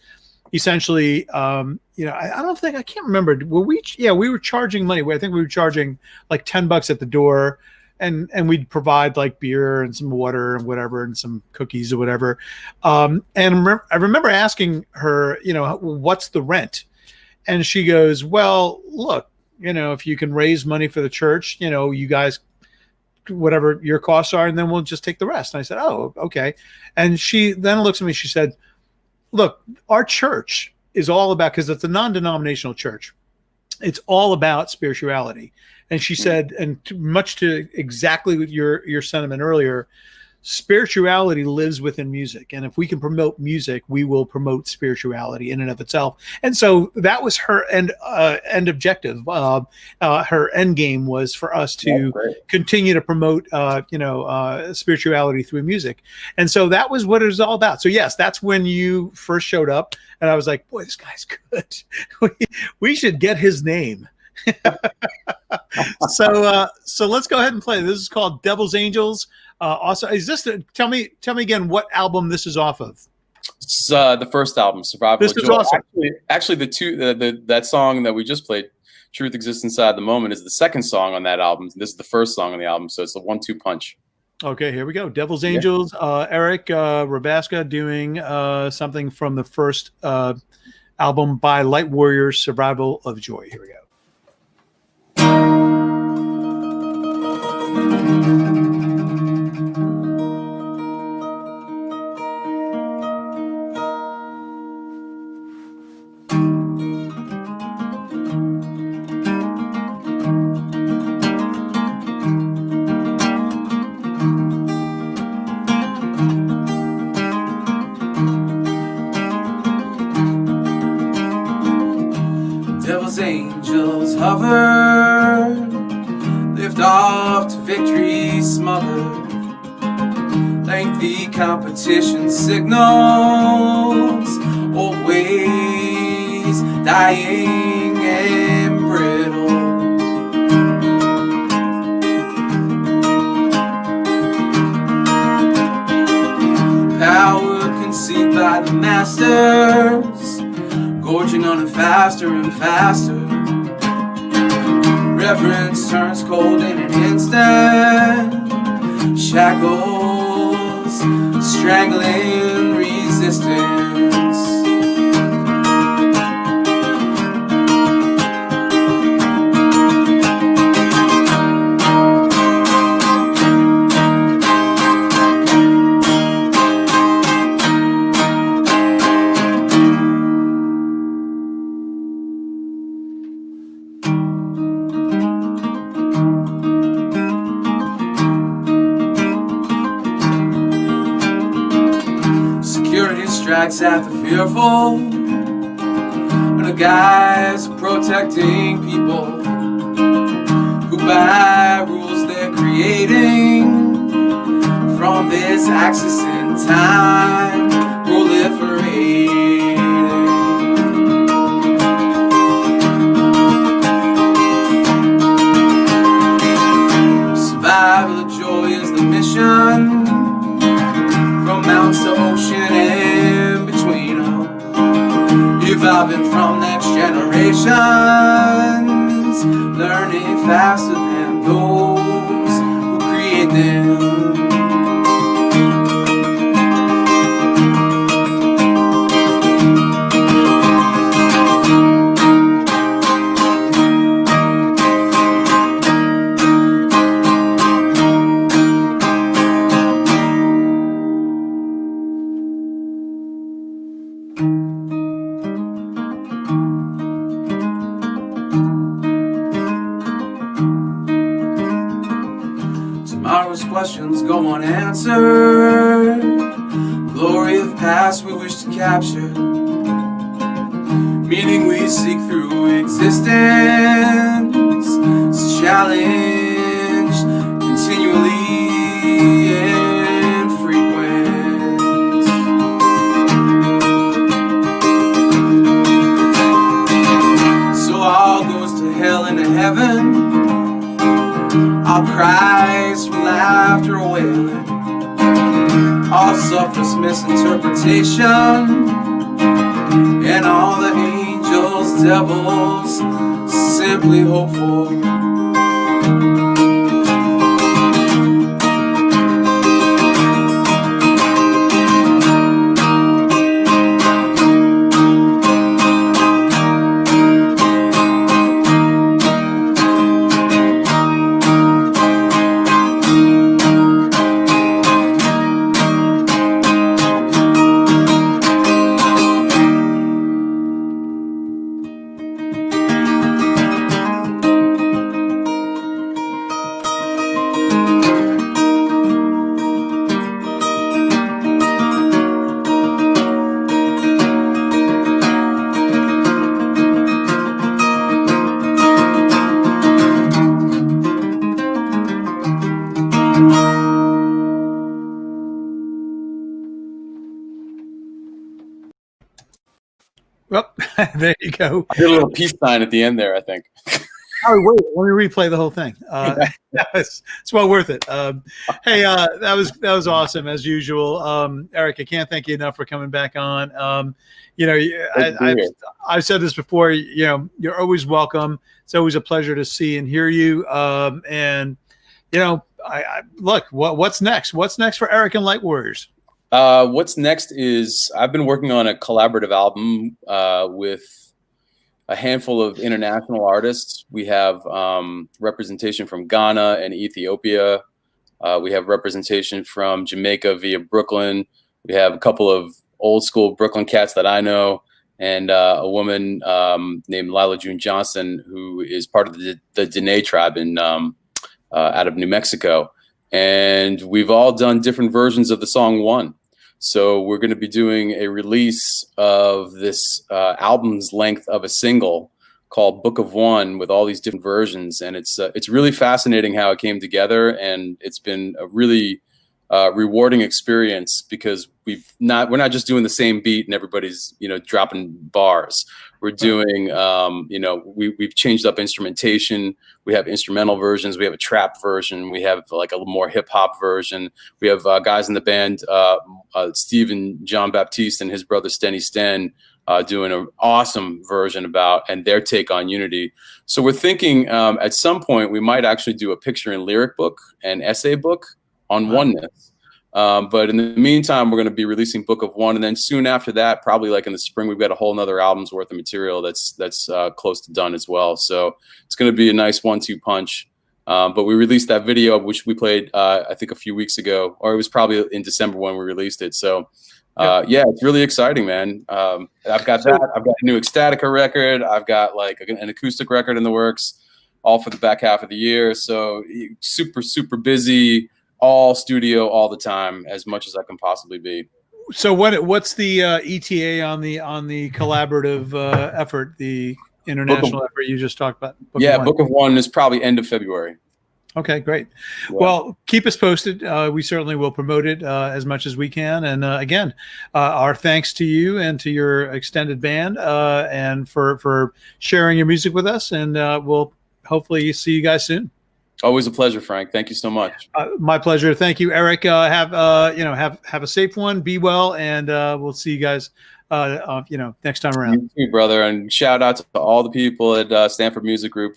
Essentially, I can't remember. We were charging money. I think we were charging like $10 at the door, and we'd provide like beer and some water and whatever, and some cookies or whatever. I remember asking her, what's the rent? And she goes, well, look, if you can raise money for the church, you guys, whatever your costs are, and then we'll just take the rest. And I said, oh, okay. And she then looks at me, she said, look, our church is all about, because it's a non-denominational church, it's all about spirituality. And she said, and much to exactly your sentiment earlier, spirituality lives within music. And if we can promote music, we will promote spirituality in and of itself. And so that was her end objective. Her end game was for us to continue to promote, spirituality through music. And so that was what it was all about. So yes, that's when you first showed up, and I was like, boy, this guy's good. We should get his name. So let's go ahead and play. This is called Devil's Angels. Also, is this tell me again what album this is off of? It's the first album, Survival This of is Joy. awesome. Actually, that song that we just played, Truth Exists Inside the Moment, is the second song on that album. This is the first song on the album, so it's a 1-2 punch. Okay, here we go. Devil's Angels. Eric Rabaska doing something from the first album by Light Warriors, Survival of Joy. Here we go. Devil's angels hover, lift off to victory smothered. Lengthy competition signals, old ways dying and brittle. Power conceived by the masters, gorging on it faster and faster. Reverence turns cold in an instant. Shackles strangling resistance. Strikes at the fearful under the guise of protecting people who by rules they're creating from this axis in time proliferating. Survival of joy is the mission, from mountains to ocean and between them, evolving from next generations, learning faster than those who create them. Tomorrow's questions go unanswered. Glory of past we wish to capture. Meaning we seek through existence. It's challenged continually and frequent. So all goes to hell and to heaven. All cries for laughter or wailing, all suffers misinterpretation, and all the angels, devils, simply hopeful. Well, there you go. I did a little peace sign at the end there, I think. Oh, wait, let me replay the whole thing. It's well worth it. Hey, that was awesome as usual. Eric, I can't thank you enough for coming back on. I've said this before. You're always welcome. It's always a pleasure to see and hear you. Look, what's next? What's next for Eric and Light Warriors? What's next is I've been working on a collaborative album with a handful of international artists. We have representation from Ghana and Ethiopia. We have representation from Jamaica via Brooklyn. We have a couple of old school Brooklyn cats that I know, and a woman named Lila June Johnson, who is part of the Dene tribe in out of New Mexico. And we've all done different versions of the song One. So we're going to be doing a release of this album's length of a single called Book of One with all these different versions. And it's really fascinating how it came together. And it's been a really rewarding experience because we're not just doing the same beat and everybody's, dropping bars. We're doing, we've changed up instrumentation. We have instrumental versions. We have a trap version. We have like a more hip hop version. We have guys in the band, Stephen John Baptiste and his brother Stenny Sten, doing an awesome version and their take on unity. So we're thinking at some point we might actually do a picture and lyric book and essay book on oneness. But in the meantime, we're going to be releasing Book of One. And then soon after that, probably like in the spring, we've got a whole nother album's worth of material that's close to done as well. So it's going to be a nice 1-2 punch. But we released that video, which we played, I think a few weeks ago, or it was probably in December when we released it. So it's really exciting, man. I've got that. I've got a new Ecstatica record. I've got like an acoustic record in the works, all for the back half of the year. So super, super busy. All studio all the time, as much as I can possibly be. So what's the ETA on the collaborative effort, the international effort you just talked about? Book of One is probably end of February. Okay, great. Yeah. Well, keep us posted. We certainly will promote it as much as we can. And again, our thanks to you and to your extended band and for sharing your music with us. And we'll hopefully see you guys soon. Always a pleasure, Frank. Thank you so much. My pleasure. Thank you, Eric. Have a safe one. Be well, and we'll see you guys. Next time around. You too, brother. And shout out to all the people at Stamford Music Group.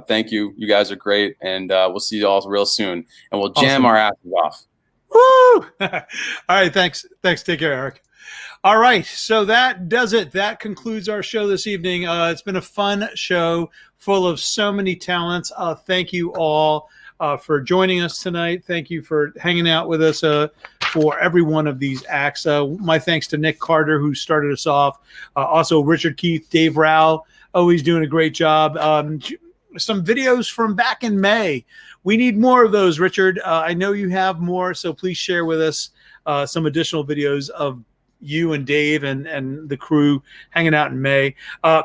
Thank you. You guys are great, and we'll see you all real soon. And we'll jam our asses off. Woo! All right. Thanks. Take care, Eric. All right, so that does it. That concludes our show this evening. It's been a fun show full of so many talents. Thank you all for joining us tonight. Thank you for hanging out with us for every one of these acts. My thanks to Nick Carter, who started us off. Also, Richard Keith, Dave Rao, always doing a great job. Some videos from back in May. We need more of those, Richard. I know you have more, so please share with us some additional videos of you and Dave and the crew hanging out in May.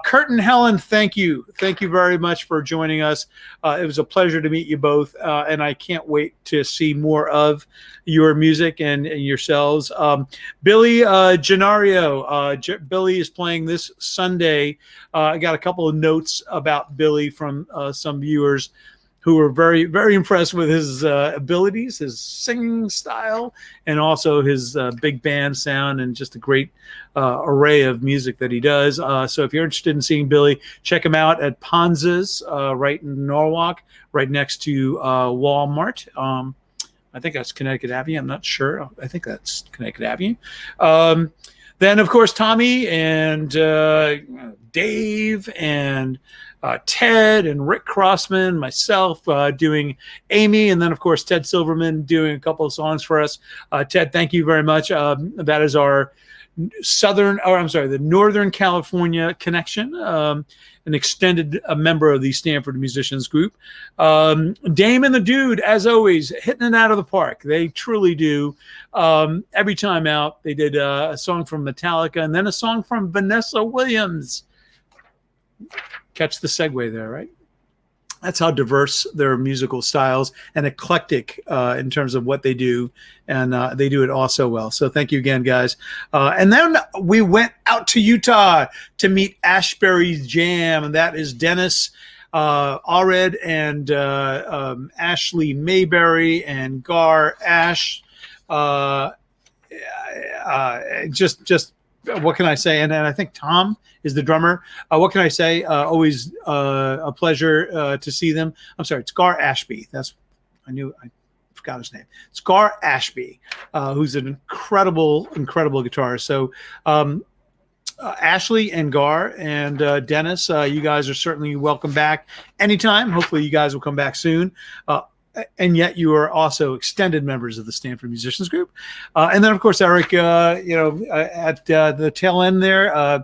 Kurt and Helen, thank you. Thank you very much for joining us. It was a pleasure to meet you both, and I can't wait to see more of your music and yourselves. Billy Gennario, Billy is playing this Sunday. I got a couple of notes about Billy from some viewers who were very, very impressed with his abilities, his singing style, and also his big band sound and just a great array of music that he does. So if you're interested in seeing Billy, check him out at Ponza's right in Norwalk, right next to Walmart. I think that's Connecticut Avenue. I'm not sure. I think that's Connecticut Avenue. Then, of course, Tommy and Dave and Ted and Rick Crossman, myself doing Amy, and then of course Ted Silverman doing a couple of songs for us. Ted, thank you very much. That is our the Northern California connection, an extended member of the Stamford Musicians Group. Dame and the Dude, as always, hitting it out of the park. They truly do. Every time out, they did a song from Metallica and then a song from Vanessa Williams. Catch the segue there, right? That's how diverse their musical styles and eclectic in terms of what they do. And they do it all so well. So thank you again, guys. And then we went out to Utah to meet Ashbury's Jam. And that is Dennis Ared and Ashley Mayberry and Gar Ash. Just what can I say? And I think Tom is the drummer. What can I say? Always a pleasure to see them. I'm sorry, it's Gar Ashby. I forgot his name. It's Gar Ashby, who's an incredible guitarist. So Ashley and Gar and Dennis, you guys are certainly welcome back anytime. Hopefully you guys will come back soon. And yet you are also extended members of the Stamford Musicians Group. And then, of course, Eric, at the tail end there,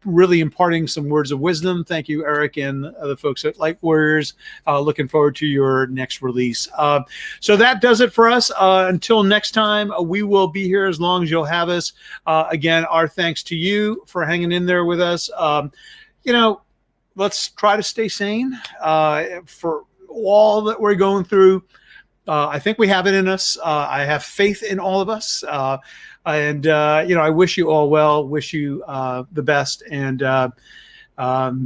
really imparting some words of wisdom. Thank you, Eric, and the folks at Light Warriors. Looking forward to your next release. So that does it for us. Until next time, we will be here as long as you'll have us. Again, our thanks to you for hanging in there with us. Let's try to stay sane for all that we're going through. I think we have it in us. I have faith in all of us. And I wish you all well, wish you the best. And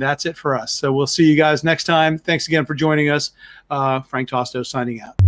that's it for us. So we'll see you guys next time. Thanks again for joining us. Frank Tosto signing out.